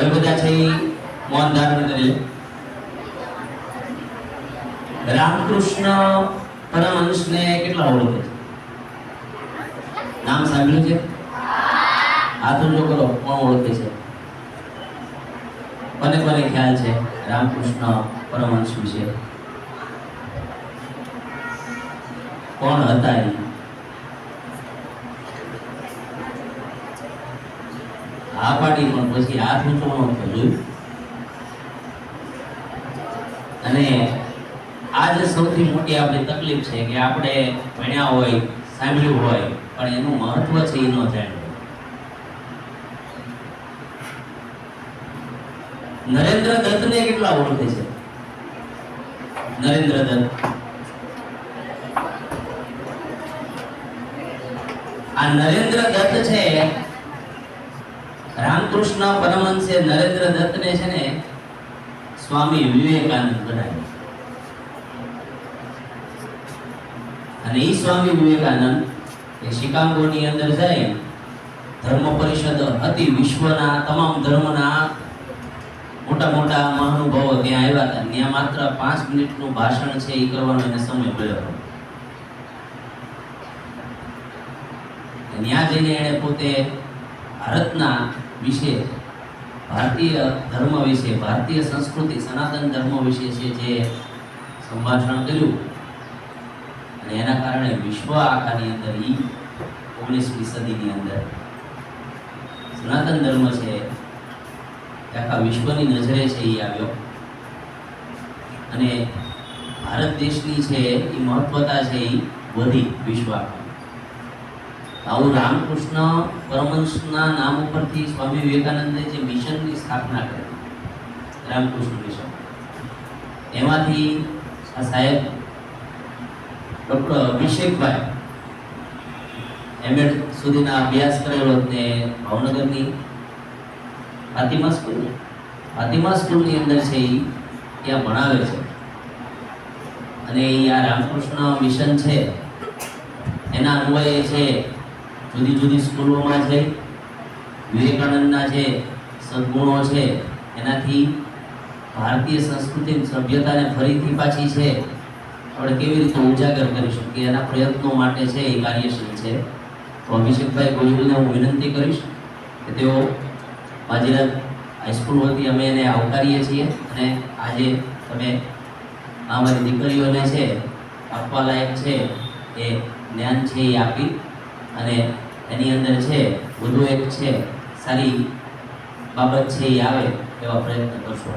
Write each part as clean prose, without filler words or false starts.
હવે બધા છે એ મૌન ધારણ કરી લે। રામકૃષ્ણ પરમહંસને કેટલા ઓળખે છે? નામ સાંભળ્યું છે? હાથ ઊંચો કરો, કોણ ઓળખે છે? કોને કોને ખ્યાલ છે રામકૃષ્ણ પરમહંસ વિશે? કોણ હતા એ? આ પાડી પણ પછી હાથ ઊંચો ન થયો। અને આ જે સૌથી મોટી આપણી તકલીફ છે કે આપણે ભણ્યા હોય, સાંભળ્યું હોય, પણ એનું મહત્વ છે એ ન જાણ્યું। નરેન્દ્ર દત્તને કેટલા ઓળખે છે? નરેન્દ્ર દત્ત, આ નરેન્દ્ર દત્ત છે, રામકૃષ્ણ પરમહંસે નરેન્દ્ર દત્તને છે ને સ્વામી વિવેકાનંદ બનાવ્યો। અને એ સ્વામી વિવેકાનંદ એ શિકાગોની અંદર જાય, ધર્મ પરિષદ હતી, વિશ્વના તમામ ધર્મના મોટા મોટા મહાનુભાવો ત્યાં આવ્યા હતા। ત્યાં માત્ર 5 મિનિટનું ભાષણ છે એ કરવાનો એને સમય મળ્યો હતો। ત્યાં જઈને એણે પોતે ભારતના વિશે, ભારતીય ધર્મ વિશે, ભારતીય સંસ્કૃતિ, સનાતન ધર્મ વિશે છે જે સંભાષણ કર્યું અને એના કારણે વિશ્વ આખાની અંદર 19મી સદીની અંદર સનાતન ધર્મ છે આખા વિશ્વની નજરે છે એ આવ્યો અને ભારત દેશની છે એ મહત્વતા છે એ વધી વિશ્વ આખા। આવું રામકૃષ્ણ પરમહંસના નામ ઉપરથી સ્વામી વિવેકાનંદે જે મિશનની સ્થાપના કરી, રામકૃષ્ણ મિશન, એમાંથી આ સાહેબ ડૉક્ટર અભિષેકભાઈ એમએડ સુધીના અભ્યાસ કરેલો ને ભાવનગરની ફાતિમા સ્કૂલની અંદર છે એ ત્યાં ભણાવે છે અને આ રામકૃષ્ણ મિશન છે એના અન્વયે છે જુદી જુદી સ્કૂલોમાં છે વિવેકાનંદના જે સદગુણો છે એનાથી ભારતીય સંસ્કૃતિ સભ્યતાને ફરીથી પાછી છે આપણે કેવી રીતે ઉજાગર કરી શકીએ એના પ્રયત્નો માટે છે એ કાર્યશીલ છે। તો અભિષેકભાઈ ગોહિલને હું વિનંતી કરીશ કે તેઓ માજીરાજ હાઈસ્કૂલ વતી અમે એને આવકારીએ છીએ અને આજે તમે અમારી દીકરીઓને છે આપવા લાયક છે એ જ્ઞાન છે એ આપી અને એની અંદર છે વધુ એક છે સારી બાબત છે એ આવે એવા પ્રયત્ન કરશો।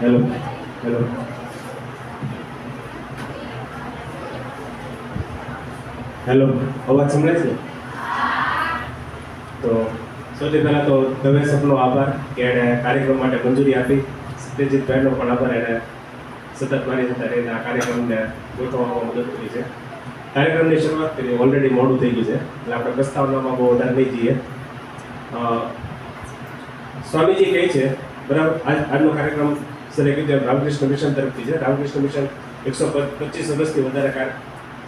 હેલો હેલો હેલો અવાજ સંભળાય છે? તો સૌથી પહેલાં તો દવે સપનો આભાર કે એણે કાર્યક્રમ માટે મંજૂરી આપી। સત્યજીતભાઈનો પણ આભાર, એણે સતત મારી સાથે રહીને આ કાર્યક્રમને ગોઠવવામાં મદદ કરી છે। કાર્યક્રમની શરૂઆત કરી, ઓલરેડી મોડું થઈ ગયું છે એટલે આપણે પ્રસ્તાવનામાં બહુ વધારે નહીં જઈએ। સ્વામીજી કહે છે બરાબર, આજનો કાર્યક્રમ સરે કીધું રામકૃષ્ણ મિશન તરફથી છે। રામકૃષ્ણ મિશન 125 વર્ષથી વધારે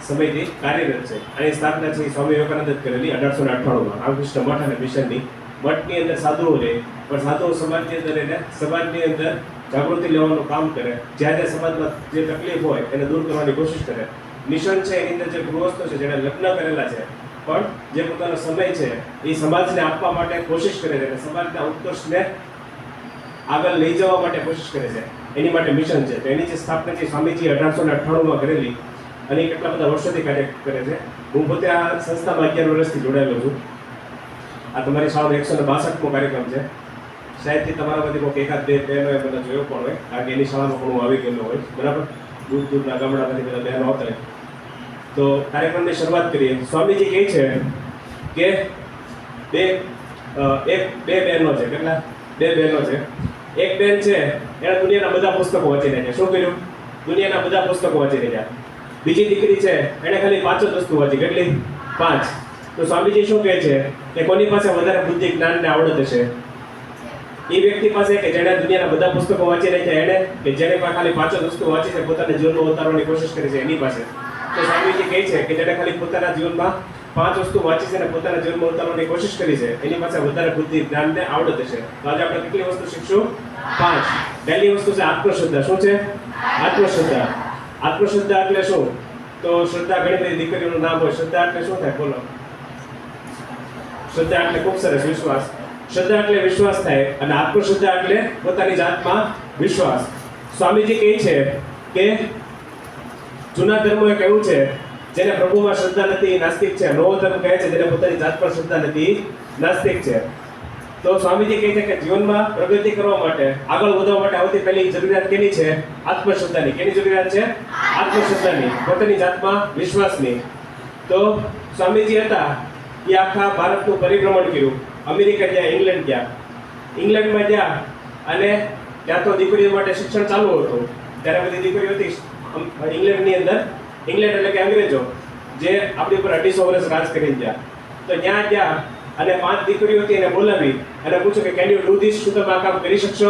સમયથી કાર્યરત છે। આની સ્થાપના છે સ્વામી વિવેકાનંદ કરેલી 1898માં રામકૃષ્ણ મઠ અને મિશનની। મઠની અંદર સાધુઓ રહે પણ સાધુઓ સમાજની અંદર એને સમાજની અંદર જાગૃતિ લેવાનું કામ કરે, જ્યાં જ્યાં સમાજમાં જે તકલીફ હોય એને દૂર કરવાની કોશિશ કરે। મિશન છે એની અંદર જે ગૃહસ્થો છે જેણે લગ્ન કરેલા છે પણ જે પોતાનો સમય છે એ સમાજને આપવા માટે કોશિશ કરે છે અને સમાજના ઉત્કર્ષને આગળ લઈ જવા માટે કોશિશ કરે છે, એની માટે મિશન છે। તો એની જે સ્થાપના છે સ્વામીજી 1898માં કરેલી અને કેટલા બધા વર્ષોથી કાર્ય કરે છે। હું પોતે આ સંસ્થામાં 11 વર્ષથી જોડાયેલો છું। આ તમારી શાળાનો 162મો કાર્યક્રમ છે। શાયદથી તમારામાંથી કોઈ એકાદ બે બહેનો એ બધા જોયો પણ હોય, કારણ કે એની શાળામાં પણ હું આવી ગયેલો હોય બરાબર। દૂર દૂરના ગામડામાંથી બધા બહેનો આવતા હોય. તો કાર્યક્રમની શરૂઆત કરીએ. સ્વામીજી કહે છે કે બે બહેનો છે. કેટલા? બે બહેનો છે. એક બેન છે એણે દુનિયાના બધા પુસ્તકો વાંચી નાખ્યા. શું કર્યું? દુનિયાના બધા પુસ્તકો વાંચી નાખ્યા. બીજી દીકરી છે એણે ખાલી 5 જ વસ્તુ વાંચી. કેટલી? 5. તો સ્વામીજી શું કહે છે કે કોની પાસે વધારે બુદ્ધિ, જ્ઞાન ને આવડત હશે? એ વ્યક્તિ પાસે કે જેણે દુનિયાના બધા પુસ્તકો વાંચી નાખ્યા એને, કે જેણે ખાલી 5 જ વસ્તુ વાંચી છે, પોતાના જીવનમાં ઉતારવાની કોશિશ કરી છે એની પાસે? તો સ્વામીજી કહે છે કે જેણે ખાલી પોતાના જીવનમાં 5 વસ્તુ વાંચી છે અને પોતાના જીવનમાં ઉતારવાની કોશિશ કરી છે એની પાસે વધારે બુદ્ધિ, જ્ઞાન ને આવડત હશે. તો આજે આપણે કેટલી વસ્તુ શીખશું? 5. પહેલી વસ્તુ છે આત્મશ્રદ્ધા. શું છે? આત્મશ્રદ્ધા. આત્મશ્રદ્ધા એટલે શું? તો શ્રદ્ધા, ઘણી બધી દીકરીઓનું નામ હોય. શ્રદ્ધા એટલે શું થાય? બોલો. શ્રદ્ધા એટલે ખૂબ સરસ, વિશ્વાસ. શ્રદ્ધા એટલે વિશ્વાસ થાય અને આત્મશ્રદ્ધા એટલે પોતાની જાતમાં વિશ્વાસ. સ્વામીજી કહે છે કે જૂના ધર્મોએ કહ્યું છે જેને પ્રભુમાં શ્રદ્ધા નથી નાસ્તિક છે. નવો ધર્મ કહે છે જેને પોતાની જાત પર શ્રદ્ધા નથી નાસ્તિક છે. તો સ્વામીજી કહે છે કે જીવનમાં પ્રગતિ કરવા માટે, આગળ વધવા માટે સૌથી પહેલી જરૂરિયાત કેની છે? આત્મશ્રદ્ધાની. કેની જરૂરિયાત છે? આત્મશ્રદ્ધાની, પોતાની જાતમાં વિશ્વાસની. તો સ્વામીજી હતા એ આખા ભારતનું પરિભ્રમણ કર્યું. અમેરિકા ગયા, ઇંગ્લેન્ડ ગયા. ઇંગ્લેન્ડમાં ગયા અને ત્યાં તો દીકરીઓ માટે શિક્ષણ ચાલુ હતું. ત્યારે બધી દીકરીઓ હતી ઇંગ્લેન્ડની અંદર. ઇંગ્લેન્ડ એટલે કે અંગ્રેજો જે આપણી ઉપર 250 વર્ષ રાજ કરીને ગયા. તો ત્યાં ગયા અને 5 દીકરીઓ હતી એને બોલાવી અને પૂછ્યું કે કેન યુ ડુ ધીસ? શું તમે આ કામ કરી શકશો?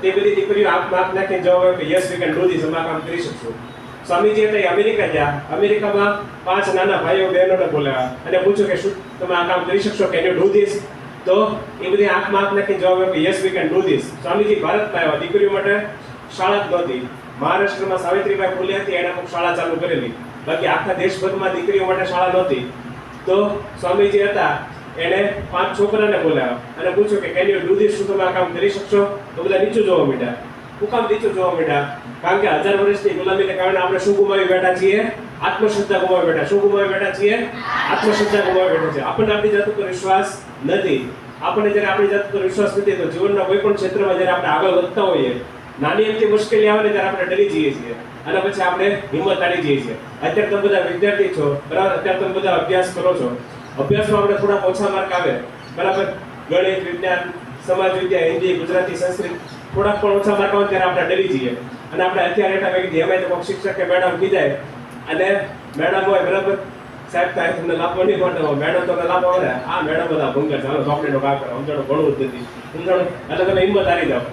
તે બધી દીકરીઓ આંખ નાખીને જવાબ આપ્યો કે yes we can do this, અમે આ કામ કરી શકશું. સ્વામીજી હતા અમેરિકા ગયા. અમેરિકામાં 5 નાના ભાઈઓ બહેનોને બોલાવ્યા અને પૂછ્યું કે શું તમે આ કામ કરી શકશો? Can you do this? તો એ બધી આંખ નાખીને જવાબ આપ્યો yes we can do this. Swamiji ભારતમાં આવ્યા. દીકરીઓ માટે શાળા જ નહોતી. મહારાષ્ટ્રમાં સાવિત્રીબાઈ ફૂલે હતી, એણે અમુક શાળા ચાલુ કરેલી. બાકી આખા દેશભરમાં દીકરીઓ માટે શાળા નહોતી. તો સ્વામીજી હતા એણે 5 છોકરાને બોલાવ્યા અને પૂછ્યું કે કેન યુ ડુ ધીસ? શું તમે આ કામ કરી શકશો? તો બધા નીચું જોવા માંડ્યા. શું કામ નીચું જોવા માંડ્યા? કારણ કે 1000 વર્ષની ગુલામીને કારણે આપણે શું ગુમાવી બેઠા છીએ? આત્મશ્રદ્ધા ગુમાવી બેઠા. શું ગુમાવી બેઠા છીએ? આત્મશ્રદ્ધા ગુમાવી બેઠા છે. આપણને આપણી જાત ઉપર વિશ્વાસ નથી. આપણને જ્યારે આપણી જાત ઉપર વિશ્વાસ નથી તો જીવનના કોઈ પણ ક્ષેત્રમાં જ્યારે આપણે આગળ વધતા હોઈએ, નાની એમથી મુશ્કેલી આવે ને ત્યારે આપણે ડરી જઈએ છીએ અને પછી આપણે હિંમત હારી જઈએ છીએ. અત્યારે તમે બધા વિદ્યાર્થી છો, બરાબર? અત્યારે તમે બધા અભ્યાસ કરો છો. અભ્યાસમાં આપણે થોડા ઓછા માર્ક આવે, બરાબર? ગણિત, વિજ્ઞાન, સમાજ વિદ્યા, હિન્દી, ગુજરાતી, સંસ્કૃત થોડાક પણ ઓછા માર્ક આવે ત્યારે આપણે ડરી જઈએ અને આપણે અત્યારે એટલા કહી એમાં તો કોઈ શિક્ષક કે મેડમ કીધાય અને મેડમ હોય, બરાબર? સાહેબ થાય તમને લાભો નહીં મળતો, મેડમ તમને લાભો આવે. આ મેડમ બધા ભંગર, ચાલો ચોકલેટનો કામ કરો, સમજાણો ભણવું જ નથી, સમજાણો. એટલે તમે હિંમત હારી જાઓ.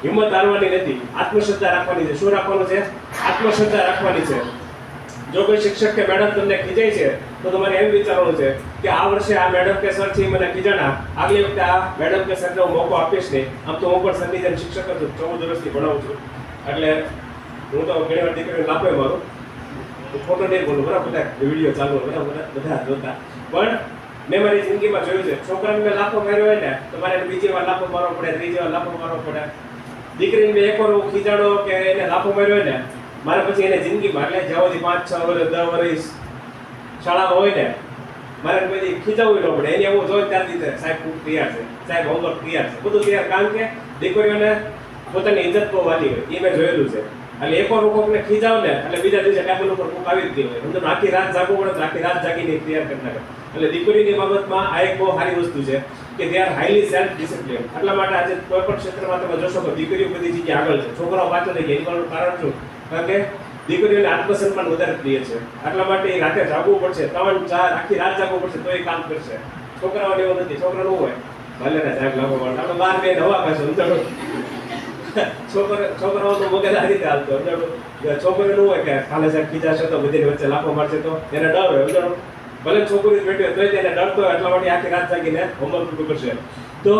હિંમત હારવાની નથી, આત્મશ્રદ્ધા રાખવાની છે. શું રાખવાનું છે? આત્મશ્રદ્ધા રાખવાની છે. જો કોઈ શિક્ષક કે મેડમ તમને ખીજાય છે તો તમારે એમ વિચારવાનું છે કે આ વર્ષે આ મેડમ કે સર છે મને ખીજાણા, આગલી વખતે આ મેડમ કે સરને હું મોકો આપીશ નહીં. આમ તો હું પણ સરની જેમ શિક્ષક છું, 14 વર્ષથી ભણાવું છું, એટલે હું તો ઘણી વાર દીકરીને લાભો મારું. ફોટો નહીં બોલું, બરાબર? બધા વિડીયો ચાલુ, બરાબર? બધા જોતા. પણ મેં મારી જિંદગીમાં જોયું છે, છોકરાને મેં લાફો માર્યો હોય ને તો મારે બીજી વાર લાફો મારવો પડે, ત્રીજી વાર લાફો મારવો પડે. દીકરીને મેં એકવાર ખીજાડો કે એને લાફો માર્યો હોય ને, મારે પછી એને જિંદગીમાં એટલે જ્યાં સુધી 5, 6 વર્ષ 10 વર્ષ શાળામાં હોય ને, મારે બધી ખીજાવવું ન પડે. એને એવું જોઈ ત્યારથી સાહેબ ખૂબ તૈયાર છે, સાહેબ હોમવર્ક તૈયાર છે, બધું તૈયાર. કારણ કે દીકરીઓને પોતાની ઇજ્જત બહુ વાલી હોય, એ મેં જોયેલું છે. એટલે એકવાર હું કોકને ખીજાવ ને એટલે બીજા દિવસે ટેબલ ઉપર કોક આવી જ ગયું હોય. તમને આખી રાત જાગવું પડે, આખી રાત જાગીને તૈયાર કરી નાખે. એટલે દીકરીની બાબતમાં આ એક બહુ સારી વસ્તુ છે કે they are highly self discipline. એટલા માટે આજે કોઈ પણ ક્ષેત્રમાં તમે જોશો કે દીકરીઓ બધી જગ્યાએ આગળ છે, છોકરાઓ પાછળ થઈ ગયા. એનું કારણ શું? કારણ કે દીકરીઓને આત્મસન્માન વધારે પ્રિય છે. એટલા માટે એ રાતે જાગવું પડશે, 3, 4 આખી રાત જાગવું પડશે તો એ કામ કરશે. છોકરાઓને એવું નથી. છોકરાનું હોય ભલે ને સાહેબ લાગો પડે, આપણે બહાર બેન હવા ખાશે, સમજાડો. છોકરાઓ તો મગજ આ રીતે હાલતો, સમજાડો. છોકરીનું હોય કે કાલે સાહેબ ખીજાશે તો બધીની વચ્ચે લાફો મારશે તો એને ડર હોય, સમજાડો. ભલે છોકરી બેઠી હોય તોય તેને ડરતો હોય, એટલા માટે આખી રાત જાગીને હોમવર્ક પૂરું કરશે. તો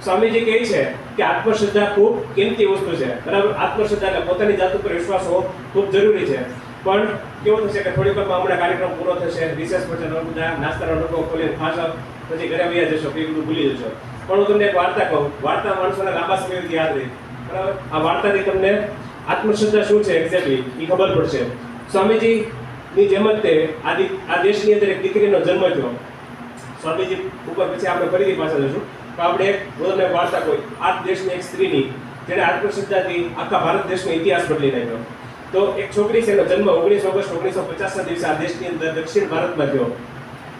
સ્વામીજી કહે છે કે આત્મશ્રદ્ધા ખૂબ કિંમતી વસ્તુ છે, બરાબર? આત્મશ્રદ્ધા એટલે પોતાની જાત ઉપર વિશ્વાસ હોવો ખૂબ જરૂરી છે. પણ કેવું થશે કે થોડીક વારમાં હમણાં કાર્યક્રમ પૂરો થશે, રિસેસ પછી બધા નાસ્તાનો ડબ્બો ખોલીને ખાશો, પછી ઘરે વયા જશો, એ બધું ભૂલી જશો. પણ હું તમને એક વાર્તા કહું. વાર્તા માણસોને લાંબા સમય સુધી યાદ રહે, બરાબર? આ વાર્તાથી તમને આત્મશ્રદ્ધા શું છે એક્ઝેક્ટલી એ ખબર પડશે. સ્વામીજીની જેમ જ તે આ દેશની અંદર એક દીકરીનો જન્મ થયો. સ્વામીજી ઉપર પછી આપણે ફરીથી પાછા જશું. તો આપણે એક બોલને વાર્તા કોઈ આ દેશની એક સ્ત્રીની જેને આત્મશ્રદ્ધાથી આખા ભારત દેશનો ઇતિહાસ બદલી નાખ્યો. તો એક છોકરી છે એનો જન્મ 19 ઓગસ્ટ 1950 ના દિવસે આ દેશની અંદર દક્ષિણ ભારતમાં થયો.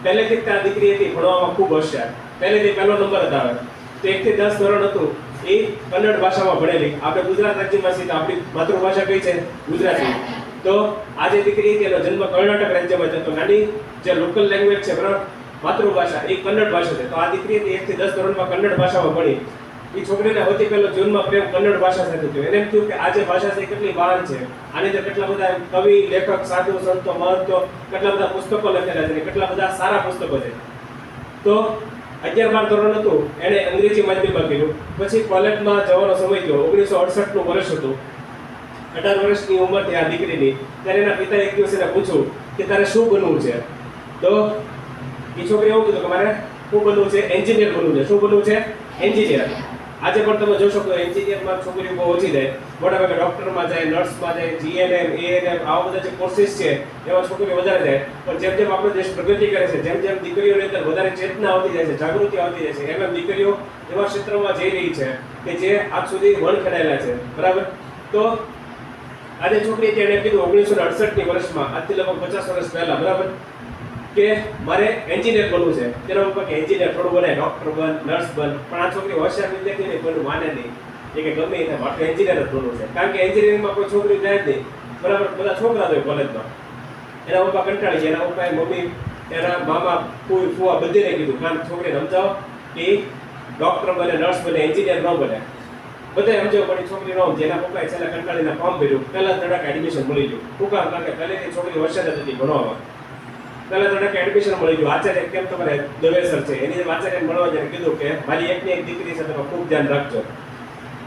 પહેલેથી જ આ દીકરી હતી ભણવામાં ખૂબ હોશિયાર, પહેલેથી પહેલો નંબર જ આવે. તો 1 થી 10 ધોરણ હતું એ કન્નડ ભાષામાં ભણેલી. આપણે ગુજરાત રાજ્યમાં છીએ તો આપણી માતૃભાષા કઈ છે? ગુજરાતી. તો આ જે દીકરી હતી એનો જન્મ કર્ણાટક રાજ્યમાં થયો. નાની જે લોકલ લેંગ્વેજ છે બરાબર, માતૃભાષા એ કન્નડ ભાષા છે. તો આ દીકરી હતી 1 થી 10 ધોરણમાં કન્નડ ભાષામાં ભણી. એ છોકરીને સૌથી પહેલો જીવનમાં પ્રેમ કન્નડ ભાષા સાથે થયો. એને એમ થયું કે આ જે ભાષા છે એ કેટલી મહાન છે, આની અંદર કેટલા બધા કવિ, લેખક, સાધુ, સંતો, મહંતો કેટલા બધા પુસ્તકો લખેલા છે, કેટલા બધા સારા પુસ્તકો છે. તો 11-12 ધોરણ હતું એણે અંગ્રેજી માધ્યમમાં કર્યું. પછી કોલેજમાં જવાનો સમય થયો. 1968 નું વર્ષ હતું. 18 વર્ષની ઉંમર થઈ આ દીકરીની. ત્યારે એના પિતાએ એક દિવસ એને પૂછ્યું કે તારે શું બનવું છે? તો એ છોકરી એવું કીધું કે મારે શું બનવું છે? એન્જિનિયર બનવું છે. શું બનવું છે? એન્જિનિયર. આજે પણ તમે જોશો તો એન્જિનિયરમાં છોકરીઓ બહુ ઓછી જાય. મોટાભાગે ડોક્ટરમાં જાય, નર્સમાં જાય, જીએનએમ, એએનએમ આવા બધા જે કોર્સિસ છે એમાં છોકરીઓ વધારે જાય. પણ જેમ જેમ આપણો દેશ પ્રગતિ કરે છે, જેમ જેમ દીકરીઓની અંદર વધારે ચેતના આવતી જાય છે, જાગૃતિ આવતી જાય છે, એમ દીકરીઓ એવા ક્ષેત્રમાં જઈ રહી છે કે જે આજ સુધી વણખેડાયેલા છે. બરાબર. તો આજે છોકરી તેને કીધું 1968 ની વર્ષમાં, આજથી લગભગ 50 વર્ષ પહેલા, બરાબર, કે મારે એન્જિનિયર બનવું છે. તેના ઉપર કે એન્જિનિયર થોડું બને, ડોક્ટર બન, નર્સ બન. પણ આ છોકરી હોશિયાર વિદ્યાર્થી નહીં, કોઈનું માને નહીં. એ કે ગમે એ થાય, મારે એન્જિનિયર જ બનવું છે. કારણ કે એન્જિનિયરિંગમાં કોઈ છોકરી જાય જ નહીં, બરાબર. બધા છોકરા હોય કોલેજમાં. એના પપ્પા કંટાળી ગયા. એના પપ્પાએ, મમ્મી, એના મામા, ફૂઈ, ફુવા બધીને કીધું કારણ છોકરીને સમજાવો કે ડોક્ટર બને, નર્સ બને, એન્જિનિયર ન બને. બધા સમજાવ પડી, છોકરી નો. જેના પપ્પાએ છેલ્લા કંટાળીને ફોર્મ ભર્યું. પહેલા ધડાકે એડમિશન મળી ગયું. શું કામ? કારણ કે પહેલેથી છોકરી હોશિયાર જ હતી ભણવામાં. પહેલા ધડાકે એડમિશન મળી ગયું. આચાર્ય કેમ તમારે દવેસર છે એની જે આચાર્યને મળવા જઈને કીધું કે મારી એકની એક દીકરી છે, તમે ખૂબ ધ્યાન રાખજો.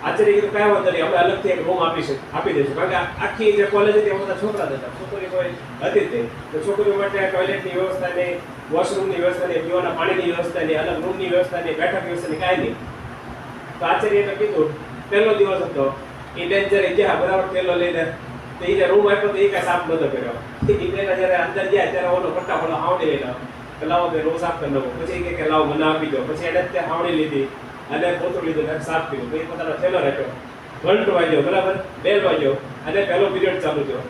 આચાર્ય કીધું કાંઈ વાંધો નહીં, અમે અલગથી એક રૂમ આપી દઈશું. કારણ કે આખી જે કોલેજ હતી એ બધા છોકરા હતા, છોકરી કોઈ હતી જ નહીં. તો છોકરીઓ માટે ટોયલેટની વ્યવસ્થા નહીં, વોશરૂમની વ્યવસ્થા નહીં, પીવાના પાણીની વ્યવસ્થા નહીં, અલગ રૂમની વ્યવસ્થા નહીં, બેઠક વ્યવસ્થા નહીં, કાંઈ નહીં. તો આચાર્યને કીધું, પહેલો દિવસ હતો એ ડેન્જર ગયા, બરાબર, પહેલો લઈને તો એ જે રૂમ આપ્યો તો એ કાંઈ સાફ નતો કર્યો. એ દીકરીના જ્યારે અંદર ગયા ત્યારે ઓલો ફટાફટ હાવડી લઈ લાવો કે લાવો કે રોજ સાફ કરી નાખો. પછી કે લાવો મને આપી દો. પછી એને ત્યાં હાવડી લીધી અને પોતું લીધું અને સાફ કર્યું. પછી પોતાનો થેલો રાખ્યો, ઘંટ વાગ્યો, બરાબર, બેલ વાગ્યો અને પહેલો પીરિયડ ચાલુ થયો.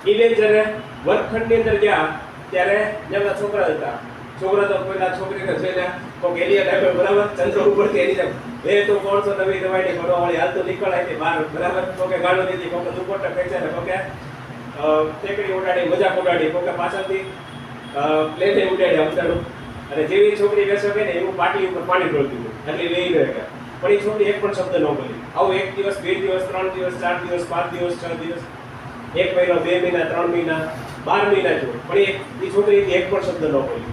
એ બેન જ્યારે વર્ગખંડની અંદર ગયા ત્યારે જેમના છોકરા હતા, છોકરા તો પેલા છોકરીને જોઈને કોઈ એલિયન આવ્યો, બરાબર, ચંદ્ર ઉપરથી એની જેમ એ તો 300 નવી દવાઈની ભરવાવાળી હાલ તો નીકળાય છે બહાર, બરાબર. કોકે ગાળો દીધી, કોકે દુપટ્ટા ખેંચ્યા, કોકે ટેકડી ઉડાડી, મજાક ઉડાડી, કોકે પાછળથી પ્લેને ઉડાડી અમદાડું. અને જેવી છોકરી બેસો કે ને એવું પાટી ઉપર પાણી ઢોળતી હતું, એટલે લઈ ગયા. પણ એ છોકરી એક પણ શબ્દ ન બોલી. આવું 1 દિવસ, 2 દિવસ, 3 દિવસ, 4 દિવસ, 5 દિવસ, 6 દિવસ, 1 મહિનો, 2 મહિના, 3 મહિના, 12 મહિના થયું. પણ એ છોકરી એક પણ શબ્દ ન બોલી.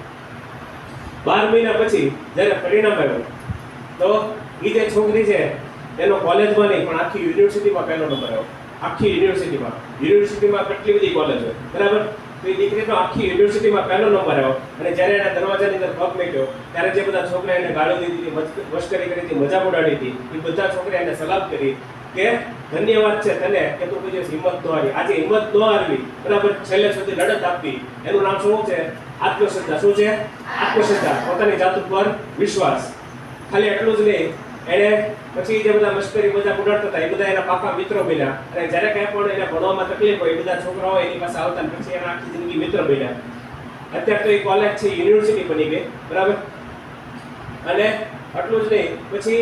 12 મહિના પછી જ્યારે પરિણામ આવ્યું તો એ જે છોકરી છે એનો કોલેજમાં નહીં પણ આખી યુનિવર્સિટીમાં પહેલો નંબર આવ્યો. આખી યુનિવર્સિટીમાં કેટલી બધી કોલેજ હોય, બરાબર. તો એ દીકરીનો આખી યુનિવર્સિટીમાં પહેલો નંબર આવ્યો. અને જ્યારે એના દરવાજાની અંદર પગ મૂક્યો ત્યારે જે બધા છોકરા એને ગાળો દીધી હતી, મશ્કરી કરી હતી, મજાક ઉડાડી હતી, એ બધા છોકરા એને સલામ કરી કે ધન્યવાદ છે તને કે તું કોઈ હિંમત ન હારી. આજે હિંમત ન હારવી, બરાબર, છેલ્લે સુધી લડત આપવી. એનું નામ શું છે? આત્મશ્રદ્ધા. શું છે? આત્મશ્રદ્ધા. પોતાની જાત ઉપર વિશ્વાસ. ખાલી એટલું જ નહીં, એને પછી જે બધા મશ્કરી મજાક ઉડાડતા હતા એ બધા એના પાકા મિત્રો બન્યા. અને જ્યારે કાંઈ પણ એને ભણવામાં તકલીફ હોય એ બધા છોકરાઓ એની પાસે આવતા, પછી એના આખી જિંદગી મિત્ર બન્યા. અત્યારે તો એ કોલેજ છે, યુનિવર્સિટી બની ગઈ, બરાબર. અને આટલું જ નહીં, પછી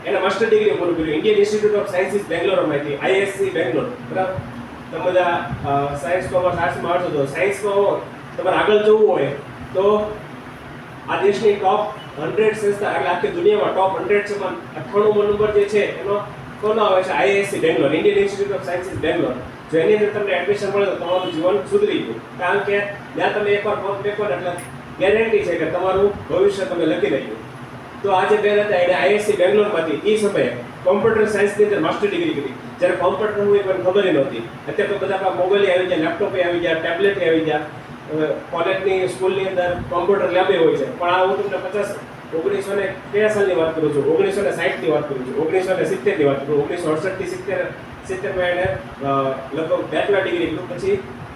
એને માસ્ટર ડિગ્રી પૂરું કર્યું ઇન્ડિયન ઇન્સ્ટિટ્યૂટ ઓફ સાયન્સીસ બેંગ્લોરમાંથી, IISc બેંગ્લોર, બરાબર. તમે બધા સાયન્સ, કોમર્સ, આર્ટ્સમાં આવશો તો સાયન્સમાં હો, તમારે આગળ જવું હોય તો આ દેશની ટોપ 100 સંસ્થા, એટલે આખી દુનિયામાં ટોપ 100 માં 98મો નંબર જે છે એનો કોનો આવે છે? IISc Bangalore, Indian institute of sciences Bangalore. જો એની અંદર તમને એડમિશન મળે તો તમારું જીવન સુધરી ગયું. કારણ કે ત્યાં તમે એકવાર ફોર્મ પેપર એટલે ગેરંટી છે કે તમારું ભવિષ્ય તમે લખી નાખ્યું. તો આ જે બેન હતા એને IISc બેંગ્લોરમાંથી એ સમયે કોમ્પ્યુટર સાયન્સની અંદર માસ્ટર ડિગ્રી કરી. જ્યારે કોમ્પ્યુટર હું એ પણ ખબર નહોતી. અત્યારે તો બધા મોબાઈલ આવી ગયા, લેપટોપ આવી ગયા, ટેબ્લેટ આવી ગયા. કોલેજની સ્કૂલની અંદર કોમ્પ્યુટર લેબે હોય છે. પણ આ હું તમને 1900 કયા સાલની વાત કરું છું? 1960ની વાત કરું છું, 1970ની વાત કરું, 1968 થી 70 એને લગભગ બેચલર ડિગ્રી લીધું, પછી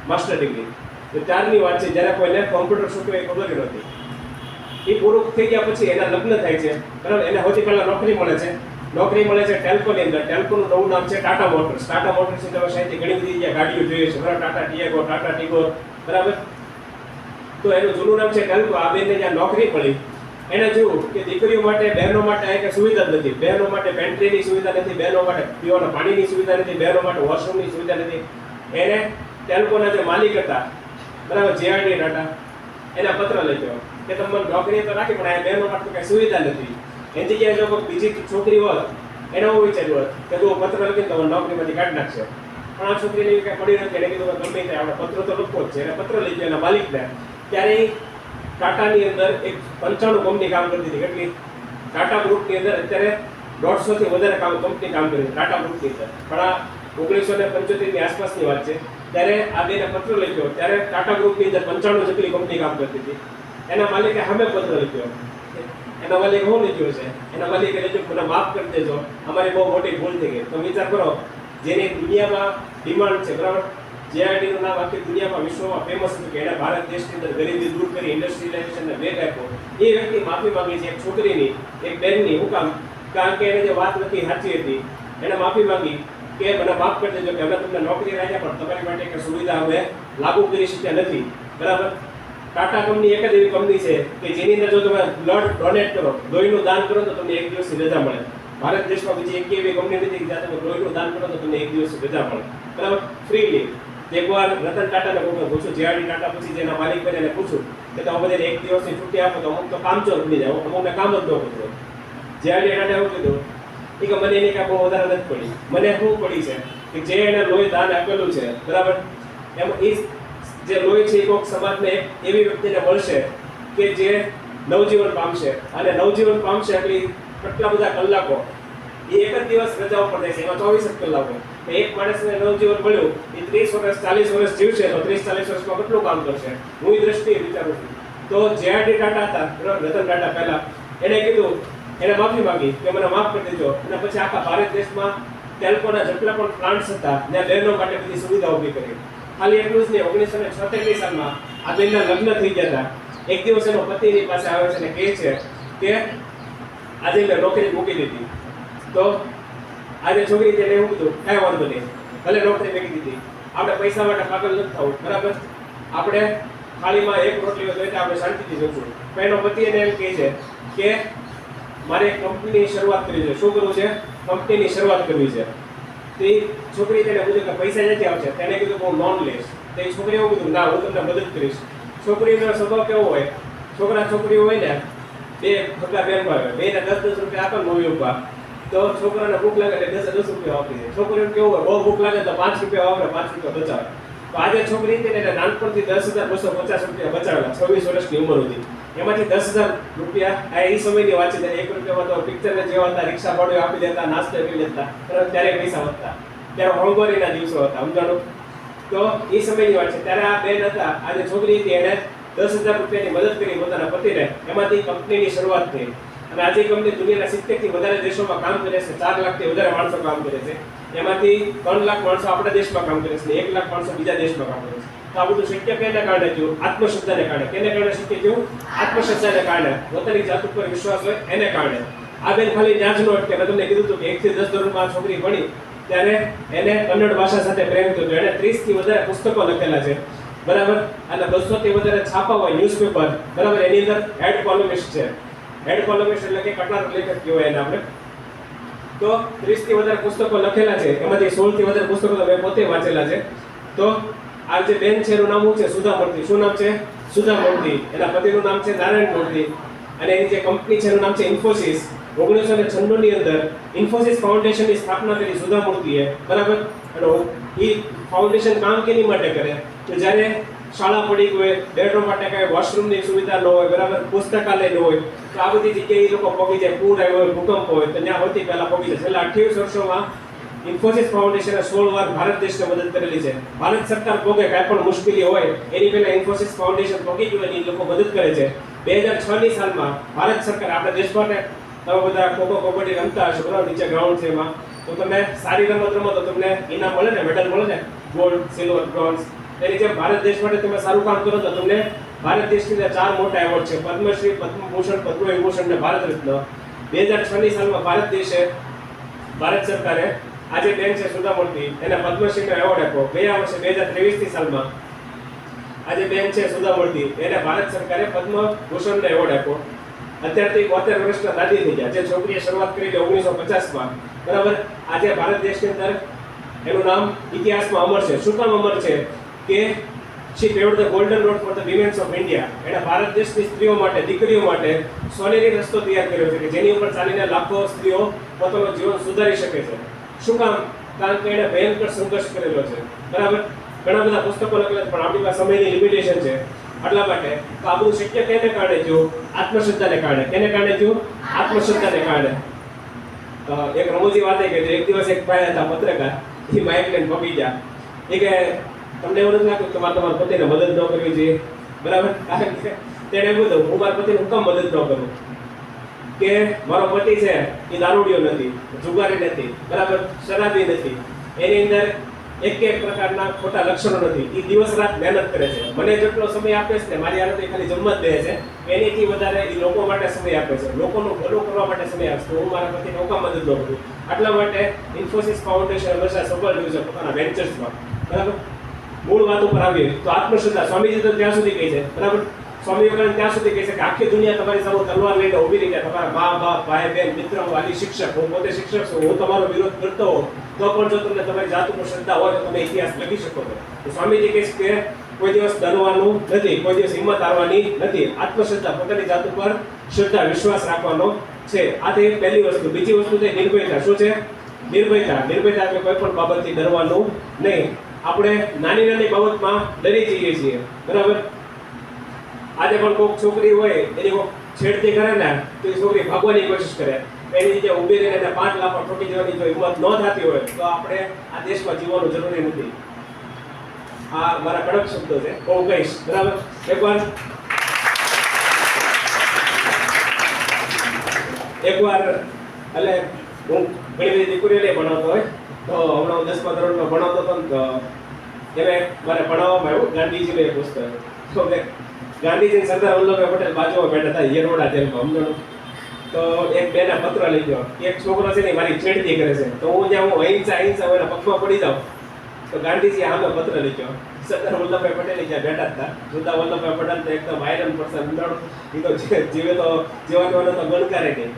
માસ્ટર ડિગ્રી. તો ત્યારની વાત છે જ્યારે કોઈને કોમ્પ્યુટર શું કહેવાય ખબર નહોતી. એ પૂરું થઈ ગયા પછી એના લગ્ન થાય છે, બરાબર. એને સૌથી પહેલા નોકરી મળે છે. નોકરી મળે છે ટેલ્કોની અંદર. ટેલ્કોનું નવું નામ છે ટાટા મોટર્સ. ટાટા મોટર્સની તમે સાહિત્ય ઘણી બધી જગ્યાએ ગાડીઓ જોઈએ છે બરાબર, ટાટા ટિયાગો, ટાટા ટીગોર બરાબર. તો એનું જૂનું નામ છે ટેલ્કો. આ બેનને જ્યાં નોકરી મળી એને જોયું કે દીકરીઓ માટે, બહેનો માટે આ કંઈ સુવિધા જ નથી. બહેનો માટે પેન્ટ્રીની સુવિધા નથી, બહેનો માટે પીવાના પાણીની સુવિધા નથી, બહેનો માટે વોશરૂમની સુવિધા નથી. એને ટેલ્કોના જે માલિક હતા બરાબર, JRD ટાટા, એના પત્ર લખ્યો કે તમે નોકરી તો રાખી પણ આ બહેનો માટે કઈ સુવિધા નથી. એની જગ્યાએ જો કોઈ બીજી છોકરી હોત એને એવું વિચાર્યું હોત કે તું પત્ર લખીને તો નોકરીમાંથી કાઢી નાખશે, પણ આ છોકરીને એવી કઈ પડી નથી. એને કીધું કે ગમે તે આપણે પત્ર તો લખવો જ છે. એને પત્ર લખ્યો એના માલિકને. ત્યારે ટાટાની અંદર એક 95 કંપની કામ કરતી હતી. કેટલી? ટાટા ગ્રુપની અંદર અત્યારે 150 થી વધારે કંપની કામ કરી ટાટા ગ્રુપની અંદર. પણ આ 1975 ની આસપાસની વાત છે. ત્યારે આ બેને પત્ર લખ્યો. ત્યારે ટાટા ગ્રુપની અંદર 95 જેટલી કંપની કામ કરતી હતી. એના માલિકે સામે પત્ર લખ્યો. એના માલિકે શું લખ્યું છે? એના માલિકે લખ્યું મને માફ કરી દેજો, અમારી બહુ મોટી ભૂલ થઈ ગઈ. તો વિચાર કરો, જેની દુનિયામાં ડિમાન્ડ છે બરાબર, JRD નું નામ આખી દુનિયામાં વિશ્વમાં ફેમસ હતું કે એને ભારત દેશની અંદર ગરીબી દૂર કરી, ઇન્ડસ્ટ્રીલાઇઝેશનને વેગ આપ્યો. એ વ્યક્તિ માફી માંગી છે એક છોકરીની, એક બહેનની. હું કામ? કારણ કે એને જે વાત નથી સાચી હતી. એને માફી માંગી કે મને માફ કરી દેજો કે અમે તમને નોકરી રાખ્યા પણ તમારી માટે એક સુવિધા અમે લાગુ કરી શક્યા નથી બરાબર. ટાટા કંપની એક જ એવી કંપની છે કે જેની અંદર જો તમે બ્લડ ડોનેટ કરો, લોહીનું દાન કરો તો તમને 1 દિવસની રજા મળે. ભારત દેશમાં બીજી એક એવી કંપની નથી કે જ્યાં તમે લોહીનું દાન કરો તો તમને 1 દિવસની રજા મળે બરાબર, ફ્રીલી. એકવાર રતન ટાટાને પૂછું, JRD ટાટા પછી જેના માલિક બને એને પૂછું કે તમે બધાને 1 દિવસની છુટ્ટી આપો તો અમુક તો કામચોર બની જાય, અમુકને કામ જ ન પૂછો. JRD ટાટા એવું કીધું કે મને એની કાંઈ બહુ વધારે નથી પડી. મને શું પડી છે કે જે એને લોહી દાન આપેલું છે બરાબર, એમાં એ જે લોહી છે એ કોઈક સમાજને એવી વ્યક્તિને મળશે કે જે નવજીવન પામશે. અને નવજીવન પામશે એટલે કેટલા બધા કલાકો, એ એક જ દિવસ રજા ઉપર રહેશે, એમાં 24 જ કલાકો. એક માણસને નવજીવન મળ્યું, એ 30 વર્ષ 40 વર્ષ જીવશે તો 30-40 વર્ષમાં કેટલું કામ કરશે? હું એ દ્રષ્ટિએ વિચારું છું. તો JRD ટાટા હતા બરાબર, રતન ટાટા પહેલા, એને કીધું, એને માફી માંગી કે મને માફ કરી દેજો. અને પછી આખા ભારત દેશમાં ટેલ્કોના જેટલા પણ પ્લાન્ટ્સ હતા ત્યાં બહેનો માટે બધી સુવિધા ઊભી કરી. ખાલી એટલું જ નહીં, 1976 સાલમાં આ બેનના લગ્ન થઈ ગયા હતા. એક દિવસ એનો પતિ એની પાસે આવે છે અને કહે છે કે આજે મેં નોકરી મૂકી દીધી. તો આજે છોકરી તેને એવું કીધું, કાંઈ વાંધો નહીં, ભલે નોકરી મૂકી દીધી, આપણે પૈસા માટે પાગલ નથી થવું બરાબર. આપણે થાળીમાં એક રોટલી હોય તો આપણે શાંતિથી જશું. પણ એનો પતિ એને એમ કહે છે કે મારે કંપનીની શરૂઆત કરવી છે. શું કરવું છે? કંપનીની શરૂઆત કરવી છે. તો એ છોકરી તેને પૂછે કે પૈસા ક્યાંથી આવશે? તેને કીધું હું લોન લઈશ. તો એ છોકરી એવું કીધું, ના હું તમને મદદ કરીશ. છોકરીનો સ્વભાવ કેવો હોય? છોકરા છોકરીઓ હોય ને, બે ભગા બેન હોય, બેને 10-10 રૂપિયા આપે મૂવી ઉપર, તો છોકરાને ભૂખ લાગે એટલે 10 રૂપિયા આપી દે. છોકરીને કેવું હોય, બહુ ભૂખ લાગે તો 5 રૂપિયા વાપરે, 5 રૂપિયા બચાવે. તો આજે છોકરી હતી ને એને નાનપણથી 10,250 રૂપિયા બચાવેલા, 26 વર્ષની ઉંમર હતી. એમાંથી 10,000 રૂપિયા આ એ સમયની વાત છે. 1 રૂપિયામાં તો પિક્ચરને જેવા હતા, રિક્ષા ભાડું આપી દેતા, નાસ્તો આપી દેતા, ત્યારે પૈસા વધતા. ત્યારે હોંગોરીના દિવસો હતા, સમજાણું? તો એ સમયની વાત છે. ત્યારે આ બેન હતા, આજે છોકરી હતી, એને 10,000 રૂપિયાની મદદ કરી પોતાના પતિને. એમાંથી કંપનીની શરૂઆત થઈ. અને આજે કંપની દુનિયાના 70 થી વધારે દેશોમાં કામ કરે છે. 4 લાખથી વધારે માણસો કામ કરે છે. એમાંથી 3 લાખ માણસો આપણા દેશમાં કામ કરે છે, 1 લાખ માણસો બીજા દેશમાં કામ કરે છે. તો આ બધું શક્ય કેને કારણે થયું? આત્મશ્રદ્ધાને કારણે. કેને કારણે શક્ય થયું? આત્મશ્રદ્ધાને કારણે. પોતાની જાત ઉપર વિશ્વાસ હોય એને કારણે. આ બેન ખાલી ત્યાં જ નો અટકે. મેં તમને કીધું હતું કે 1 થી 10 ધોરણમાં છોકરી ભણી ત્યારે એને કન્નડ ભાષા સાથે પ્રેમ થયો. એને 30 થી વધારે પુસ્તકો લખેલા છે બરાબર. અને 200 થી વધારે છાપા હોય ન્યૂઝપેપર બરાબર. એની અંદર હેડ કોલમિસ્ટ છે. હેડ કોલમિસ્ટ એટલે કે કટાર લેખક કહેવાય એને આપણે. તો 30 થી વધારે પુસ્તકો લખેલા છે. એમાંથી 16 થી વધારે પુસ્તકો તો મેં પોતે વાંચેલા છે. તો આ જે બેન છે એનું નામ શું છે? સુધા મૂર્તિ. શું નામ છે? સુધા મૂર્તિ. એના પતિનું નામ છે નારાયણ મૂર્તિ. અને એની જે કંપની છે એનું નામ છે ઇન્ફોસિસ. 1996 ની અંદર ઇન્ફોસિસ ફાઉન્ડેશનની સ્થાપના કરી સુધા મૂર્તિએ બરાબર. અને એ ફાઉન્ડેશન કામ કેની માટે કરે? તો જ્યારે શાળા પડી હોય, બેડરૂમ માટે કાંઈ વોશરૂમની સુવિધા ન હોય બરાબર, પુસ્તકાલય ન હોય, તો આ બધી જગ્યાએ એ લોકો પહોંચી જાય. પૂર આવ્યો હોય, ભૂકંપ હોય તો ત્યાં સૌથી પહેલા પહોંચી જાય. છેલ્લા 28 વર્ષોમાં ઇન્ફોસિસ ફાઉન્ડેશને 16 વાર ભારત દેશને મદદ કરેલી છે. ભારત સરકાર ભોગે કાંઈ પણ મુશ્કેલી હોય એની પહેલા ઇન્ફોસિસ ફાઉન્ડેશન પહોંચી ગયું અને એ લોકો મદદ કરે છે. 2006 ની સાલમાં ભારત સરકાર આપણા દેશ માટે, તમે બધા ખોખો કબડ્ડી રમતા હશો બરાબર, નીચે ગ્રાઉન્ડ છે એમાં, તો તમને સારી રમત રમો તો તમને ઇનામ મળે ને, મેડલ મળે ને, ગોલ્ડ, સિલ્વર, બ્રોન્ઝ. એની જેમ ભારત દેશ માટે તમે સારું કામ કરો તો તમને ભારત દેશની અંદર 4 મોટા એવોર્ડ છે: પદ્મશ્રી, પદ્મભૂષણ, પદ્મવિભૂષણ અને ભારત રત્ન. 2006 ની સાલમાં ભારત દેશે ભારત સરકારે આજે બેન છે સુધા મૂર્તિ એને પદ્મશ્રીનો એવોર્ડ આપ્યો. ગયા વર્ષે 2023ની સાલમાં આજે બેન છે સુધા મૂર્તિ એને ભારત સરકારે પદ્મભૂષણનો એવોર્ડ આપ્યો. અત્યારથી 72 વર્ષના દાદી થઈ ગયા. જે છોકરીએ શરૂઆત કરી 1950માં, બરાબર, આજે ભારત દેશની અંદર એનું નામ ઇતિહાસમાં અમર છે. શું કામ અમર છે? કે she paved the golden road for the women of India. એણે ભારત દેશની સ્ત્રીઓ માટે, દીકરીઓ માટે સોનેરી રસ્તો તૈયાર કર્યો છે કે જેની ઉપર ચાલીને લાખો સ્ત્રીઓ પોતાનું જીવન સુધારી શકે છે. શું કામ? કારણ કે એણે ભયંકર સંઘર્ષ કરેલો છે. બરાબર, ઘણા બધા પુસ્તકો લખેલા પણ આપણી પાસે સમયની લિમિટેશન છે. એટલા માટે તો આ બધું શક્ય કેને કારણે થયું? આત્મશ્રદ્ધાને કારણે. કેને કારણે થયું? આત્મશ્રદ્ધાને કારણે. એક રમૂજી વાત એ કે એક દિવસ એક ભાઈ હતા પત્રકાર, એ માઇક લઈને પગી ગયા. એ કે તમને એવું નથી લાગતું કે મારે તમારા પતિને મદદ ન કરવી જોઈએ? બરાબર, કારણ કે તેણે એવું કીધું, હું મારા પતિને હું કામ મદદ ન કરું? કે મારો પતિ છે એ દારૂડિયો નથી, જુગારી નથી, બરાબર, શરાબી નથી, એની અંદર એક પ્રકારના ખોટા લક્ષણો નથી, એ દિવસ રાત મહેનત કરે છે, મને જેટલો સમય આપે છે ને મારી હાલત ખાલી જમવા જ દે છે, એનીથી વધારે એ લોકો માટે સમય આપે છે, લોકોનું ભલું કરવા માટે સમય આપે છે. હું મારા પતિને હું કામ મદદ ન કરું? આટલા માટે ઇન્ફોસિસ ફાઉન્ડેશન હંમેશા સફળ રહ્યું છે પોતાના વેન્ચર્સમાં. બરાબર, મૂળ વાત ઉપર આવીએ તો આત્મશ્રદ્ધા. સ્વામીજી તો ત્યાં સુધી કહે છે, બરાબર, સ્વામી વિવેકાનંદ ત્યાં સુધી કહે છે કે આખી દુનિયા તમારી સામે તલવાર લઈને ઊભી રહી, તમારા મા બાપ, ભાઈ બહેન, મિત્ર, વાલી, શિક્ષક, હું પોતે શિક્ષક છું, હું તમારો વિરોધ કરતો હોઉં તો પણ જો તમને તમારી જાત ઉપર શ્રદ્ધા હોય તો તમે ઇતિહાસ લખી શકો છો. તો સ્વામીજી કહે છે કે કોઈ દિવસ ડરવાનું નથી, કોઈ દિવસ હિંમત હારવાની નથી, આત્મશ્રદ્ધા, પોતાની જાત ઉપર શ્રદ્ધા, વિશ્વાસ રાખવાનો છે. આ તે પહેલી વસ્તુ. બીજી વસ્તુ છે નિર્ભયતા. શું છે? નિર્ભયતા. નિર્ભયતા એટલે કોઈ પણ બાબતથી ડરવાનું નહીં. આપણે નાની નાની બાબતમાં ડરી જઈએ છીએ, બરાબર. આજે પણ કોઈક છોકરી હોય એની કોઈ છેડતી કરે ને તો એ છોકરી ભાગવાની કોશિશ કરે, એની રીતે ઊભી રહીને એને 5 લાફા ઠોકી દેવાની જો હિંમત ન થતી હોય તો આપણે આ દેશમાં જીવવાનું જરૂરી નથી. આ મારા કડક શબ્દો છે, હું કહીશ, બરાબર. એકવાર એટલે હું ઘણી બધી દીકરીઓને ભણાવતો હોય તો હમણાં હું 10મા ધોરણમાં ભણાવતો હતો ને તો એને મારે ભણાવવામાં આવ્યું ગાંધીજીનું એક પુસ્તક. તો ગાંધીજી અને સરદાર વલ્લભભાઈ પટેલ બાજુમાં બેઠા હતા યરોડા જેલમાં સમજણ. તો એક બેને પત્ર લઈ ગયો, એક છોકરો છે ને મારી છેડતી કરે છે, તો હું જ્યાં હું અહિંસા એના પગમાં પડી જાઉં તો ગાંધીજી આમે પત્ર લઈ ગયો. સરદાર વલ્લભભાઈ પટેલ જ્યાં બેઠા હતા, સરદાર વલ્લભભાઈ પટેલ તો એકદમ આયરન પર્સન, એ તો જીવે તો જીવનવાનો તો ગણકારે નહીં.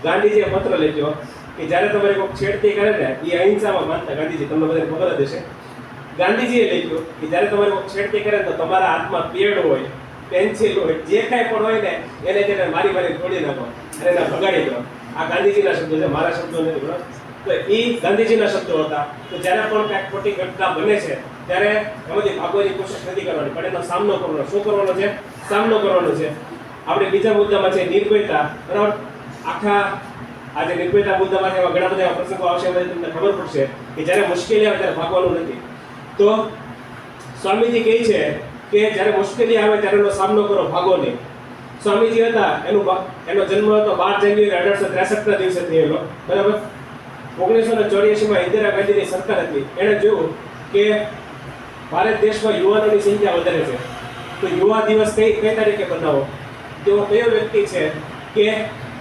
ગાંધીજીએ પત્ર લઈ ગયો કે જ્યારે તમારે કોઈ છેડતી કરે ને એ અહિંસામાં માનતા ગાંધીજી, તમને બધાને ખબર જ હશે. ગાંધીજીએ લખ્યું કે જ્યારે તમારે કોઈ છેડતી કરે તો તમારા હાથમાં પેડ હોય, પેન્સિલ હોય, જે કાંઈ પણ હોય ને એને તેને મારી તોડી નાખો અને એને ભગાડી દો. આ ગાંધીજીના શબ્દો છે, મારા શબ્દો નથી, બરાબર. તો એ ગાંધીજીના શબ્દો હતા. તો જ્યારે પણ કાંઈક ખોટી ઘટના બને છે ત્યારે એમાંથી ભાગવાની કોશિશ નથી કરવાની, પણ એનો સામનો કરવાનો. શું કરવાનો છે? સામનો કરવાનો છે. આપણે બીજા મુદ્દામાં છે નિર્ભયતા, બરાબર. આખા આજે નિર્ભયતા મુદ્દામાં એવા ઘણા બધા એવા પ્રસંગો આવશે, તમને ખબર પડશે કે જ્યારે મુશ્કેલી આવે ત્યારે ભાગવાનું નથી. તો સ્વામીજી કહે છે કે જ્યારે મુશ્કેલી આવે ત્યારે એનો સામનો કરો, ભાગો નહીં. સ્વામીજી હતા એનો જન્મ હતો 12 જાન્યુઆરી 1863ના દિવસે થયેલો, બરાબર. 1984માં ઇન્દિરા ગાંધીની સરકાર હતી. એણે જોયું કે ભારત દેશમાં યુવાનોની સંખ્યા વધારે છે, તો યુવા દિવસ કઈ તારીખે બનાવો? તેઓ કયો વ્યક્તિ છે કે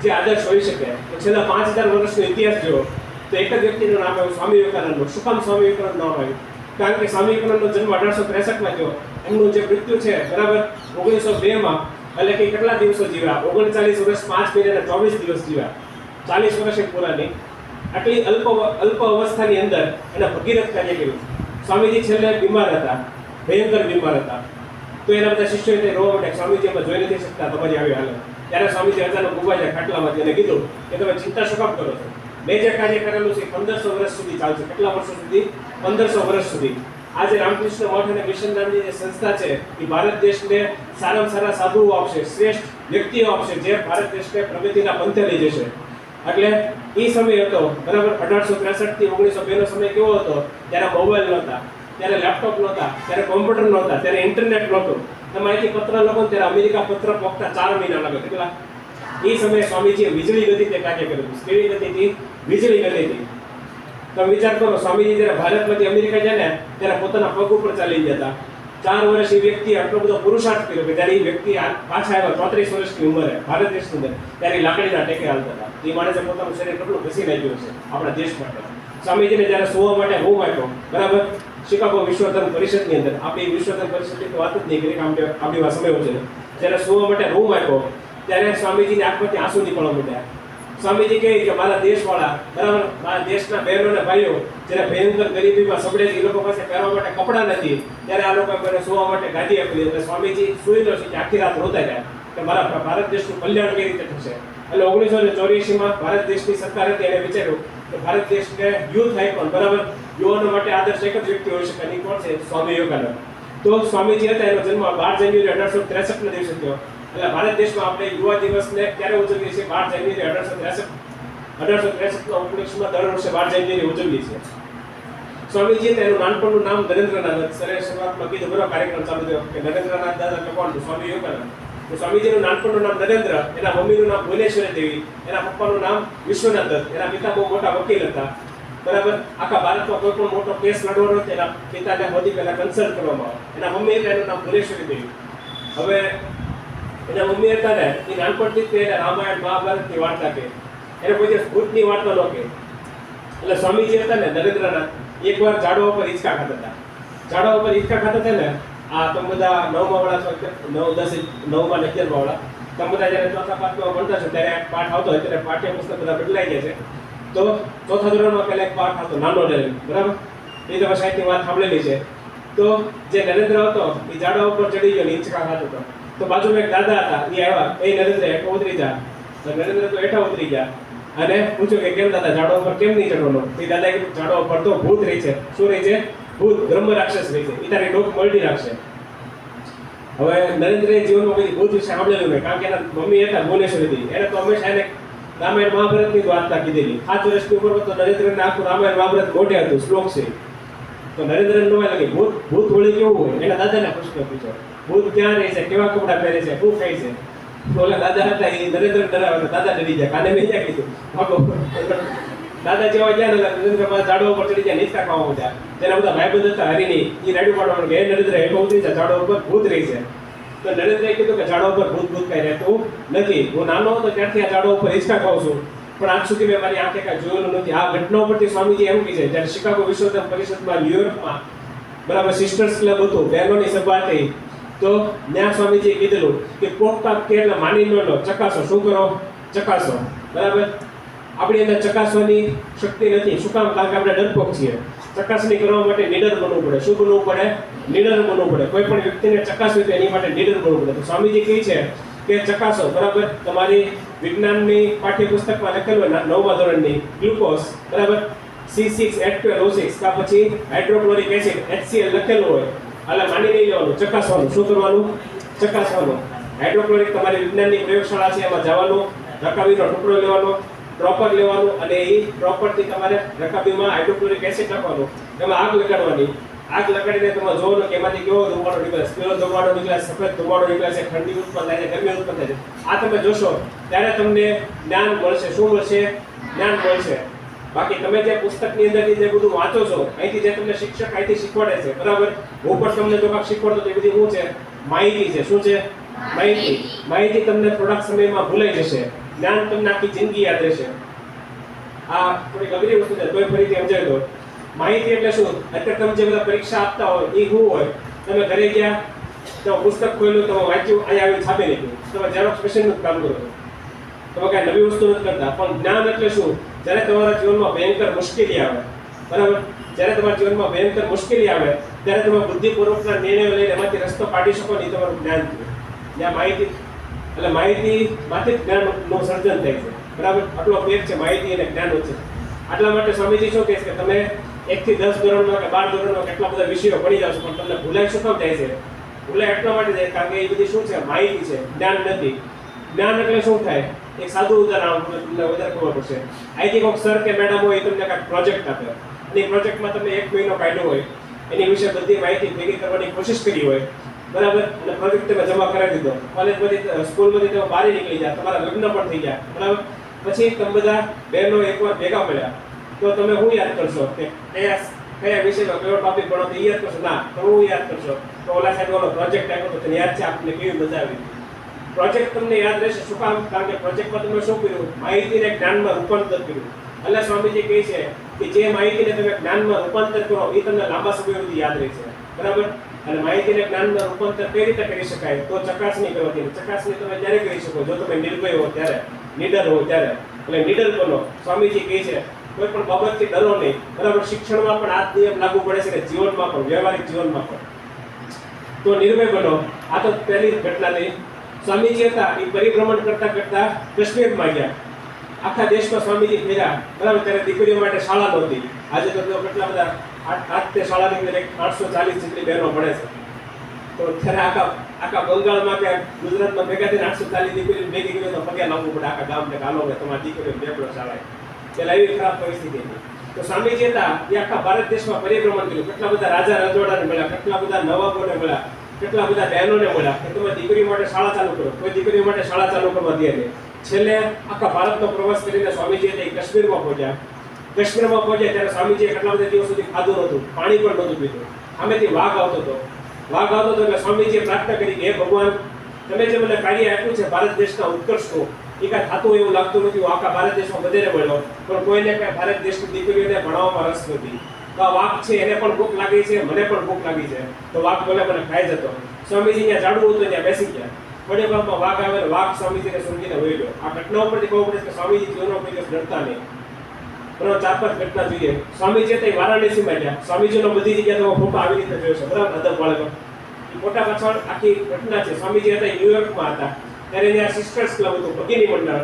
જે આદર્શ હોઈ શકે? તો છેલ્લા 5000 વર્ષનો ઇતિહાસ જોયો તો એક જ વ્યક્તિનું નામ આવ્યું, સ્વામી વિવેકાનંદનું. શું કામ સ્વામી વિવેકાનંદ નામ આવ્યું? કારણ કે સ્વામી વિવેકાનંદનો જન્મ 1863માં થયો. એમનું જે મૃત્યુ છે, બરાબર, 1902માં, એટલે કે કેટલા દિવસો જીવ્યા? 39 વર્ષ 5 મહિના અને 24 દિવસ જીવ્યા. 40 વર્ષે પૂરા નહીં. આટલી અલ્પ અવસ્થાની અંદર એને ભગીરથ કાર્ય કર્યું. સ્વામીજી છેલ્લે બીમાર હતા, ભયંકર બીમાર હતા. તો એના બધા શિષ્યોએ તે રોવા માટે સ્વામીજી અમે જોઈ નથી શકતા તમારી આવી હાલત. ત્યારે સ્વામીજી અચાનક ઉભા થયા ખાટલામાંથી અને કીધું કે તમે ચિંતા શું કામ કરો છો? મેં જે કાર્ય કરેલું છે 1500 વર્ષ સુધી ચાલશે. કેટલા વર્ષો સુધી? 1500 વર્ષ સુધી. આજે રામકૃષ્ણ મઠ અને મિશન નામની જે સંસ્થા છે એ ભારત દેશને સારામાં સારા સાધુઓ આપશે, શ્રેષ્ઠ વ્યક્તિઓ આપશે, જે ભારત દેશને પ્રગતિના પંથે લઈ જશે. એટલે એ સમય હતો, બરાબર. 1863 થી 1902 નો સમય કેવો હતો? ત્યારે મોબાઈલ નહોતા, ત્યારે લેપટોપ નહોતા, ત્યારે કોમ્પ્યુટર નહોતા, ત્યારે ઇન્ટરનેટ નહોતું. તમે અહીંથી પત્ર લખો ને ત્યારે અમેરિકા પત્ર પહોંચતા 4 મહિના લાગે. કેટલા? એ સમયે સ્વામીજીએ વીજળી ગતિથી કાર્ય કર્યું. કેવી ગતિથી? વીજળી ગતિથી. તમે વિચાર કરો, સ્વામીજી જ્યારે ભારતમાંથી અમેરિકા જાય ને ત્યારે પોતાના પગ ઉપર ચાલી જતા. 4 વર્ષ એ વ્યક્તિ આટલો બધો પુરુષાર્થ કર્યો કે જ્યારે એ વ્યક્તિ પાછા આવ્યા 34 વર્ષની ઉંમરે ભારત દેશની અંદર, ત્યારે લાકડીના ટેકે હાલતા હતા. એ માણસે પોતાનું શરીર કેટલું ઘસી નાખ્યું છે આપણા દેશ માટે. સ્વામીજીને જ્યારે સુવા માટે રૂમ આપ્યો, બરાબર, શિકાગો વિશ્વ ધર્મ પરિષદની અંદર, આપણી વિશ્વ ધર્મ પરિષદની તો વાત જ નહીં કરી, આપણી વાત સમય છે. જ્યારે સુવા માટે રૂમ આપ્યો ત્યારે સ્વામીજીની આંખમાંથી આંસુ નીકળવા માંડ્યા. સ્વામીજી કહે કે મારા દેશવાળા, બરાબર, મારા દેશના બહેનો અને ભાઈઓ જેને ભયંકર ગરીબીમાં સબળે છે, એ લોકો પાસે પહેરવા માટે કપડાં નથી, ત્યારે આ લોકો મને સુવા માટે ગાદી આપી. એટલે સ્વામીજી સુઈ લો છે, આખી રાત રોતા ગયા કે મારા ભારત દેશનું કલ્યાણ કેવી રીતે થશે. એટલે 1984માં ભારત દેશની સરકાર હતી, એને વિચાર્યું કે ભારત દેશને યુથ આઇકોન, બરાબર, યુવાનો માટે આદર્શ એક જ વ્યક્તિ હોઈ શકે, અને કોણ છે? સ્વામી વિવેકાનંદ. તો સ્વામીજી હતા, એનો જન્મ 12 જાન્યુઆરી 1863 ના દિવસે થયો. એટલે ભારત દેશમાં આપણે યુવા દિવસને ક્યારે ઉજવીએ છીએ? 12 જાન્યુઆરી 1863 19માં દર વર્ષે 12 જાન્યુઆરી ઉજવીએ છીએ. સ્વામીજી તેનું નાનપણનું નામ નરેન્દ્રનાથ, સરે શરૂઆતમાં કીધું, બરાબર, કાર્યક્રમ ચાલુ થયો કે નરેન્દ્રનાથ દાદા એટલે કોણ? સ્વામી વિવેકાનંદ. તો સ્વામીજીનું નાનપણનું નામ નરેન્દ્ર, એના મમ્મીનું નામ ભુવનેશ્વરી દેવી, એના પપ્પાનું નામ વિશ્વનાથ દત્ત, એના પિતા બહુ મોટા વકીલ હતા, બરાબર. આખા ભારતમાં કોઈ પણ મોટો કેસ લડવાનો તેના પિતાને સૌથી પહેલા કન્સલ્ટ કરવામાં આવે. એના મમ્મી હતા, એનું નામ ભુવનેશ્વરી દેવી. હવે એના મમ્મી હતા ને, એ નાનપણથી જ રામાયણ મહાભારતની વાર્તા કહે, એને કોઈ દિવસ ભૂતની વાર્તા ન કહે. એટલે સ્વામીજી હતા ને નરેન્દ્રનાથ, એકવાર ઝાડવા ઉપર હિંચકા ખાતા હતા. ઝાડવા ઉપર હિંચકા ખાતા હતા ને, આ તમે બધા 9મા વાળા છો, 9, 10, 9મા ને 11મા વાળા, તમે બધા જ્યારે ચોથા પાંચમા ભણતા છો ત્યારે પાઠ આવતો હોય, ત્યારે પાઠ્યપુસ્તક બધા બદલાઈ ગયા છે. તો ચોથા ધોરણમાં પહેલા એક પાઠ આવતો, નાનો નરેન્દ્ર, બરાબર, એ તમે સાહિત્યની વાત સાંભળેલી છે. તો જે નરેન્દ્ર હતો એ ઝાડવા ઉપર ચડી ગયો, હિંચકા ખાતો હતો. તો બાજુમાં એક દાદા હતા, એ આવ્યા, એ નરેન્દ્ર હેઠો ઉતરી જા. તો નરેન્દ્ર તો હેઠા ઉતરી ગયા અને પૂછ્યું કે કેમ દાદા, ઝાડવા ઉપર કેમ નહીં ચડવાનો? એ દાદા કીધું, ઝાડવા ઉપર તો ભૂત રહી છે. શું રહી છે? ભૂત, બ્રહ્મ રાક્ષસ રહી છે, એ તારી ડોક મરડી રાખશે. હવે નરેન્દ્રએ જીવનમાં કોઈ ભૂત વિશે સાંભળેલું નહીં, કારણ કે એના મમ્મી હતા ભુવનેશ્વરી દેવી, એને તો હંમેશા એને રામાયણ મહાભારતની જ વાર્તા કીધેલી. 7 વર્ષની ઉંમર તો નરેન્દ્રને આખું રામાયણ મહાભારત મોઢે હતું, શ્લોક છે. તો નરેન્દ્રને નવાય લાગે, ભૂત વળી કેવું હોય? એના દાદાને પ્રશ્ન પૂછ્યો, ભૂત ક્યાં રહે છે, કેવા કપડાં પહેરે છે, શું ખાય છે? તો ઓલા દાદા હતા, એ નરેન્દ્ર ડરાવે, દાદા ડરી ગયા, કાને મેં કીધું ભાગો. દાદા જેવા ગયા ને નરેન્દ્ર પાસે ઝાડવા ઉપર ચડી ગયા, નીચકા ખાવા માંડ્યા. જેના બધા ભાઈબંધ હતા હરીની, એ રાડ્યું પાડવાનું કે હે નરેન્દ્ર હેઠો ઉતરી જા, ઝાડવા ઉપર ભૂત રહી છે. તો નરેન્દ્રએ કીધું કે ઝાડવા ઉપર ભૂત કઈ રહેતું નથી, હું નાનો હતો ત્યારથી આ ઝાડવા ઉપર હિંચકા ખાઉં છું, પણ આજ સુધી મેં મારી આંખે કાંઈ જોયેલું નથી. આ ઘટના પરથી સ્વામીજી એમ કહે છે, જ્યારે શિકાગો વિશ્વ ધર્મ પરિષદમાં ન્યુયોર્કમાં, બરાબર, સિસ્ટર્સ ક્લબ હતું, બહેનોની સભા હતી, તો ત્યાં સ્વામીજીએ કીધેલું કે પોપટાપ કે એટલે માની ન લો, ચકાસો. શું કરો? ચકાસો, બરાબર. આપણી અંદર ચકાસવાની શક્તિ નથી. શું કામ? કારણ કે આપણે ડરપોક છીએ. ચકાસણી કરવા માટે નીડર બનવું પડે. શું બનવું પડે? નીડર બનવું પડે. કોઈ પણ વ્યક્તિને ચકાસવી તો એની માટે નીડર બનવું પડે. તો સ્વામીજી કહે છે કે ચકાસો, બરાબર. તમારી વિજ્ઞાનની પાઠ્યપુસ્તકમાં લખેલું હોય 9મા ધોરણની, ગ્લુકોઝ, બરાબર, C6H12O6 કા પછી હાઇડ્રોક્લોરિક એસિડ HCl લખેલું હોય, એટલે માની નહીં લેવાનું, ચકાસવાનું. શું કરવાનું? ચકાસવાનું. હાઇડ્રોક્લોરિક તમારી વિજ્ઞાનની પ્રયોગશાળા છે, એમાં જવાનું, રકાબીનો ટુકડો લેવાનો, ડ્રોપર લેવાનું, અને એ ડ્રોપરથી તમારે રકાબીમાં હાઇડ્રોક્લોરિક એસિડ નાખવાનું, એમાં આગ લગાડવાની. આગ લગાડીને તમે જોવાનું કે એમાંથી કેવો ધુમાડો નીકળે છે, પીળો ધુમાડો નીકળે છે, સફેદ ધુમાડો નીકળે છે, ઠંડી ઉત્પન્ન થાય છે, ગરમી ઉત્પન્ન થાય છે. આ તમે જોશો ત્યારે તમને જ્ઞાન મળશે. શું મળશે? જ્ઞાન મળશે. બાકી તમે જે પુસ્તકની અંદર જે બધું વાંચો છો, અહીંથી જે તમને શિક્ષક અહીંથી શીખવાડે છે, બરાબર, હું પણ તમને જો કાંઈક શીખવાડતો તો એ બધી શું છે? માહિતી છે. શું છે? માહિતી. માહિતી તમને થોડાક સમયમાં ભૂલાઈ જશે, જ્ઞાન તમને આખી જિંદગી યાદ રહેશે. આ થોડી અઘરી વસ્તુ છે, તોય ફરીથી સમજાવી દો. માહિતી એટલે શું? અત્યારે તમે જે બધા પરીક્ષા આપતા હોય એ શું હોય? તમે ઘરે ગયા, તમે પુસ્તક ખોલ્યું, તમે વાંચ્યું, અહીંયા આવીને છાપી નાખ્યું, તમે ઝેરોક્સ મશીનનું કામ કરો, તમે કાંઈ નવી વસ્તુ નથી કરતા. પણ જ્ઞાન એટલે શું? જ્યારે તમારા જીવનમાં ભયંકર મુશ્કેલી આવે, બરાબર, જ્યારે તમારા જીવનમાં ભયંકર મુશ્કેલી આવે ત્યારે તમે બુદ્ધિપૂર્વકના નિર્ણયો લઈને એમાંથી રસ્તો કાઢી શકો ને, એ તમારું જ્ઞાન છે. જ્યાં માહિતી, એટલે માહિતીમાંથી જ જ્ઞાનનું સર્જન થાય છે, બરાબર. આટલો ફેર છે માહિતી અને જ્ઞાન વચ્ચે. આટલા માટે સ્વામીજી શું કહે છે કે તમે 1 થી 10 ધોરણમાં કે 12 ધોરણમાં કેટલા બધા વિષયો ભણી જાવ છો, પણ તમને ભૂલાય શું કામ જાય છે? ભૂલાય એટલા માટે જાય કારણ કે એ બધી શું છે? માહિતી છે, જ્ઞાન નથી. જ્ઞાન એટલે શું થાય? એક સાદું ઉદાહરણ આપું, તમને વધારે ખબર પડશે. અહીંથી કોઈક સર કે મેડમ હોય, તમને કાંઈક પ્રોજેક્ટ આપે, અને એ પ્રોજેક્ટમાં તમે 1 મહિનો કાઢ્યો હોય, એની વિશે બધી માહિતી ભેગી કરવાની કોશિશ કરી હોય, બરાબર, અને પ્રોજેક્ટ તમે જમા કરાવી દીધો, કોલેજમાંથી, સ્કૂલમાંથી તમે બહાર નીકળી ગયા, તમારા લગ્ન પણ થઈ ગયા, બરાબર. પછી તમે બધા બહેનો એકવાર ભેગા મળ્યા, તો તમે શું યાદ કરશો કે કયા વિષયમાં કયો ટોપિક ભણો તો યાદ કરશો ના તો હું યાદ કરશો તો ઓલા સાહેબ ઓલો પ્રોજેક્ટ આપ્યો તો તને યાદ છે આપણને કેવી મજા આવી પ્રોજેક્ટ તમને યાદ રહેશે શું કામ કારણ કે પ્રોજેક્ટમાં તમે શું કર્યું માહિતીને જ્ઞાનમાં રૂપાંતર કર્યું એટલે સ્વામીજી કહે છે કે જે માહિતીને તમે જ્ઞાનમાં રૂપાંતર કરો એ તમને લાંબા સમય સુધી યાદ રહેશે બરાબર અને માહિતીને જ્ઞાનમાં રૂપાંતર કઈ રીતે કરી શકાય તો ચકાસણી કરવાની ચકાસણી તમે ત્યારે કરી શકો જો તમે નિર્ભય હો ત્યારે નિડર હો ત્યારે એટલે નિડર બનો સ્વામીજી કહે છે કોઈ પણ બાબતથી ડરો નહીં બરાબર શિક્ષણમાં પણ આ નિયમ લાગુ પડે છે કે જીવનમાં પણ વ્યવહારિક જીવનમાં પણ તો નિર્ભય બનો આ તો પહેલી ઘટના નહીં સ્વામીજી હતા એ પરિભ્રમણ કરતા કરતા કાશ્મીરમાં ગયા આખા દેશમાં સ્વામીજી ફેર્યા બરાબર ત્યારે દીકરીઓ માટે શાળા નહોતી આજે તો કેટલા બધા આઠ તે શાળાની અંદર 840 જેટલી બહેનો ભણે છે તો ત્યારે આખા બંગાળમાં કે ગુજરાતમાં ભેગા થઈને 840 દીકરીઓ બે દીકરીઓ પગે લાવવું પડે આખા ગામને કાલો હોય તમારી દીકરીઓ બેપડો શાળાએ પેલા એવી ખરાબ પરિસ્થિતિ હતી તો સ્વામીજી હતા એ આખા ભારત દેશમાં પરિભ્રમણ કર્યું કેટલા બધા રાજા રજવાડાને મળ્યા કેટલા બધા નવાબોને મળ્યા કેટલા બધા બહેનોને મળ્યા કે તમે દીકરીઓ માટે શાળા ચાલુ કરો કોઈ દીકરીઓ માટે શાળા ચાલુ કરવા દે નહીં છેલ્લે આખા ભારતનો પ્રવાસ કરીને સ્વામીજી તે કાશ્મીરમાં પહોંચ્યા ત્યારે સ્વામીજીએ કેટલા બધા દિવસ સુધી ખાધું નહોતું પાણી પણ નહોતું પીધું સામેથી વાઘ આવતો હતો એટલે સ્વામીજીએ પ્રાર્થના કરી કે હે ભગવાન તમે જે મને કાર્ય આપ્યું છે ભારત દેશના ઉત્કર્ષનું એ કાંઈ થતું એવું લાગતું નથી હું આખા ભારત દેશમાં બધેને મળ્યો પણ કોઈને કાંઈ ભારત દેશની દીકરીઓને ભણાવવામાં રસ નથી તો આ વાઘ છે એને પણ ભૂખ લાગી છે મને પણ ભૂખ લાગી છે તો વાઘ બોલે મને ખાઈ જતો સ્વામીજી ત્યાં ઝાડવું હતું ત્યાં બેસી ગયા થોડી વારમાં વાઘ આવે ને વાઘ સ્વામીજીને સમજીને વહી ગયો આ ઘટના ઉપરથી ખબર પડે કે સ્વામીજી જીવનમાં કોઈ દિવસ ડરતા નહીં બરાબર 4-5 ઘટના જોઈએ સ્વામીજી તે વારાણસીમાં ગયા સ્વામીજીનો બધી જગ્યાએ તમે ફોટો આવી રીતે જોયો છે બરાબર અદબ બાળકો એ ફોટા પાછળ આખી ઘટના છે સ્વામીજી હતા ન્યુયોર્કમાં હતા ત્યારે ત્યાં સિસ્ટર્સ ક્લબ હતું ભગીની મંડળ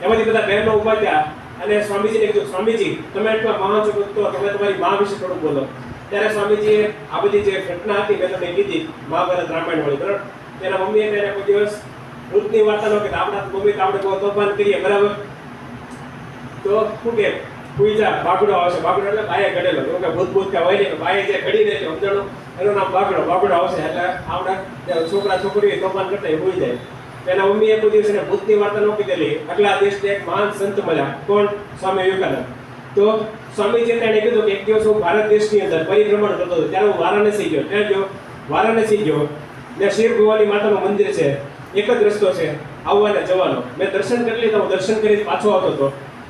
એમાંથી બધા બહેનો ઉભા થયા અને સ્વામીજીને કીધું સ્વામીજી તમે એટલા મહાન છો તો તમે તમારી મા વિશે થોડું બોલો ત્યારે સ્વામીજીએ આ બધી જે ઘટના હતી મેં તમને કીધી મહાભારત રામાયણ વાળી બરાબર તેના મમ્મીએ તેને કોઈ દિવસ ભૂતની વાર્તા ન કીધી આપણા મમ્મી તો આપણે બહુ તોફાન કરીએ બરાબર તો શું કે પૂજા બાગડો આવશે બાગડો એટલે બાએ ઘડેલો એવું કે ભૂત કે હોય ને બાએ જે ઘડી દે સમજણું એનું નામ બાગડો આવશે એટલે આપણા છોકરા છોકરીઓ તોફાન કરતા એ હોઈ જાય તેના મમ્મીએ કોઈ દિવસ એને ભૂતની વાર્તા ન કીધેલી આટલા દેશને એક મહાન સંત મળ્યા કોણ સ્વામી વિવેકાનંદ તો સ્વામીજીએ તેને કીધું કે એક દિવસ હું ભારત દેશની અંદર પરિભ્રમણ કરતો હતો ત્યારે હું વારાણસી ગયો ત્યાં ગયો વારાણસી ગયો ત્યાં શિર ભવાની માતાનું મંદિર છે એક જ રસ્તો છે આવવાનો જવાનો મેં દર્શન કરી લીધા હું દર્શન કરી પાછો આવતો હતો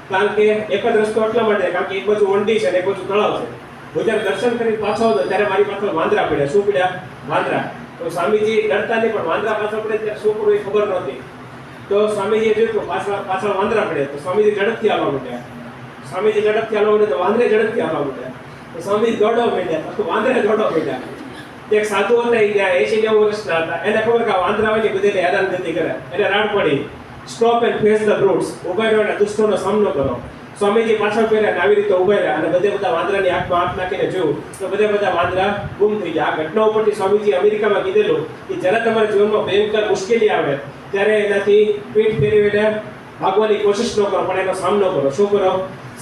કારણ કે એક જ રસ્તો એટલા માટે કારણ કે એક બાજુ વંડી છે અને એક બાજુ તળાવ છે હું જ્યારે દર્શન કરી પાછો આવતો ત્યારે મારી પાછળ વાંદરા પડ્યા શું પડ્યા વાંદરા તો સ્વામીજી ડરતા નહીં પણ વાંદરા પાછળ પડે ત્યારે શું કરવું એ ખબર નહોતી તો સ્વામીજીએ જોયું પાછળ વાંદરા પડે તો સ્વામીજી ઝડપથી આવવા માંડ્યા તો વાંદરે ઝડપથી આવવા માંડ્યા તો સ્વામીજી દોડવા માંડ્યા તો વાંદરે દોડવા માંડ્યા એક સાધુ હતા ત્યાં 80-90 વર્ષના હતા એને ખબર કે વાંદરા હોય ને બધાને હેરાન નથી કરે એને રાડ પડી સ્ટોપ એન્ડ ફેસ ધ બ્રૂટ્સ ઉભા રહ્યો અને દુષ્ટોનો સામનો કરો સ્વામીજી પાછળ ફેર્યા આવી રીતે ઉભા રહ્યા અને બધા વાંદરાની આંખમાં આંખ નાખીને જોયું તો બધા વાંદરા ગુમ થઈ ગયા આ ઘટના ઉપરથી સ્વામીજી અમેરિકામાં કીધેલું કે જ્યારે તમારા જીવનમાં ભયંકર મુશ્કેલી આવે ત્યારે એનાથી પીઠ ફેરવીને ભાગવાની કોશિશ ન કરો પણ એનો સામનો કરો શું કરો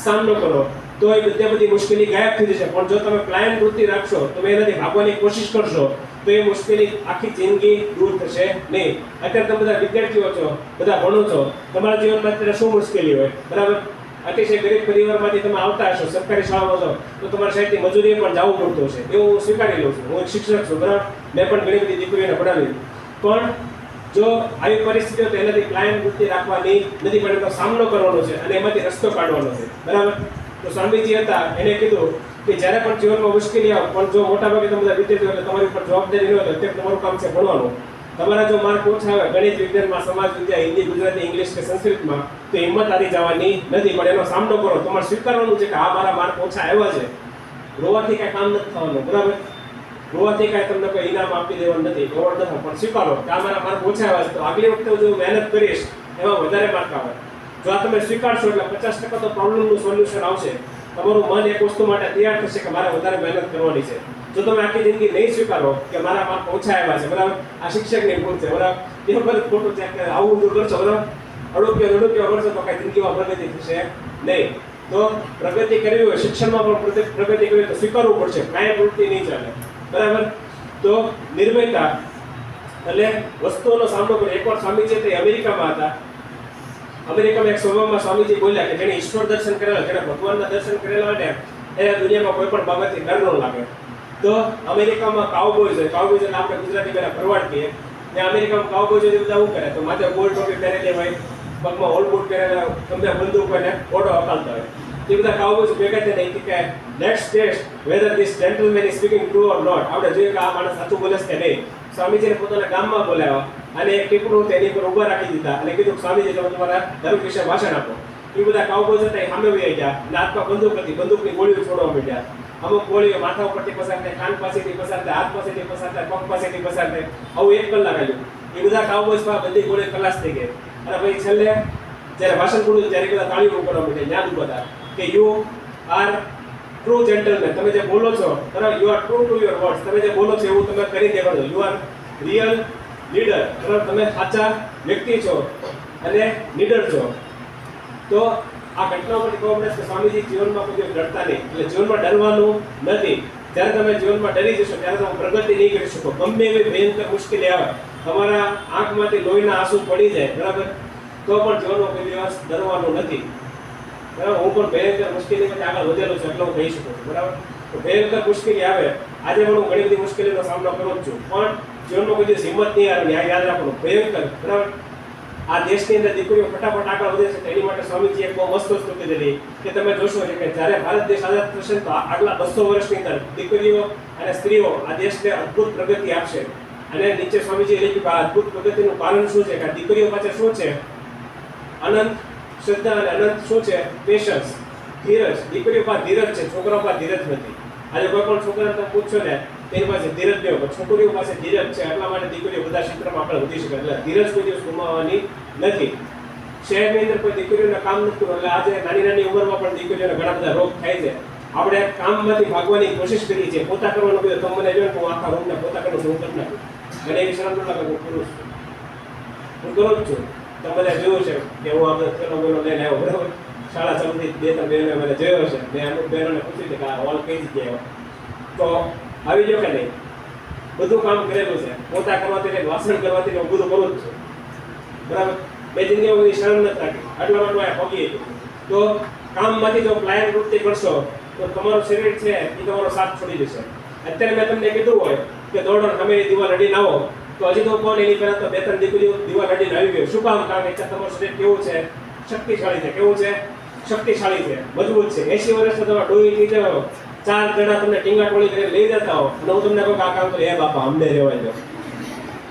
સામનો કરો તો એ બધી મુશ્કેલી ગાયબ થઈ જશે પણ જો તમે પ્લાન વૃત્તિ રાખશો તમે એનાથી ભાગવાની કોશિશ કરશો તો એ મુશ્કેલી આખી જિંદગી દૂર થશે નહીં અત્યારે તમે બધા વિદ્યાર્થીઓ છો બધા ભણો છો તમારા જીવનમાં અત્યારે શું મુશ્કેલી હોય બરાબર અતિશય ગરીબ પરિવારમાંથી તમે આવતા હશો સરકારી શાળામાં છો તો તમારા સાઈડથી મજૂરીએ પણ જવું પડતું હશે એવું હું સ્વીકારી લઉં છું હું એક શિક્ષક છું બરાબર મેં પણ ઘણી બધી દીકરીઓને ભણાવી પણ જો આવી પરિસ્થિતિઓ તો એનાથી પ્લાન વૃત્તિ રાખવાની નથી પણ એનો સામનો કરવાનો છે અને એમાંથી રસ્તો કાઢવાનો છે બરાબર તો સ્વામીજી હતા એને કીધું કે જ્યારે પણ જીવનમાં મુશ્કેલી આવે પણ જો મોટાભાગે તમે બધા વિદ્યાર્થીઓ એટલે તમારી ઉપર જવાબદારી ન હોય તો અત્યારે તમારું કામ છે ભણવાનું તમારા જો માર્ક ઓછા આવે ગણિત વિજ્ઞાનમાં સમાજ વિદ્યા હિન્દી ગુજરાતી ઇંગ્લિશ કે સંસ્કૃતમાં તો હિંમત હારી જવાની નથી પણ એનો સામનો કરો તમારે સ્વીકારવાનું છે કે આ મારા માર્ક ઓછા આવ્યા છે રોવાથી કાંઈ કામ નથી થવાનું બરાબર રોવાથી કાંઈ તમને કોઈ ઇનામ આપી દેવાનું નથી એવોર્ડ નથી પણ સ્વીકારો કે આ મારા માર્ક ઓછા આવ્યા છે તો આગલી વખતે જો મહેનત કરીશ એમાં વધારે માર્ક આવે જો આ તમે સ્વીકારશો એટલે 50% તો પ્રોબ્લેમનું સોલ્યુશન આવશે તમારું મન એક વસ્તુ માટે તૈયાર થશે કે મારે વધારે મહેનત કરવાની છે જો તમે આખી જિંદગી નહીં સ્વીકારો કે મારા માર્ક ઓછા આવ્યા છે બરાબર આ શિક્ષકની ભૂલ છે બરાબર એ વખત ખોટું છે કે આવું બધું કરશો બરાબર અડુક્યો કરશો તો કાંઈ જિંદગીમાં પ્રગતિ થશે નહીં તો પ્રગતિ કરવી હોય શિક્ષણમાં પણ પ્રગતિ કરવી તો સ્વીકારવું પડશે કાંઈ પ્રવૃત્તિ નહીં ચાલે બરાબર તો નિર્ભયતા એટલે વસ્તુઓનો સામનો કરો એકવાર સ્વામીજી તે અમેરિકામાં હતા અમેરિકામાં એક સભામાં સ્વામીજી બોલ્યા કે જેણે ઈશ્વર દર્શન કરેલા જેણે ભગવાનના દર્શન કરેલા માટે એને દુનિયામાં કોઈ પણ બાબતથી ડર ન લાગે. તો અમેરિકામાં કાઉબોયઝ હોય, કાઉબોયઝ એટલે આપણે ગુજરાતી પહેલા ભરવાડ કહીએ. ત્યાં અમેરિકામાં કાઉબોયઝ હોય બધા શું કરે, તો માથે ગોલ્ડ ટોપી પહેરેલી હોય, પગમાં ઓલ બૂટ પહેરેલા, તમને બંદૂક હોય ને ઓટો હકાલતા હોય. એ બધા કાઉબોયઝ ભેગા થઈને કે let's test whether this gentleman is speaking true or not. આપણે જોઈએ કે આ માણસ સાચું બોલે છે કે નહીં. સ્વામીજીને પોતાના ગામમાં બોલાવ્યા અને એક ટીપણું તેની પર ઊભા રાખી દીધા અને કીધું સ્વામીજી તમે તમારા ધર્મ વિશે ભાષણ આપો. એ બધા કાઉબોયઝ હતા એ સામે વહી ગયા અને હાથમાં બંદૂક હતી, બંદૂકની ગોળીઓ છોડવા માંડ્યા. અમુક ગોળીઓ માથા ઉપરથી પસાર થાય, કાન પાસેથી પસાર થાય, હાથ પાસેથી પસાર થાય, પગ પાસેથી પસાર થાય. આવું 1 કલાક આવ્યું. એ બધા કાઉબોયઝ પાસે બધી ગોળી ખલાસ થઈ ગઈ. અને પછી છેલ્લે જ્યારે ભાષણ પૂરું ત્યારે બધા તાળીઓ કરવા માંડ્યા. જ્ઞાન બધા કે યુ આર ટ્રુ જેન્ટલમેન, તમે જે બોલો છો બરાબર, you are true to your words, તમે જે બોલો છો એવું તમે કરી દેવાનો. યુ આર રિયલ લીડર, બરાબર, તમે સાચા વ્યક્તિ છો અને લીડર છો. તો આ ઘટના પરથી ખબર પડે કે સ્વામીજી જીવનમાં કોઈ ડરતા નહીં. એટલે જીવનમાં ડરવાનું નથી. જ્યારે તમે જીવનમાં ડરી જશો ત્યારે તમે પ્રગતિ નહીં કરી શકો. ગમે એવી ભયંકર મુશ્કેલી આવે, તમારા આંખમાંથી લોહીના આંસુ પડી જાય, બરાબર, તો પણ જીવનમાં કોઈ દિવસ ડરવાનું નથી. બરાબર, હું પણ ભયંકર મુશ્કેલીમાંથી આગળ વધેલો છું એટલે હું કહી શકું છું. બરાબર, તો ભયંકર મુશ્કેલી આવે, આજે પણ હું ઘણી બધી મુશ્કેલીનો સામનો કરું જ છું, પણ જીવનમાં કોઈ દિવસ હિંમત નહીં આવે. આ યાદ રાખવાનું, ભયંકર. બરાબર, આ દેશની અંદર દીકરીઓ ફટાફટ આગળ વધે છે. એની માટે સ્વામીજીએ એક બહુ મસ્ત વસ્તુ કીધેલી કે તમે જોશો કે જ્યારે ભારત દેશ આઝાદ થશે તો આગલા 200 વર્ષની અંદર દીકરીઓ અને સ્ત્રીઓ આ દેશને અદ્ભુત પ્રગતિ આપશે. અને નીચે સ્વામીજીએ લખ્યું કે આ અદ્ભુત પ્રગતિનું કારણ શું છે, કે આ દીકરીઓ પાસે શું છે? અનંત શ્રદ્ધા અને અનંત શું છે? પેશન્સ, ધીરજ. દીકરીઓ પાસે ધીરજ છે, છોકરાઓ પાસે ધીરજ નથી. આજે કોઈ પણ છોકરાને તમે પૂછશો ને તેની પાસે ધીરજ નહીં હોય, છોકરીઓ પાસે ધીરજ છે. એટલા માટે દીકરીઓ બધા ક્ષેત્રમાં આગળ વધી શકે. એટલે ધીરજ કોઈ દિવસ ગુમાવવાની નથી. શહેરની અંદર કોઈ દીકરીઓને કામ નથી કરવું, એટલે આજે નાની નાની ઉંમરમાં પણ દીકરીઓને ઘણા બધા રોગ થાય છે. આપણે કામમાંથી ભાગવાની કોશિશ કરીએ છીએ, પોતા કરવાનું કીધું તો મને જોઈને હું આખા રૂમને પોતા કરું છું, હું કરી નાખું. મને એવી શરમ ન લાગે, હું કરું છું, હું કરું જ છું. તો મને જોયું છે કે હું આપણે પેલો મહિનો લઈને આવ્યો, બરાબર, શાળા ચાલુથી 2-3 બહેનો મને જોયો છે. મેં અમુક બહેનોને પૂછ્યું કે આ હોલ કઈ જગ્યાએ તો આવી ગયો કે નહીં. બધું કામ કરેલું છે, પોતા કરવાથી, વાસણ કરવાથી હું બધું કરું જ છું, બરાબર. બે જિંદગીમાં બધી શરમ નથી રાખી, આટલા માટે આ પગી હતું. તો કામમાંથી જો પ્લાન વૃત્તિ કરશો તો તમારું શરીર છે એ તમારો સાથ છોડી જશે. અત્યારે મેં તમને કીધું હોય કે દોડો તમે દીવાલ લડીને આવો, તો હજી તો કોણ એની પહેલા તો 2-3 દીકરીઓ દીવાલ લડીને આવી ગયો. શું કામ? કારણ કે તમારું શરીર કેવું છે? શક્તિશાળી છે. કેવું છે? શક્તિશાળી છે, મજબૂત છે. 80 વર્ષનો તમે ડોહી થઈ જાઓ, 4 જણા તમને ટીંગા ટોળી કરીને લઈ જતા હો અને હું તમને કહું કે આ કામ તો એ બાપા અમને રહેવા દો,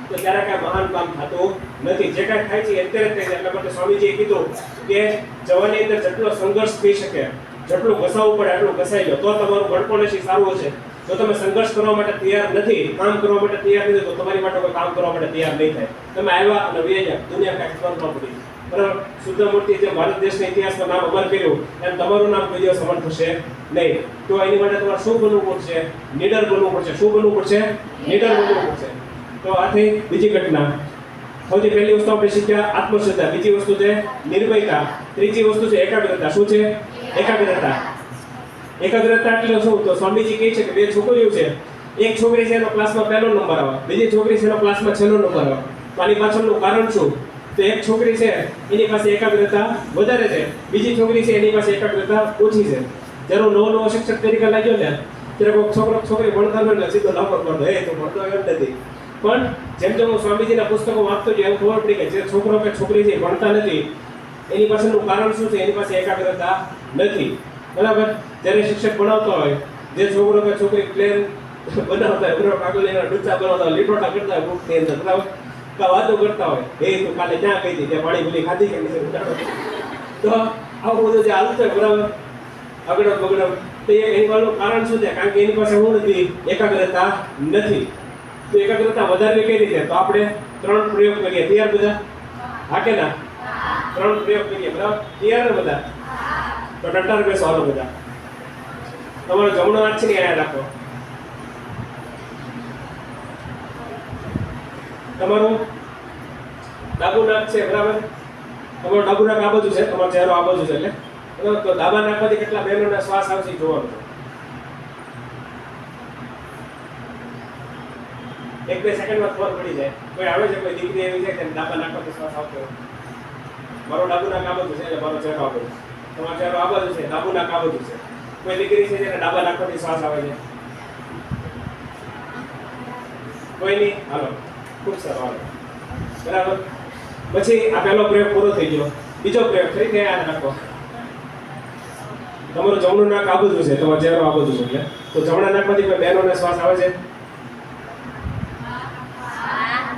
તો ત્યારે કાંઈ મહાન કામ થતું નથી. જે કાંઈ થાય છે અત્યારે જ થાય છે. એટલા માટે સ્વામીજીએ કીધું કે જવાની અંદર જેટલો સંઘર્ષ થઈ શકે, જેટલું ઘસાવવું પડે એટલું ઘસાઈ લો, તો તમારું ગણપણ સારું હશે. જો તમે સંઘર્ષ કરવા માટે તૈયાર નથી, કામ કરવા માટે તૈયાર નથી, તો તમારી માટે કોઈ કામ કરવા માટે તૈયાર નહીં થાય. તમે આવ્યા અને વહી ગયા, દુનિયા કાંઈ ખબર ન પડી, બરાબર. શુદ્ધમૂર્તિ જે ભારત દેશના ઇતિહાસમાં નામ અમર કર્યું એમ તમારું નામ કોઈ દિવસ અમર થશે નહીં. તો એની માટે તમારે શું બનવું પડશે? નીડર બનવું પડશે. શું બનવું પડશે? નીડર બનવું પડશે. તો આ થઈ બીજી ઘટના. સૌથી પહેલી વસ્તુ આપણે શીખ્યા આત્મશ્રદ્ધા, બીજી વસ્તુ છે નિર્ભયતા, ત્રીજી વસ્તુ છે એકાગ્રતા. શું છે? એકાગ્રતા. એકાગ્રતા એટલે શું? તો સ્વામીજી કહે છે કે 2 છોકરીઓ છે, એક છોકરી છે એનો ક્લાસમાં પહેલો નંબર આવે, બીજી છોકરી છે એનો ક્લાસમાં છેલ્લો નંબર આવે. તો આની પાછળનું કારણ શું? તો એક છોકરી છે એની પાસે એકાગ્રતા વધારે છે, બીજી છોકરી છે એની પાસે એકાગ્રતા ઓછી છે. જ્યારે હું નવો શિક્ષક તરીકે લાગ્યો ને ત્યારે કોઈ છોકરી ભણતા હોય સીધો લાભ કરતો, હે તું ભણતો એમ નથી. પણ જેમ જેમ હું સ્વામીજીના પુસ્તકો વાંચતો ગયો એમ ખબર પડી કે જે છોકરો કે છોકરી છે ભણતા નથી એની પાછળનું કારણ શું છે? એની પાસે એકાગ્રતા નથી, બરાબર. જ્યારે શિક્ષક ભણાવતો હોય, જે છોકરો કે છોકરી પ્લેન બનાવતા હોય, બરાબર, કાગળ લઈને ડૂચા બનાવતા હોય, લીટોટા કરતા હોય બુકની અંદર, બરાબર, વાતો કરતા હોય, એ તું કાલે ક્યાં ગઈ હતી, ત્યાં પાણી ભૂલી ખાધી કે નહીં, તો આવું બધું જે હાલતું હોય, બરાબર, અગડમ બગડમ, તો એની પાછળનું કારણ શું છે? કારણ કે એની પાસે શું નથી? એકાગ્રતા નથી. તો એકાગ્રતા વધારવી કઈ રીતે? તો આપણે 3 પ્રયોગ કરીએ. તૈયાર બધા? હા કે ના? 3 પ્રયોગ કરીએ, બરાબર. તૈયાર ને બધા? તો ટટ્ટાર બેસો હાલો બધા. તમારો જમણો હાથ છે ને અહીંયા રાખો. તમારું ડાબુ નાક છે, બરાબર. તમારું ડાબુ નાક આ બાજુ છે, તમારો ચહેરો આ બાજુ છે, એટલે બરાબર. તો ડાબા નાકમાંથી કેટલા બહેનોના શ્વાસ આવશે જોવાનું છે. 1-2 સેકન્ડમાં ખબર પડી જાય. કોઈ આવે છે, કોઈ દીકરી એવી છે કે ડાબા નાકમાંથી શ્વાસ આવતો હોય. મારો ડાબુ નાક આ બાજુ છે એટલે મારો ચહેરો આ બાજુ, તમારો ચહેરો આ બાજુ છે, ડાબુ નાક આ બાજુ છે. કોઈ દીકરી છે જેને ડાબા નાકમાંથી શ્વાસ આવે છે? કોઈ નહીં? હાલો, ખૂબ સારો, હાલો. બરાબર. પછી આ પહેલો પ્રયોગ પૂરો થઈ ગયો. બીજો પ્રયોગ ફરીથી યાદ રાખો. તમારું જમણું નાક આ બાજુ છે, તમારો ચહેરો આ બાજુ છે, એટલે તો જમણા નાકમાંથી કોઈ બહેનોને શ્વાસ આવે છે?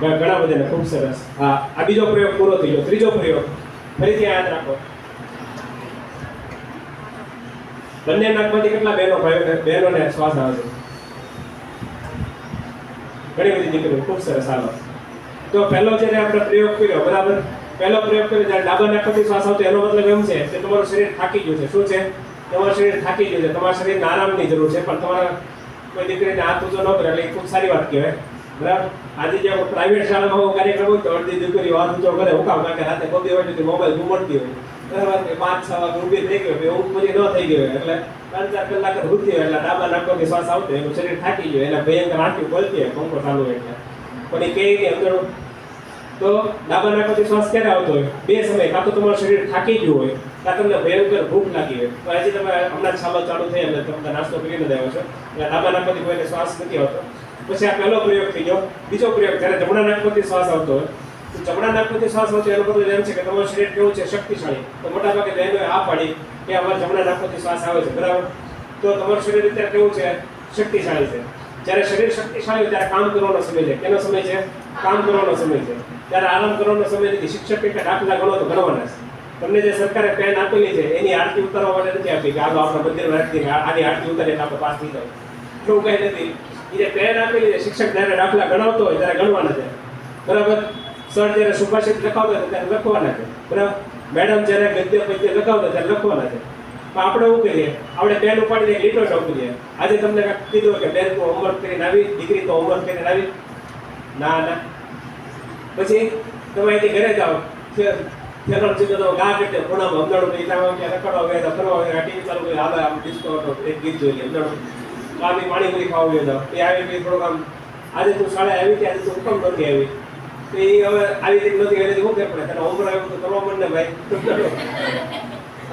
ઘણા બધાને. ખૂબ સરસ. હા, આ બીજો પ્રયોગ પૂરો થઈ ગયો. ત્રીજો પ્રયોગ ફરીથી યાદ રાખો. બંને નાકમાંથી કેટલા બહેનોને શ્વાસ આવે છે? ઘણી બધી દીકરીઓ. ખૂબ સરસ. હાલો, તો પહેલો છે આપણે પ્રયોગ કર્યો, બરાબર. પહેલો પ્રયોગ કર્યો જ્યારે ડાબા નાકમાંથી શ્વાસ આવતો એનો મતલબ એમ છે કે તમારું શરીર થાકી ગયું છે. શું છે? તમારું શરીર થાકી ગયું છે. તમારા શરીરને આરામની જરૂર છે, પણ તમારા કોઈ દીકરીને હાથ ઊંચો ન કરે એટલે એ ખૂબ સારી વાત કહેવાય, બરાબર. આજે જે પ્રાઇવેટ શાળામાં કાર્યક્રમ હોય તો અડધી દીકરીઓ હાથ ઊંચો કરે. હું કામ? કારણ કે રાતે બધી વાગે મોબાઈલ ઘૂમડતી હોય, બરાબર. કે 5-6 વાગે ઊભી થઈ ગયો, ઊંઘ પૂરી ન થઈ ગઈ હોય એટલે 3-4 કલાક ઊંઘતી હોય એટલે ડાબા નાકમાંથી શ્વાસ આવતો એનું શરીર થાકી ગયું, એટલે ભયંકર આંખી ખોલતી હોય પંખો ચાલુ હોય એટલે. પણ એ કહે કે અંદર તો ડાબા નાકમાંથી શ્વાસ ક્યારે આવતો હોય? બે સમય. કાં તો તમારું શરીર થાકી ગયું હોય, કાં તમને ભયંકર ભૂખ લાગી હોય. તો હજી તમે હમણાં શાળા ચાલુ થઈ એટલે તમને નાસ્તો કરીને જ આવ્યો છો, એટલે ડાબા નાકમાંથી કોઈને શ્વાસ નથી આવતો. પછી આ પહેલો પ્રયોગ થઈ ગયો. બીજો પ્રયોગ જ્યારે જમણા નાકમાંથી શ્વાસ આવતો હોય, તો જમણા નાકમાંથી શ્વાસ આવતો એનો મતલબ એમ છે કે તમારું શરીર કેવું છે? શક્તિશાળી. તો મોટાભાગે બહેનોએ આ પાડી કે અમારા જમણા નાકમાંથી શ્વાસ આવે છે, બરાબર. તો તમારું શરીર અત્યારે કેવું છે? શક્તિશાળી છે. જ્યારે શરીર શક્તિશાળી ત્યારે કામ કરવાનો સમય છે. કેનો સમય છે? કામ કરવાનો સમય છે. ત્યારે આરામ કરવાનો સમય નથી. શિક્ષક કે દાખલા ગણો તો ગણવાના છે. તમને જે સરકારે પેન આપેલી છે એની આરતી ઉતારવા માટે નથી આપી કે આલો આપણા મંદિરમાં રાખી આની આરતી ઉતારીએ આપણે પાસ થઈ જાય, એવું કંઈ નથી. એ જે પેન આપેલી છે શિક્ષક જ્યારે દાખલા ગણાવતો હોય ત્યારે ગણવાના છે, બરાબર. સર જ્યારે સુભાષિત લખાવતા હોય ત્યારે લખવાના છે, બરાબર. મેડમ જ્યારે ગદ્ય પદ્ય લખાવતા ત્યારે લખવાના છે. પણ આપણે શું કરીએ? આપણે પેન ઉપાડીને લીટો ઠોકીએ. આજે તમને કીધું કે બેન તું હોમવર્ક કરીને આવી, દીકરી તો હોમવર્ક કરીને આવી, ના ના. પછી તમે અહીંથી ઘરે જાઓ, ખેલોડ સીધો તો ગા કરતે ખૂણામાં અમદાડું એટલામાં કે રખડવા ગયા હતા, ફરવા ગયા, ટીવી ચાલુ કરી હાલ આમ ડિસ્કો હતો, એક ગીત જોઈ લે અમદાડું કામી પાણીપુરી ખાવા ગયો હતો. એ આવી ગઈ થોડોક આમ, આજે તું શાળાએ આવી હતી, આજે તું હુકમ નથી આવી. તો એ હવે આવી રીતે નથી આવી, શું ફેર પડે? તને હોમવર્ક આવ્યું તો કરવા માંડ ને ભાઈ.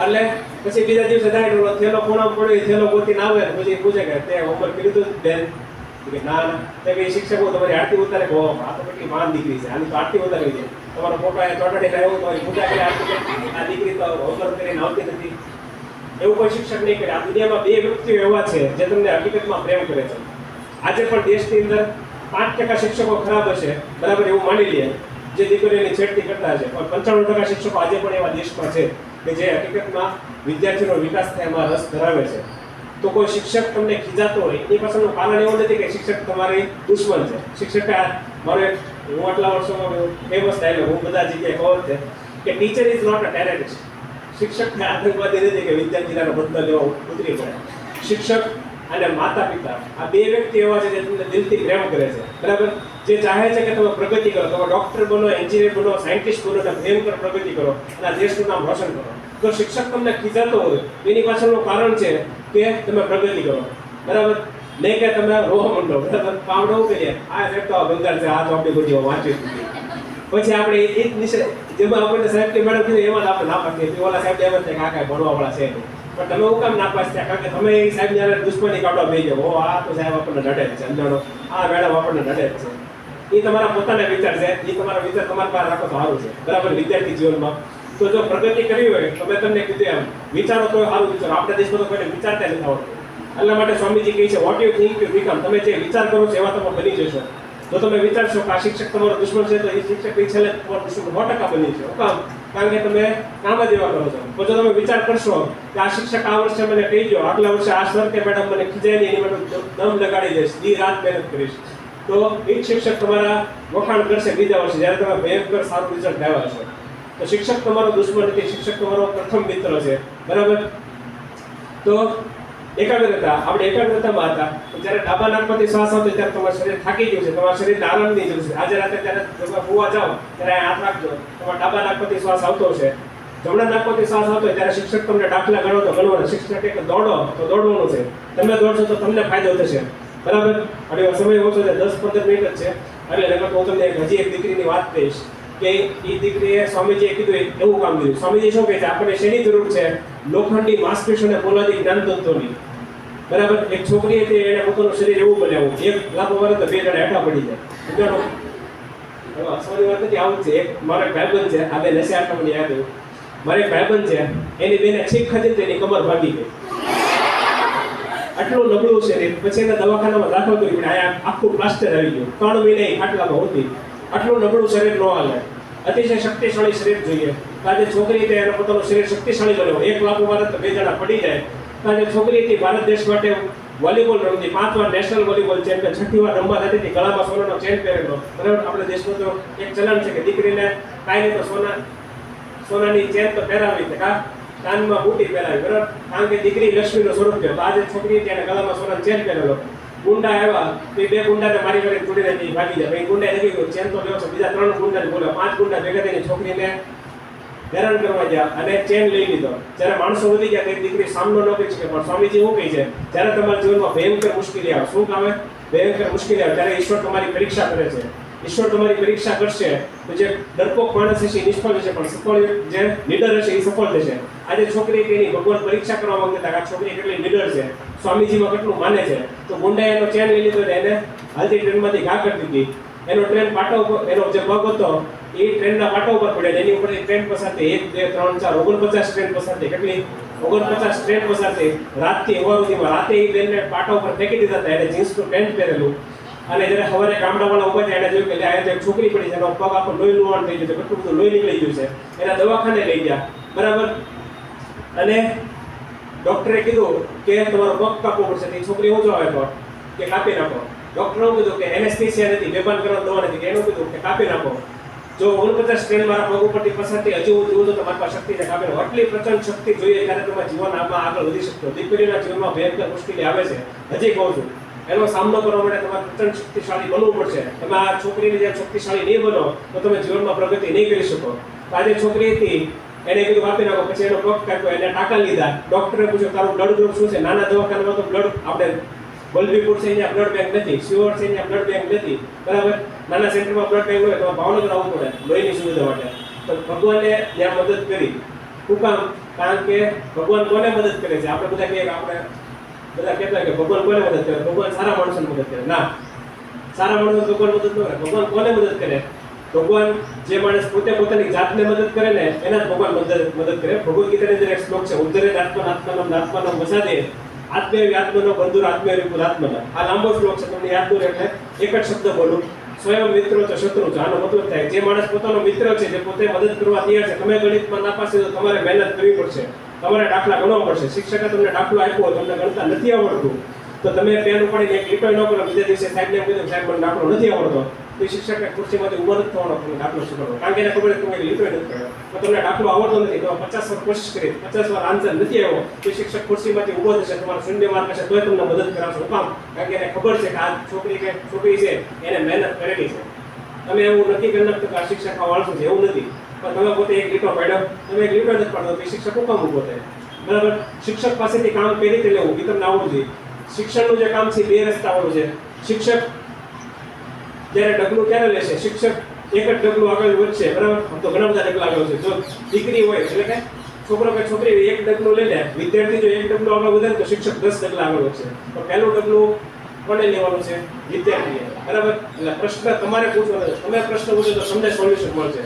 એટલે પછી બીજા દિવસે જાય થેલો ખૂણામાં પડ્યો, થેલો ગોતીને આવે પછી પૂછે કે તે હોમવર્ક કર્યું હતું બેન? કે ના ના. તો કે શિક્ષકો તમારી આરતી ઉતારે કહો આ તો કેટલી મહાન દીકરી છે, આની તો આરતી ઉતારવી છે. તમારો ફોટો એ ચોટાડી લાવ્યો તમારી પૂજા કરી આ દીકરી તો હોમવર્ક કરીને આવતી નથી. એવું કોઈ શિક્ષક નહીં કરે. આ દુનિયામાં બે વ્યક્તિઓ એવા છે જે તમને હકીકતમાં પ્રેમ કરે છે. આજે પણ દેશની અંદર 5% શિક્ષકો ખરાબ હશે, બરાબર, એવું માની લઈએ, જે દીકરીઓની છેડતી કરતા હશે. પણ 95% શિક્ષકો આજે પણ એવા દેશમાં છે કે જે હકીકતમાં વિદ્યાર્થીનો વિકાસ થાય એમાં રસ ધરાવે છે. તો કોઈ શિક્ષક તમને ખીજાતો હોય એની પાછળનું કારણ એવું નથી કે શિક્ષક તમારી દુશ્મન છે. શિક્ષક મારે હું આટલા વર્ષોમાં ફેમસ ડાયલોગ હું બધા જગ્યાએ કહો છે કે teacher is not a terrorist. શિક્ષકને આતંકવાદી નથી કે વિદ્યાર્થીના બદલા લેવા ઉતરી પડે. શિક્ષક અને માતા પિતા આ બે વ્યક્તિ એવા છે જે તમને દિલથી પ્રેમ કરે છે, બરાબર. જે ચાહે છે કે તમે પ્રગતિ કરો, તમે ડોક્ટર બનો, એન્જિનિયર બનો, સાયન્ટિસ્ટ બનો અને ભયંકર પ્રગતિ કરો અને આ દેશનું નામ રોશન કરો. જો શિક્ષક તમને ખીજાતો હોય એની પાછળનું કારણ છે કે તમે પ્રગતિ કરો, બરાબર, નહીં કે તમે રોવા માંડો, બરાબર. પાવડો શું કરીએ? આ ફેરતો બંગાળ છે, આ તો આપણી બધી વાંચી પછી આપણે એ જ નિશે જેમાં આપણને સાહેબ કે મેડમ કીધું એમાં જ આપણે નાપાસ થઈએ. ઓલા સાહેબ એમ જ થાય કે આ કાંઈ ભણવાવાળા છે નહીં. પણ તમે હું કામ નાપાસ થયા? કારણ કે તમે એ સાહેબ જ્યારે દુશ્મની કાઢવા બે જાઓ, આ તો સાહેબ આપણને નડે જ છે, અંજાણો આ મેડમ આપણને નડે જ છે. એ તમારા પોતાના વિચાર છે, એ તમારા વિચાર તમારા પાસે રાખો તો સારું છે, બરાબર. વિદ્યાર્થી જીવનમાં તો જો પ્રગતિ કરવી હોય તો મેં તમને કીધું એમ વિચારો તો સારું વિચારો. આપણા દેશમાં તો કોઈને વિચારતા નથી આવડતું. એટલા માટે સ્વામીજી કહે છે what you think you become. તમે જે વિચાર કરો છો એવા તમે બની જશો. જો તમે વિચારશો કે આ શિક્ષક તમારો દુશ્મન છે તો એ શિક્ષક છેલ્લે તમારો દુશ્મન 100% બની છે. કામ? કારણ કે તમે કામ જ એવા કરો છો. તો જો તમે વિચાર કરશો કે આ શિક્ષક આ વર્ષે મને કહી ગયો, આગલા વર્ષે આ સર કે મેડમ મને ખીજાય નહીં, એની માટે દમ લગાડી દઈશ, દી રાત મહેનત કરીશ, તો એ જ શિક્ષક તમારા વખાણ કરશે બીજા વર્ષે જ્યારે તમે ભયંકર સારું રિઝલ્ટ લાવ્યા છો. તો શિક્ષક તમારો દુશ્મન નથી, શિક્ષક તમારો પ્રથમ મિત્ર છે, બરાબર. તો એકાગ્રતા, આપણે એકાગ્રતામાં હતા. જ્યારે ડાબા નાકમાંથી શ્વાસ આવતો ત્યારે તમારું શરીર થાકી ગયું છે, તમારા શરીરને આરામની જરૂર છે. આજે રાતે ત્યારે તમે સુવા જાઓ ત્યારે હાથ રાખજો, તમારા ડાબા નાકમાંથી શ્વાસ આવતો છે. જમણા નાકમાંથી શ્વાસ આવતો હોય ત્યારે શિક્ષક તમને દાખલા ગણો તો ગણવાના, શિક્ષક કે દોડો તો દોડવાનું છે. તમે દોડશો તો તમને ફાયદો થશે, બરાબર. અને સમય ઓછો છે, 10-15 મિનિટ જ છે. એટલે હું તમને હજી એક દીકરીની વાત કહીશ. કે એ દીકરીએ સ્વામીજીએ કીધું એવું કામ કર્યું. સ્વામીજી શું કહે છે, આપણને શેની જરૂર છે? લોખંડી માંસપેશીઓ અને પોલાદી જ્ઞાનતંત્રોની. બરાબર. એક છોકરી હતી, એને પોતાનું શરીર એવું બનાવ્યું, એક લાફો મારે તો બે જણા હેઠા પડી જાય. હસવાની વાત નથી, આવું છે. એક મારો એક ભાઈબંધ છે, આ બે નશે આટલા મને યાદ આવ્યું. મારો એક ભાઈબંધ છે, એની બેને છીક ખાધી તો એની કમર ભાગી ગઈ. આટલું નબળું શરીર. પછી એને દવાખાનામાં દાખલ કરી પડે. અહીંયા આખું પ્લાસ્ટર આવી ગયું. 3 મહિને ખાટલામાં હોતી. આટલું નબળું શરીર ન હાલે. અતિશય શક્તિશાળી શરીર જોઈએ. આજે છોકરી તે એનું પોતાનું શરીર શક્તિશાળી બનાવ્યું. એક લાખો મારે તો બે જણા પડી જાય. આજે છોકરી હતી, ભારત દેશ માટે વોલીબોલ રમતી, 5 વાર નેશનલ વોલીબોલ ચેમ્પિયન, 6મી વાર રમવા જતી હતી, ગળામાં સોનાનો ચેન પહેરેલો. બરાબર. આપણે દેશમાં તો એક ચલણ છે કે દીકરીને કાંઈ નહીં તો સોનાની ચેન તો પહેરાવી છે, કાનમાં બુટી પહેરાવી. બરાબર. કારણ કે દીકરી લક્ષ્મીનો સ્વરૂપ છે. તો આજે છોકરી ત્યાં ગળામાં સોનાનો ચેન પહેરેલો. ગુંડા આવ્યા તો બે ગુંડાને મારી કરીને તોડીને ભાગી જાય. ગુંડા લગી ગયો, ચેન તો લેવો છે, બીજા 3 ગુંડાને બોલ્યા, 5 ગુંડા ભેગા થઈને છોકરીને હેરાન કરવા ગયા અને ચેન લઈ લીધો. જ્યારે માણસો વધી ગયા તે દીકરી સામનો ન કરી શકે. પણ સ્વામીજી શું કહે છે, જ્યારે તમારા જીવનમાં ભયંકર મુશ્કેલી આવે, શું આવે? ભયંકર મુશ્કેલી આવે, ત્યારે ઈશ્વર તમારી પરીક્ષા કરે છે. ઈશ્વર તમારી પરીક્ષા કરશે તો જે ડરપોક માણસ હશે એ નિષ્ફળ જશે, પણ સફળ જે નીડર હશે એ સફળ થશે. આજે છોકરી તેની ભગવાન પરીક્ષા કરવા માંગતા હતા કે આ છોકરી કેટલી નીડર છે, સ્વામીજીમાં કેટલું માને છે. તો ગુંડાએ એનો ચેન લઈ લીધો, એને હાલતી ટ્રેનમાંથી ઘા કરી દીધી. એનો ટ્રેન પાટા ઉપર, એનો જે પગ હતો એ ટ્રેનના પાટા ઉપર પડ્યો. એની ઉપર ટ્રેન પસાર થઈ, 1 2 3 4 49 ટ્રેન પસાર થઈ. કેટલી? 49 ટ્રેન પસાર થઈ. રાતથી સવાર સુધીમાં. રાતે એ બેનને પાટા ઉપર ફેંકી દીધા હતા. એને જીન્સનું પેન્ટ પહેરેલું. અને જ્યારે સવારે ગામડાવાળા ઉભા થયા, એને જોયું કે આ એક છોકરી પડી છે, એનો પગ આખો લોહી લુહાણ થઈ ગયું છે, કેટલું બધું લોહી નીકળી ગયું છે. એના દવાખાને લઈ ગયા. બરાબર. અને ડોક્ટરે કીધું કે તમારો પગ કાપવો પડશે. એ છોકરી શું જવાબ આપ્યો કે કાપી નાખો. ડોક્ટરે કીધું કે એનેસ્થેસિયા નથી, બેભાન કરવાની દવા નથી, એનું કીધું કે કાપી નાખો. જો 49 ટ્રેન મારા પગ ઉપરથી પસાર થઈ, હજી હું જોઉં તો તમારી પાસે શક્તિ છે, કાપી નાખો. આટલી પ્રચંડ શક્તિ જોઈએ ત્યારે તમારા જીવન આમાં આગળ વધી શકતો. દીકરીના જીવનમાં ભયંકર મુશ્કેલી આવે છે, હજી કહું છું. એનો સામનો કરવા માટે તમારે પ્રચંડ શક્તિશાળી બનવું પડશે. તમે આ છોકરીની જેમ શક્તિશાળી નહીં બનો તો તમે જીવનમાં પ્રગતિ નહીં કરી શકો. તો આજે છોકરી હતી, એને કીધું કાપી નાખો. પછી એનો પગ કાપ્યો, એને ટાંકા લીધા. ડોક્ટરે પૂછ્યું તારું બ્લડ ગ્રુપ શું છે? નાના દવાખાનામાં તો બ્લડ, આપણે વલભીપુર છે અહીંયા બ્લડ બેંક નથી, શિવર છે અહીંયા બ્લડ બેંક નથી. બરાબર. નાના સેન્ટરમાં બ્લડ બેંક હોય તો ભાવનગર આવવું પડે લોહીની સુવિધા માટે. તો ભગવાને ત્યાં મદદ કરી. શું કામ? કારણ કે ભગવાન કોને મદદ કરે છે? આપણે બધા કહીએ કે આપણે બધા કહેતા કે ભગવાન કોને મદદ કરે? ભગવાન સારા માણસોને મદદ કરે. ના, સારા માણસો ભગવાન મદદ ન કરે. ભગવાન કોને મદદ કરે? ભગવાન જે માણસ પોતે પોતાની જાતને મદદ કરે ને એના જ ભગવાન મદદ કરે. ભગવદ ગીતાની અંદર એક શ્લોક છે, ઉદ્ધરે આત્માનમ વસાદે આત્મેય આત્મનો બંધુર આત્મેય રૂપુર આત્મન. આ લાંબો શ્લોક છે, તમને યાદ દઉં એટલે એક જ શબ્દ બોલું. સ્વયં મિત્રો તો શત્રુ છે. આનો મતલબ થાય જે માણસ પોતાનો મિત્ર છે, જે પોતે મદદ કરવા તૈયાર છે, તમે ગણિતમાં નાપાસ છો તો તમારે મહેનત કરવી પડશે, તમારે દાખલા ગણવા પડશે. શિક્ષકે તમને દાખલો આપ્યો, તમને ગણતા નથી આવડતું તો તમે પેન ઉપાડીને એક લીટો ન કરો, બીજા દિવસે સાહેબને એમ કીધું સાહેબ મને દાખલો નથી આવડતો, તો શિક્ષકને ખુરશીમાંથી ઉભો નથી થવાનો તમે દાખલો શીખવાનો. કારણ કે એને ખબર છે તમે લીટો નથી કર્યો, તો તમને દાખલો આવડતો નથી. તો 50 વાર કોશિશ કરી, 50 વાર આન્સર નથી આવ્યો તો શિક્ષક ખુરશીમાંથી ઉભો થશે, તમારો શૂન્ય માર્ક હશે તોય તમને મદદ કરાવશે. કામ? કારણ કે એને ખબર છે કે આ છોકરી છે એને મહેનત કરેલી છે. તમે એવું નથી કરી નાખતો કે આ શિક્ષક આ વાળશું છે, એવું નથી. પણ તમે પોતે એક લીટો પાડ્યો, તમે એક લીટો નથી પાડતો તો શિક્ષક શું કામ ઉભો થાય? બરાબર. શિક્ષક પાસેથી કામ કઈ રીતે લેવું એ તમને આવડવું જોઈએ. શિક્ષણનું જે કામ છે 2 રસ્તાવાળું છે. શિક્ષક જ્યારે ડગલું ક્યારે લેશે? શિક્ષક એક જ ડગલું આગળ વધશે. બરાબર. આમ તો ઘણા બધા ડગલા આગળ છે. જો દીકરી હોય એટલે કે છોકરો કે છોકરી એક ડગલું લઈ લે, વિદ્યાર્થી જો એક ડગલું આગળ વધે તો શિક્ષક 10 ડગલા આગળ વધશે. તો પહેલું ડગલું કોને લેવાનું છે? વિદ્યાર્થીએ. બરાબર. એટલે પ્રશ્ન તમારે પૂછવાનો છે. તમે પ્રશ્ન પૂછો તો તમને સોલ્યુશન મળશે.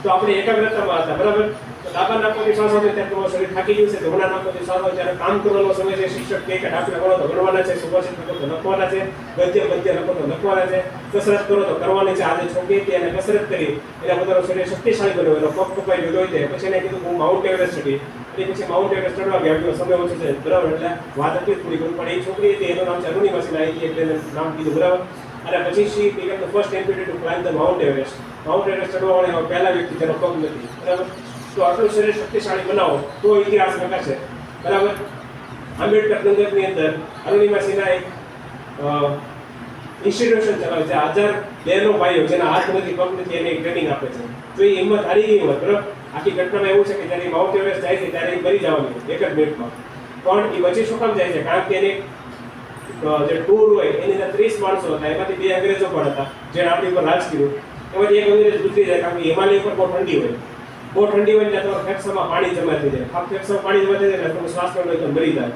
તો આપણે એકાગ્રતામાં હતા. બરાબર. તો ડાબા નાકોથી શ્વાસ આવે ત્યારે તમારું શરીર થાકી ગયું છે, જમણા નાકોથી શ્વાસ આવે ત્યારે કામ કરવાનો સમય છે. શિક્ષક કહે કે દાખલા ગણો તો ગણવાના છે, સુભાષિત લખો તો લખવાના છે, ગદ્ય લખો તો લખવાના છે, કસરત કરો તો કરવાની છે. આજે છોકરી હતી અને કસરત કરી, એના પોતાનું શરીર શક્તિશાળી બન્યો, એનો પગ કપાઈ ગયો હોય છે. પછી એને કીધું હું માઉન્ટ એવરેસ્ટ ચડી. અને પછી માઉન્ટ એવરેસ્ટ ચડવા ગયા, એટલો સમય ઓછો છે. બરાબર. એટલે વાત હતી પૂરી કરું. પણ એ છોકરી હતી, એનું નામ છે અરુણિમા સિન્હા, એટલે નામ કીધું. બરાબર. અને પછી she became the first entity to climb the Mount Everest. Mount Everest ચડવાવાળી પહેલા વ્યક્તિ જેનો પગ નથી. બરાબર. તો આટલું શરીર શક્તિશાળી બનાવો તો ઇતિહાસ લખાશે. બરાબર. આંબેડકર નગરની અંદર અરુણિમા સિન્હા એક ઇન્સ્ટિટ્યુશન ચલાવે છે. 1000 બહેનો ભાઈઓ જેના હાથ નથી પગ નથી એને ટ્રેનિંગ આપે છે. તો એ હિંમત હારી ગઈ હોત. બરાબર. આખી ઘટનામાં એવું છે કે જ્યારે માઉન્ટ એવરેસ્ટ જાય છે ત્યારે એ મરી જવાની એક જ મિનિટમાં. પણ એ વચ્ચે શું કામ જાય છે? કારણ કે એને જે ટૂર હોય એની અંદર 30 માણસો હતા, એમાંથી 2 અંગ્રેજો પણ હતા જેણે આપણી પર રાજ કર્યું. એમાંથી એક અંગ્રેજ ગુજરી જાય કારણ કે હિમાલય ઉપર બહુ ઠંડી હોય. બહુ ઠંડી હોય ત્યાં તમારા ફેફસામાં પાણી જમા થઈ જાય. આ ફેફસામાં પાણી જમા થઈ જાય એટલે તમે શ્વાસ લેવાનો એકદમ મરી જાય.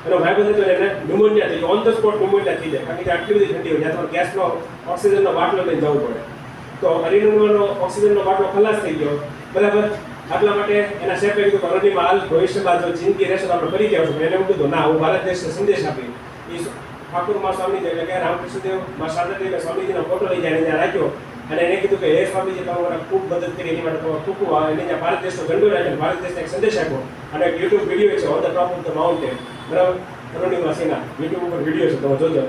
એનો ભાઈબંધ હતો એને ન્યુમોનિયા થઈ જાય, ઓન ધ સ્પોટ ન્યુમોનિયા થઈ જાય કારણ કે આટલી બધી ઠંડી હોય જ્યાં તમારે ગેસનો ઓક્સિજનનો બાટલો લઈને જવું પડે. તો હરિનંદનનો ઓક્સિજનનો બાટલો ખલાસ થઈ ગયો, બરાબર. આટલા માટે એના શેફે કીધું કે રણનીમાં હાલ ભવિષ્યમાં જો જિંદગી રહેશે તો આપણે ફરી કહેશું. એને એમ કીધું ના, હું ભારત દેશને સંદેશ આપી. એ ઠાકુરમાં સ્વામીજી એટલે કે રામકૃષ્ણદેવ માં શારદાદેવ સ્વામીજીનો ફોટો લઈ જાય ત્યાં રાખ્યો અને એને કીધું કે હે સ્વામીજી, તમે મને ખૂબ મદદ કરી, એની માટે તમારે ખૂબ એને ત્યાં ભારત દેશનો ઝંડો રાખ્યો, ભારત દેશને એક સંદેશ આપ્યો. અને એક યુટ્યુબ વિડીયો છે on the top of the mountain, બરાબર. રણનીમાં સિંહના યુટ્યુબ ઉપર વિડીયો છે, તમે જોજો.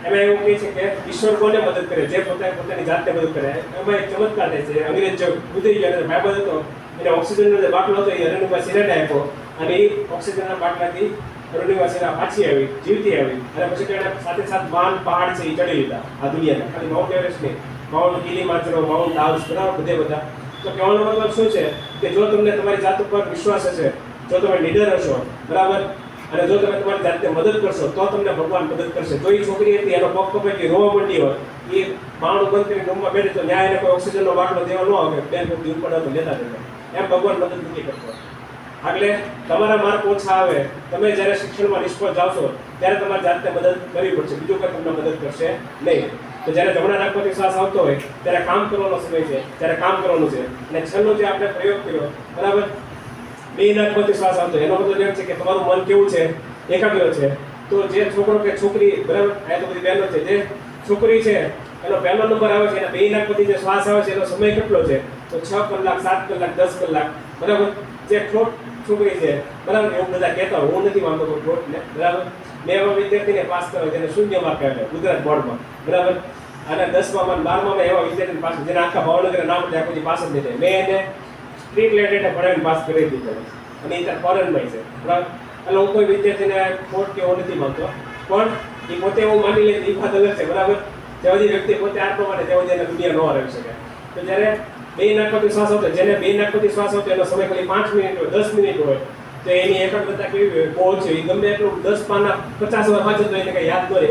એમાં એવું કહે છે કે ઈશ્વર કોને મદદ કરે? જે પોતાની જાતને મદદ કરે. એમાં એક ચમત્કાર થાય છે. અંગ્રેજ જો ઉતરી ગયો અને ભાઈબંધ હતો એને ઓક્સિજનનો જે બાટલો હતો એ રણનીમાં સિંહને આપ્યો અને એ ઓક્સિજનના બાટલાથી રણનીમાં સિંહ પાછી આવી, જીવતી આવી. અને પછી તેણે સાથે સાથે મહાન પહાડ છે એ ચડી લીધા આ દુનિયાના, ખાલી માઉન્ટ એવરેસ્ટ નહીં, માઉન્ટ કિલીમાંજારો, માઉન્ટ આલ્પ્સ, બરાબર, બધા. તો કહેવાનો મતલબ શું છે કે જો તમને તમારી જાત ઉપર વિશ્વાસ હશે, જો તમે લીડર હશો, બરાબર, અને જો તમે તમારી જાતને મદદ કરશો તો તમને ભગવાન મદદ કરશે. જો એ છોકરી હતી એનો પગ કપાઈ રોવા મંડી હોય, એ માણું બંધ કરીને રૂમમાં બેઠી તો ન્યાય એને કોઈ ઓક્સિજનનો બાટલો દેવા ન આવે, બે પગથી ઉપર હતો લેતા જતા. એમ ભગવાન મદદ નથી કરતો. એટલે તમારા માર્ક ઓછા આવે, તમે જ્યારે શિક્ષણમાં નિષ્ફળ જાવશો ત્યારે તમારી જાતને મદદ કરવી પડશે, બીજું કોઈ તમને મદદ કરશે નહીં. તો જ્યારે જમણા નાકમાંથી શ્વાસ આવતો હોય ત્યારે કામ કરવાનો સમય છે, ત્યારે કામ કરવાનું છે. અને છેલ્લો જે આપણે પ્રયોગ કર્યો, બરાબર, બે નાકમાંથી શ્વાસ આવતો, એનો મતલબ એમ છે કે તમારું મન કેવું છે? એકાગ્ર છે. તો જે છોકરો કે છોકરી, બરાબર, આ તો બધી બહેનો છે, જે છોકરી છે એનો પહેલો નંબર આવે છે, એના બે નાકમાંથી જે શ્વાસ આવે છે એનો સમય કેટલો છે? તો 6 કલાક, 7 કલાક, 10 કલાક, બરાબર. જે ઠોઠ છોકરી છે, બરાબર, એવું બધા કહેતા હોય, હું નથી માનતો ઠોઠને, બરાબર. મેં એવા વિદ્યાર્થીને પાસ કર્યો જેને 0 માર્ક આવ્યા ગુજરાત બોર્ડમાં, બરાબર. અને 10માં અને 12માં એવા વિદ્યાર્થીને પાસ, જેને આખા ભાવનગર નામ ત્યાં કોઈ પાસ જ નહીં થાય. મેં એને સ્ટ્રીટ લાઇટ ભણાવીને પાસ કરી દીધો અને એ ત્યાં ફોરેનમાં છે, બરાબર. એટલે હું કોઈ વિદ્યાર્થીને ઠોઠ કે એવું નથી માનતો, પણ એ પોતે એવું માની લે એ વાત અલગ છે, બરાબર. જ્યાં સુધી વ્યક્તિ પોતે આટલો માટે ત્યાં સુધી એને દુનિયા ન હરાવી શકે. તો જ્યારે બે નાકમાંથી શ્વાસ આવતો, જેને બે નાકમાંથી શ્વાસ આવતો એનો સમય ખાલી 5 મિનિટ હોય, 10 મિનિટ હોય, તો એની એકાગ્રતા કેવી હોય? બહુ છે. એ ગમે એટલું 10 પાના 50 વાર વાંચે તો એને કંઈ યાદ ન રહે.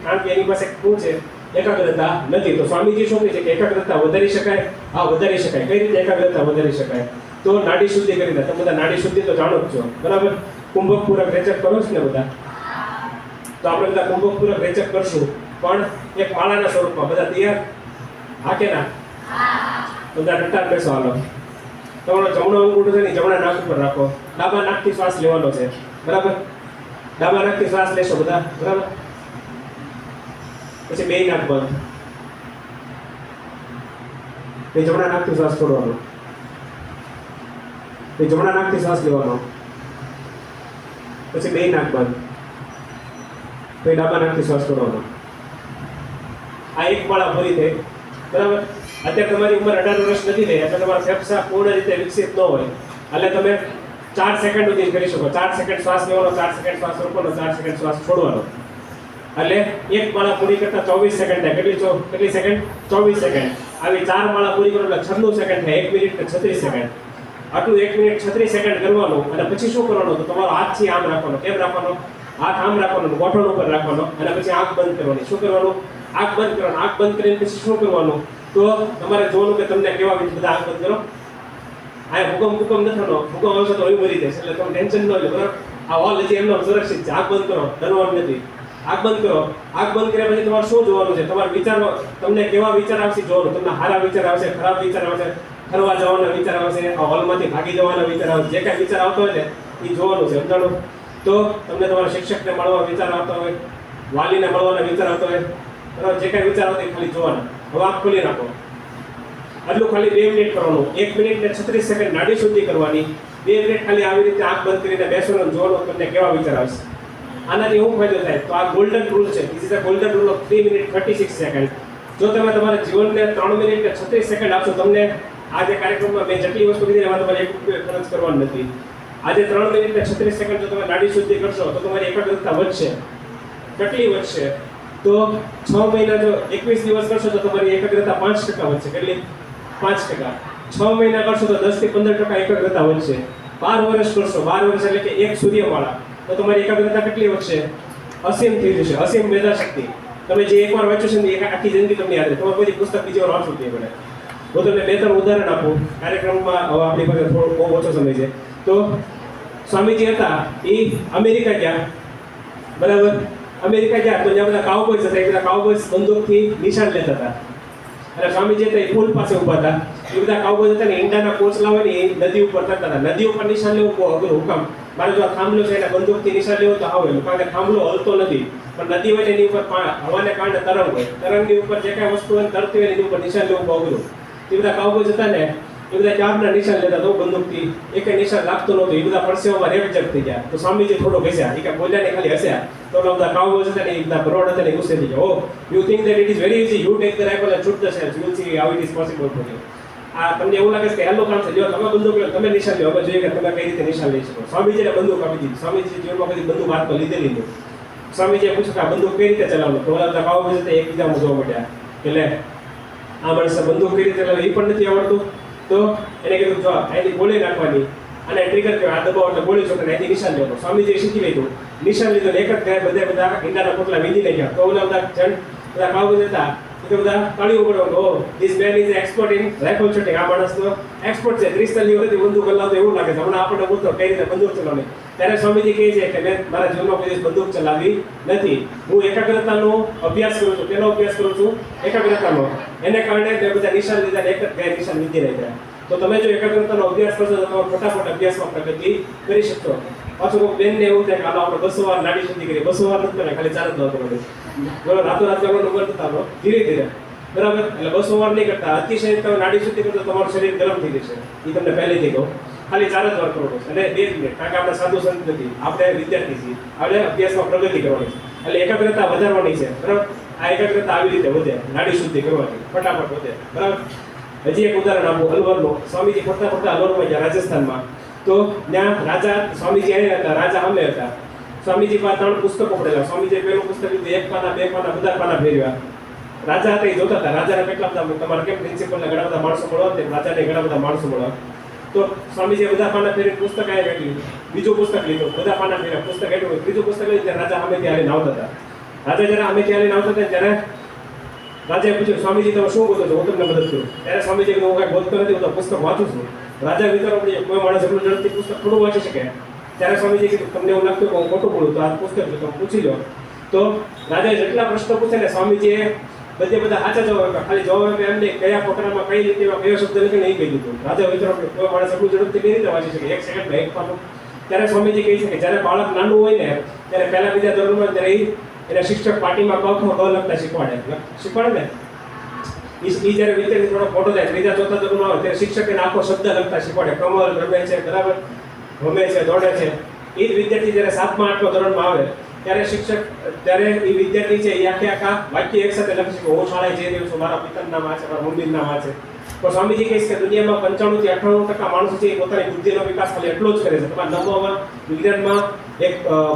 કારણ કે એની પાસે શું છે? એકાગ્રતા નથી. તો સ્વામીજી શું કહે છે કે એકાગ્રતા વધારી શકાય? હા, વધારી શકાય. કઈ રીતે એકાગ્રતા વધારી શકાય? તો નાડી શુદ્ધિ કરીને. તમે બધા નાડી શુદ્ધિ તો જાણો જ છો, બરાબર. કુંભક પૂરક રેચક કરો છો ને બધા? તો આપણે બધા કુંભક પૂરક રેચક કરશું, પણ એક માળાના સ્વરૂપમાં. બધા તૈયાર? હા કે ના? બધા ડટાર બેસો. હાલો, તમારો જમણો અંગૂઠો છે ને જમણા નાક ઉપર રાખો, ડાબા નાકથી શ્વાસ લેવાનો છે, બરાબર. ડાબા નાકથી શ્વાસ લેશો બધા, બરાબર. પછી બે નાક બંધ, એ જમણા નાકથી શ્વાસ છોડવાનો, એ જમણા નાકથી શ્વાસ લેવાનો, પછી બે નાક બંધ, પછી ડાબા નાકથી શ્વાસ છોડવાનો. આ એક માળા પૂરી થઈ, બરાબર. અત્યારે તમારી ઉંમર 18 વર્ષ નથી થઈ એટલે તમારા ફેફસા પૂર્ણ રીતે વિકસિત ન હોય, એટલે તમે 4 સેકન્ડ સુધી કરી શકો. 4 સેકન્ડ શ્વાસ લેવાનો, 4 સેકન્ડ શ્વાસ રોકવાનો, 4 સેકન્ડ શ્વાસ છોડવાનો. એટલે એક માળા પૂરી કરતા 24 સેકન્ડ થાય. કેટલી સેકન્ડ? 24 સેકન્ડ. આવી 4 માળા પૂરી કરો એટલે 96 સેકન્ડ થાય. 1 મિનિટ ને 36 સેકન્ડ. આટલું 1 મિનિટ 36 સેકન્ડ કરવાનું. અને પછી શું કરવાનું? તો તમારો હાથથી આમ રાખવાનો. કેમ રાખવાનો? હાથ આમ રાખવાનો, ગોઠણ ઉપર રાખવાનો, અને પછી આંખ બંધ કરવાની. શું કરવાનું? આંખ બંધ કરવાનું. આંખ બંધ કરીને પછી શું કરવાનું? તો તમારે જોવાનું કે તમને કેવા બધા આંખ બંધ કરો. આ ભૂકંપ નથી થવાનો. ભૂકંપ આવશે તો મરી જશે, એટલે તમે ટેન્શન ન લો, બરાબર. આ હોલ હજી એમનો સુરક્ષિત છે. આંખ બંધ કરો, ડરવાનું નથી. આંખ બંધ કરો. આંખ બંધ કર્યા પછી તમારે શું જોવાનું છે? તમારા વિચારો, તમને કેવા વિચાર આવશે જોવાનું. તમને સારા વિચાર આવશે, ખરાબ વિચાર આવશે, ફરવા જવાના વિચાર આવશે, આ હોલમાંથી ભાગી જવાના વિચાર આવશે. જે કાંઈ વિચાર આવતો હોય ને એ જોવાનું છે, સમજાણું? તો તમને તમારા શિક્ષકને મળવા વિચાર આવતો હોય, વાલીને મળવાના વિચાર આવતો હોય, બરાબર. જે કાંઈ વિચાર આવતો હોય ખાલી જોવાના. હવે આંખ ખોલી રાખો. આટલું ખાલી 2 મિનિટ કરવાનું. 1 મિનિટ ને 36 સેકન્ડ નાડી શુદ્ધિ કરવાની. 2 મિનિટ ખાલી આવી રીતે આંખ બંધ કરીને બેસવાનું, જોવાનું તમને કેવા વિચાર આવશે. આનાથી શું ફાયદો થાય? તો આ ગોલ્ડન રૂલ છે. This is a golden rule of 3 minute 36 second. જો તમે તમારા જીવનને 3 મિનિટ ને 36 સેકન્ડ આપશો, તમને આ જે કાર્યક્રમમાં મેં જેટલી વસ્તુ કીધી એમાં તમારે 1 રૂપિયો ખર્ચ કરવાનો નથી. આજે 3 મિનિટ ને 36 સેકન્ડ જો તમે નાડી શુદ્ધિ કરશો તો તમારી એકાગ્રતા વધશે. કેટલી વધશે? તો 6 મહિના જો 21 દિવસ કરશો તો તમારી એકાગ્રતા 5% વધશે. કેટલી? 5%. 6 મહિના કરશો તો 10 થી 15% એકાગ્રતા વધશે. 12 વર્ષ કરશો, 12 વર્ષ એટલે કે 1 સૂર્યમાળા, તો તમારી એકાગ્રતા કેટલી વધશે? અસીમ થઈ જશે. અસીમ મેધાશક્તિ. તમે જે એકવાર વાંચ્યું છે ને એક આખી જિંદગી તમને યાદ રહે. તમે કોઈ પુસ્તક બીજી વાર વાંચવું નહીં પડે. હું તમને 2-3 ઉદાહરણ આપું. કાર્યક્રમમાં હવે આપણી પાસે થોડો બહુ ઓછો સમય છે. તો સ્વામીજી હતા એ અમેરિકા ગયા, બરાબર. અમેરિકા ગયા તો જ્યાં બધા કાઉબોયઝ હતા, એ બધા કાઉબોયઝ બંદૂકથી નિશાન લેતા હતા. અને સ્વામીજી હતા એ પુલ પાસે ઊભા હતા. એ બધા કાઉબોયઝ હતા ને ઈંડાના કોચલા હોય ને એ નદી ઉપર તરતા હતા. નદી ઉપર નિશાન લેવું બહુ અઘરું. હુકમ મારે જો આ થાંભલો છે એને બંદૂકથી નિશાન લેવું તો આવેલું, કારણ કે થાંભલો હલતો નથી. પણ નદી હોય ને એની ઉપર હવાને કારણે તરંગ હોય, તરંગની ઉપર જે કાંઈ વસ્તુ હોય તરતી હોય એની ઉપર નિશાન લેવું બહુ અઘરું. એ બધા કાઉબોયઝ હતા ને એ બધા ચારના નિશાન લેતા તો બંદૂકથી એક નિશાન લાગતું નહોતું. એ બધા પરસેવામાં રેપજપ થઈ ગયા. તો સ્વામીજી થોડો ઘસ્યા, એ કાંઈ બોલ્યા ને ખાલી હસ્યા. તો બધા કાઉબોયઝ હતા ને એ બધા ભરોડ હતા ને ગુસ્સે થઈ ગયા. Oh you think that it is very easy, you take the rifle and shoot the shells, you will see how it is possible for you. આ તમને એવું લાગે છે કે હેલો કામ છે, જો તમે બંદૂક લો, તમે નિશાન લો, હવે જોઈએ કે તમે કઈ રીતે નિશાન લઈ શકો. સ્વામીજીને બંદૂક આપી દીધી. સ્વામીજી જીવનમાં કદી બંદૂક હાથ તો લીધેલી નહીં. સ્વામીજીએ પૂછ્યું કે આ બંદૂક કઈ રીતે ચલાવવું. તો બધા કાઉબોયઝ હતા એકબીજામાં જોવા મળ્યા કે લે આ માણસે બંદૂક કઈ રીતે ચલાવે એ પણ નથી આવડતું. તો એને કીધું જો અહીંથી ગોળી નાખવાની અને ટ્રિગર કહેવાય, આ દબાવ એટલે ગોળી છોટે, અહીંથી નિશાન લેવાનું. સ્વામીજીએ શીખી લીધું. નિશાન લીધું એક જ ગાય બધા ઈંડાના પોટલા વીંધીને ગયા. તો ઓલા બધા કાઉબોયઝ હતા એ બધા તાળીઓ પડવાનું. Oh this man is expert in rifle shooting. આ માણસ તો એક્સપર્ટ છે, 30 વર્ષથી બંદૂક ચલાવતો એવું લાગે છે. હમણાં આપણને પૂછતો કઈ રીતે બંદૂક ચલાવવાની. ત્યારે સ્વામીજી કહે છે કે મેં મારા જીવનમાં કોઈ દિવસ બંદૂક ચલાવી નથી. હું એકાગ્રતાનો અભ્યાસ કરું છું. કેનો અભ્યાસ કરું છું? એકાગ્રતાનો. એને કારણે મેં બધા નિશાન લીધા, એક જ ગાય નિશાન વીંધી રહ્યા. તો તમે જો એકાગ્રતાનો અભ્યાસ કરશો તો તમે ફટાફટ અભ્યાસમાં પ્રગતિ કરી શકશો. પાછું કોઈ બેનને એવું થાય કે હાલો આપણે 200 વાર નાડી શુદ્ધિ કરીએ. 200 વાર નથી કરે, ખાલી 4 જ વાર કરો. બરાબર, રાતોરાત આપણો નંબર થતા આપણો ધીરે ધીરે, બરાબર. એટલે 200 વાર નહીં કરતા. અતિશય તમે નાડી શુદ્ધિ કરો તો તમારું શરીર ગરમ થઈ જશે. એ તમને પહેલેથી કહું. ખાલી 4 જ વાર કરો અને 2 મિનિટ, કારણ કે આપણે સાધુ સંત નથી, આપણે વિદ્યાર્થી છીએ. આપણે અભ્યાસમાં પ્રગતિ કરવાની છે, એટલે એકાગ્રતા વધારવાની છે, બરાબર. આ એકાગ્રતા આવી રીતે વધે નાડી શુદ્ધિ કરવાથી, ફટાફટ વધે, બરાબર. હજી એક ઉદાહરણ આપું અલવરનું. સ્વામીજી ફરતા ફરતા અલવરમાં ગયા રાજસ્થાનમાં. તો ત્યાં રાજા સ્વામીજી આવ્યા હતા, રાજા સામે હતા. સ્વામીજી પાસે 3 પુસ્તકો પડેલા. સ્વામીજીએ પહેલું પુસ્તક લીધું, 1 પાના 2 પાના બધા પાના ફેરવ્યા. રાજા હતા એ જોતા હતા. રાજાને કેટલા બધા તમારે કેમ પ્રિન્સિપલને ઘણા બધા માણસો મળવા, તે રાજાને ઘણા બધા માણસો મળવા. તો સ્વામીજીએ બધા પાના ફેરીને પુસ્તક આવ્યા કાઢ્યું. બીજું પુસ્તક લીધું, બધા પાના ફેર્યા, પુસ્તક કાઢ્યું. ત્રીજું પુસ્તક લઈ ત્યારે રાજા સામેથી આવીને આવતા હતા. રાજા જ્યારે સામેથી આવીને આવતા હતા ત્યારે રાજાએ પૂછ્યું, સ્વામીજી તમે શું બોલો છો? હું તમને મદદ કરું. ત્યારે સ્વામીજી કીધું, હું કાંઈ બોલતો નથી, હું તો પુસ્તક વાંચું છું. રાજા વિચારવા પડ્યો, કોઈ માણસ એટલું ઝડપથી પુસ્તક થોડું વાંચી શકે. ત્યારે સ્વામીજી કીધું, તમને એવું લાગતું કે હું ખોટું બોલું તો આ પુસ્તક છે, તમે પૂછી લો. તો રાજાએ જેટલા પ્રશ્નો પૂછે ને સ્વામીજીએ બધા સાચા જવાબ આપ્યા. ખાલી જવાબ આપ્યા એમને કયા ફકરામાં કઈ રીતે કયો શબ્દ લખીને નહીં કહી દીધું. રાજા વિચારવા પડ્યો, કોઈ માણસ એટલું ઝડપથી કઈ રીતે વાંચી શકે 1 સેકન્ડમાં 1 પાનું. ત્યારે સ્વામીજી કહે છે કે જ્યારે બાળક નાનું હોય ને ત્યારે પહેલા બીજા ધોરણમાં ત્યારે એને શિક્ષક પાટીમાં કખમાં ક લખતા શીખવાડે ને. એ જ્યારે વિદ્યાર્થી થોડો મોટો થાય, 3જા 4થા ધોરણમાં આવે ત્યારે શિક્ષક એને આખો શબ્દ લખતા શીખવાડે. કમળ રમે છે, બરાબર, રમે છે, દોડે છે. એ જ વિદ્યાર્થી જ્યારે 7મા 8મા ધોરણમાં આવે ત્યારે શિક્ષક, ત્યારે એ વિદ્યાર્થી છે એ આખા વાક્ય એક સાથે લખી શકે. હું શાળાએ જઈ રહ્યો છું, મારા પિતાનું નામ આ છે, મારા મમ્મીનું નામ આ છે. તો સ્વામીજી કહે છે કે દુનિયામાં 95 થી 98% માણસો છે એ પોતાની બુદ્ધિનો વિકાસ ખાલી એટલો જ કરે છે. તમારા નવમાં વિજ્ઞાનમાં એક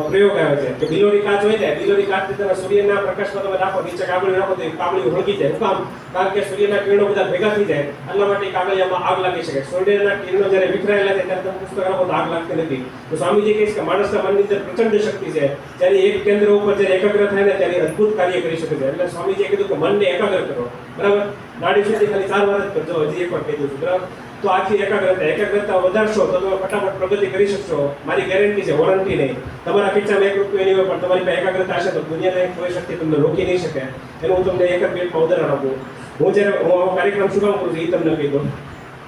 પ્રયોગ આવે છે કે બિલોરી કાચ હોય ને, બિલોરી કાચની તમે સૂર્યના પ્રકાશમાં તમે રાખો, નીચે કાગળિયું રાખો તો એ કાગળિયું હળગી જાય. શું કામ? કારણ કે સૂર્યના કિરણો બધા ભેગા થઈ જાય, એટલા માટે કાગળિયામાં આગ લાગી શકે. સૂર્યના કિરણો જ્યારે વિખરાયેલા થાય ત્યારે તમે પુસ્તક રાખો તો આગ લાગતી નથી. તો સ્વામીજી કહે છે કે માણસના મનની અંદર પ્રચંડ શક્તિ છે. જ્યારે એક કેન્દ્ર ઉપર જ્યારે એકાગ્ર થાય ને ત્યારે અદ્ભુત કાર્ય કરી શકે છે. એટલે સ્વામીજીએ કીધું કે મનને એકાગ્ર કરો, બરાબર. નાડી સુધી ખાલી 4 વાર જ કરજો. હજી એક વાર કહી દઉં છું, બરાબર. તો આખી એકાગ્રતા વધારશો તો તમે ફટાફટ પ્રગતિ કરી શકશો. મારી ગેરંટી છે, વોરંટી નહીં. તમારા ખીચામાં 1 રૂપિયો નહીં હોય પણ તમારી પાસે એકાગ્રતા હશે તો દુનિયાની કોઈ શક્તિ તમને રોકી નહીં શકે. એનું હું તમને એક જ મિનિટમાં ઉદાહરણ આપું. હું આવો કાર્યક્રમ શું કામ કરું છું એ તમને કહી દઉં.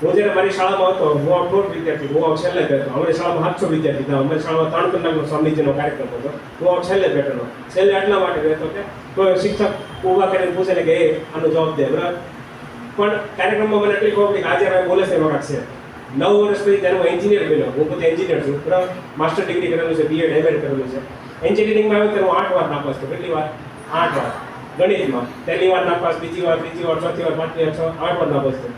હું જ્યારે મારી શાળામાં હતો, હું આમ ફોર્થ વિદ્યાર્થી, હું આમ છેલ્લે બેઠો. અમારી શાળામાં 700 વિદ્યાર્થી હતા. અમારી શાળામાં 3 કલાકનો સ્વામીજીનો કાર્યક્રમ હતો. હું આમ છેલ્લે બેઠેલો. છેલ્લે એટલા માટે બેઠો કે કોઈ શિક્ષક ઊભા કરીને પૂછે ને કે એ આનો જવાબ દે, બરાબર. પણ કાર્યક્રમમાં મને એટલી ખબર પડી કે આજે ભાઈ બોલે છે એમાં કાંક છે. 9 વર્ષ પછી ત્યારે હું એન્જિનિયર બન્યો. હું પોતે એન્જિનિયર છું, બરાબર. માસ્ટર ડિગ્રી કરેલું છે, BEd MAd કરેલું છે. એન્જિનિયરિંગમાં આવ્યો ત્યારે હું 8 વાર નાપાસ થયો. કેટલી વાર? 8 વાર. ગણિતમાં પહેલી વાર નાપાસ, બીજી વાર, ત્રીજી વાર, ચોથી વાર, પાંચમી વાર, 8 વાર નાપાસ થયો.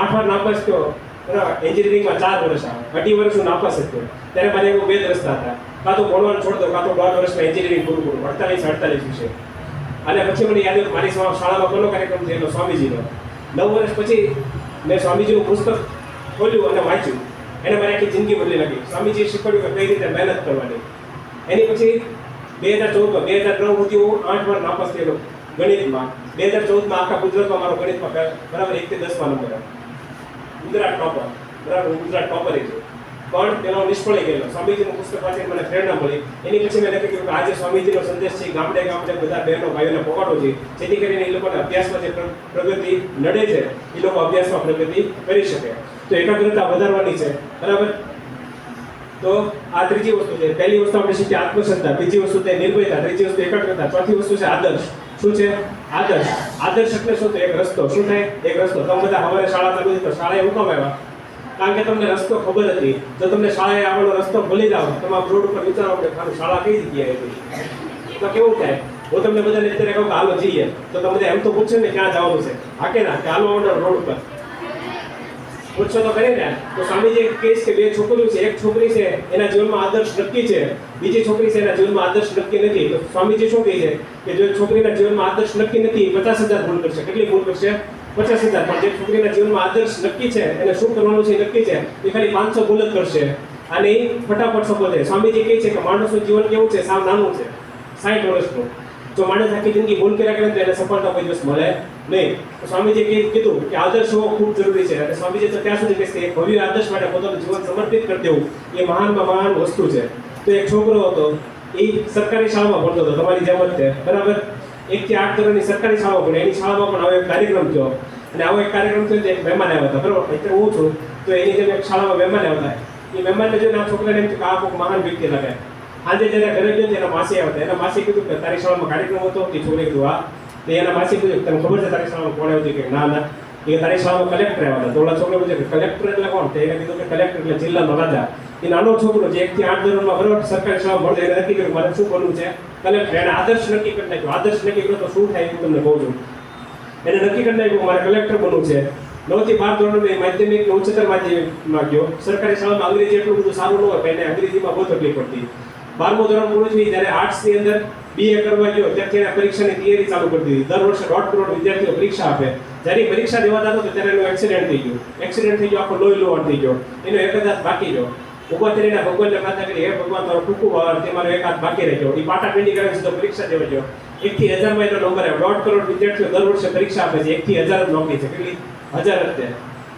8 વાર નાપાસ થયો, બરાબર. એન્જિનિયરિંગમાં 4 વર્ષ આવે, 2.5 વર્ષ હું નાપાસ થયો. ત્યારે મારે એવું 2 જ રસ્તા હતા, કાં તો ભણવાનું છોડ દો, કાં તો 1.5 વર્ષમાં એન્જિનિયરિંગ પૂરું કરું. 48 વિષય. અને પછી મને યાદ હતું મારી શાળામાં કોનો કાર્યક્રમ થયેલો? સ્વામીજીનો. 9 વર્ષ પછી મેં સ્વામીજીનું પુસ્તક ખોલ્યું અને વાંચ્યું. એને મારી આખી જિંદગી બદલી નાખી. સ્વામીજીએ શીખવાડ્યું કે કઈ રીતે મહેનત કરવાની. એની પછી 2014 2003 સુધી હું 8 વાર નાપાસ થયેલો. ગણિતમાં 2014માં આખા ગુજરાતમાં મારો ગણિતમાં બરાબર 1 થી 10 માં નંબર આવ્યો. ગુજરાત ટોપર, બરાબર હું ગુજરાત ટોપર છું. પણ તેનો નિષ્ફળ ગયેલો. સ્વામીજીનું પુસ્તક વાંચીને મને પ્રેરણા મળી. એની પછી મેં નક્કી કર્યું કે આજે સ્વામીજીનો સંદેશ છે ગામડે ગામડે બધા બહેનો ભાઈઓને પહોંચાડવો છે, જેથી કરીને એ લોકોને અભ્યાસમાં જે પ્રગતિ નડે છે એ લોકો અભ્યાસમાં પ્રગતિ કરી શકે. તો એકાગ્રતા વધારવાની છે, બરાબર. તો આ ત્રીજી વસ્તુ છે. પહેલી વસ્તુ આપણે શીખી આત્મશ્રદ્ધા, બીજી વસ્તુ છે નિર્ભયતા, ત્રીજી વસ્તુ એકાગ્રતા, ચોથી વસ્તુ છે આદર્શ. શું છે? આદર્શ. આદર્શ એટલે શું? તો એક રસ્તો. શું થાય? એક રસ્તો. તમે બધા સવારે શાળા ચાલુ તો શાળાએ હું કામ આવ્યા? કારણ કે તમને રસ્તો ખબર હતી. જો તમને શાળાએ આવવાનો રસ્તો ભૂલી જાવ, તમારા રોડ ઉપર વિચારો કે ખાલી શાળા કઈ જગ્યાએ હતી, તો કેવું થાય? હું તમને બધાને અત્યારે કહું કે હાલો જઈએ, તો તમે એમ તો પૂછશે ને ક્યાં જવાનું છે? હા કે ના? કે હાલો આવવાનો રોડ ઉપર પૂછશો તો ખરી ને? તો સ્વામીજી કહીશ કે બે છોકરીઓ છે, એક છોકરી છે એના જીવનમાં આદર્શ નક્કી છે, બીજી છોકરી છે એના જીવનમાં આદર્શ નક્કી નથી. તો સ્વામીજી શું કહે છે કે જો છોકરીના જીવનમાં આદર્શ નક્કી નથી, 50,000 ભૂલ કરશે. કેટલી ભૂલ કરશે? 50,000. પણ જે છોકરીના જીવનમાં આદર્શ નક્કી છે, એને શું કરવાનું છે નક્કી છે, એ ખાલી 500 ભૂલ જ કરશે અને એ ફટાફટ સફળ થાય. સ્વામીજી કહે છે કે માણસનું જીવન કેવું છે? સાવ નાનું છે, 60 વર્ષનું. જો માણસ આખી જિંદગી ભૂલ કર્યા કરે તો એને સફળતા કોઈ દિવસ મળે નહીં. તો સ્વામીજીએ કીધું કે આદર્શ હોવો ખૂબ જરૂરી છે. અને સ્વામીજી તો ત્યાં સુધી કહેશે કે એક ભવ્ય આદર્શ માટે પોતાનું જીવન સમર્પિત કરી દેવું એ મહાનમાં મહાન વસ્તુ છે. તો એક છોકરો હતો, એ સરકારી શાળામાં ભણતો હતો, તમારી જેમ જ છે, બરાબર. 1 થી 8 ધોરણની સરકારી શાળામાં ભણે. એની શાળામાં પણ આવો એક કાર્યક્રમ થયો અને આવો એક કાર્યક્રમ થયો એક મહેમાન આવ્યા હતા, બરાબર. એટલે હું છું તો એની જેમ એક શાળામાં મહેમાન આવ્યા હતા. એ મહેમાનને જોઈને આ છોકરાને એમ કે આ કોઈ મહાન વ્યક્તિ લાગે. આજે જ્યારે ઘરે ગયો એના માસી આવ્યા હતા. એના માસી કીધું કે તારી શાળામાં કાર્યક્રમ હતો. એ છોકરી કીધું હા. તો એના માસી કીધું તને ખબર છે તારી શાળામાં કોણ આવ્યું? કે ના ના. એ તારી શાળામાં કલેક્ટર આવ્યા હતા. તો ઓલા છોકરો પૂછે કે કલેક્ટર એટલે કોણ? તો એને કીધું કે કલેક્ટર એટલે જિલ્લાનો રાજા. એ નાનો છોકરો જે 1 થી 8 ધોરણમાં બરાબર સરકારી શાળામાં ભણતો, એને નક્કી કર્યું મારે શું બનવું છે? કલેક્ટર. એને આદર્શ નક્કી કરી નાખ્યો. આદર્શ નક્કી કર્યો તો શું થાય હું તમને કહું છું. એને નક્કી કરી નાખ્યું મારે કલેક્ટર બનવું છે. 9 થી 12 ધોરણમાં માધ્યમિક કે ઉચ્ચતર માધ્યમિકમાં ગયો. સરકારી શાળામાં અંગ્રેજી એટલું બધું સારું ન હોય, એને અંગ્રેજીમાં બહુ તકલીફ પડતી. 12મું ધોરણ પૂરું થયું જ્યારે આર્ટ્સની અંદર BA કરવા ગયો ત્યારથી એના પરીક્ષાની તૈયારી ચાલુ કરી દીધી. દર વર્ષે 1.5 કરોડ વિદ્યાર્થીઓ પરીક્ષા આપે. જ્યારે પરીક્ષા દેવા જતો ત્યારે એનો એક્સિડન્ટ થઈ ગયો. એક્સિડન્ટ થઈ ગયો, આખો લોહી લોહણ થઈ ગયો. એનો એક જ હાથ બાકી ગયો. ઉભા થઈને ભગવાનને પ્રાર્થના કરી, હે ભગવાન તારો ટૂંકું વાર, તે મારો એક હાથ બાકી રહ્યો. એ પાટાપિંડી કરે સીધો પરીક્ષા દેવા ગયો. 1 થી 1000 માં એનો નંબર આવ્યો. 1.5 કરોડ વિદ્યાર્થીઓ દર વર્ષે પરીક્ષા આપે છે. 1 થી 1000 જ નોકરી છે. કેટલી? 1000 જ છે.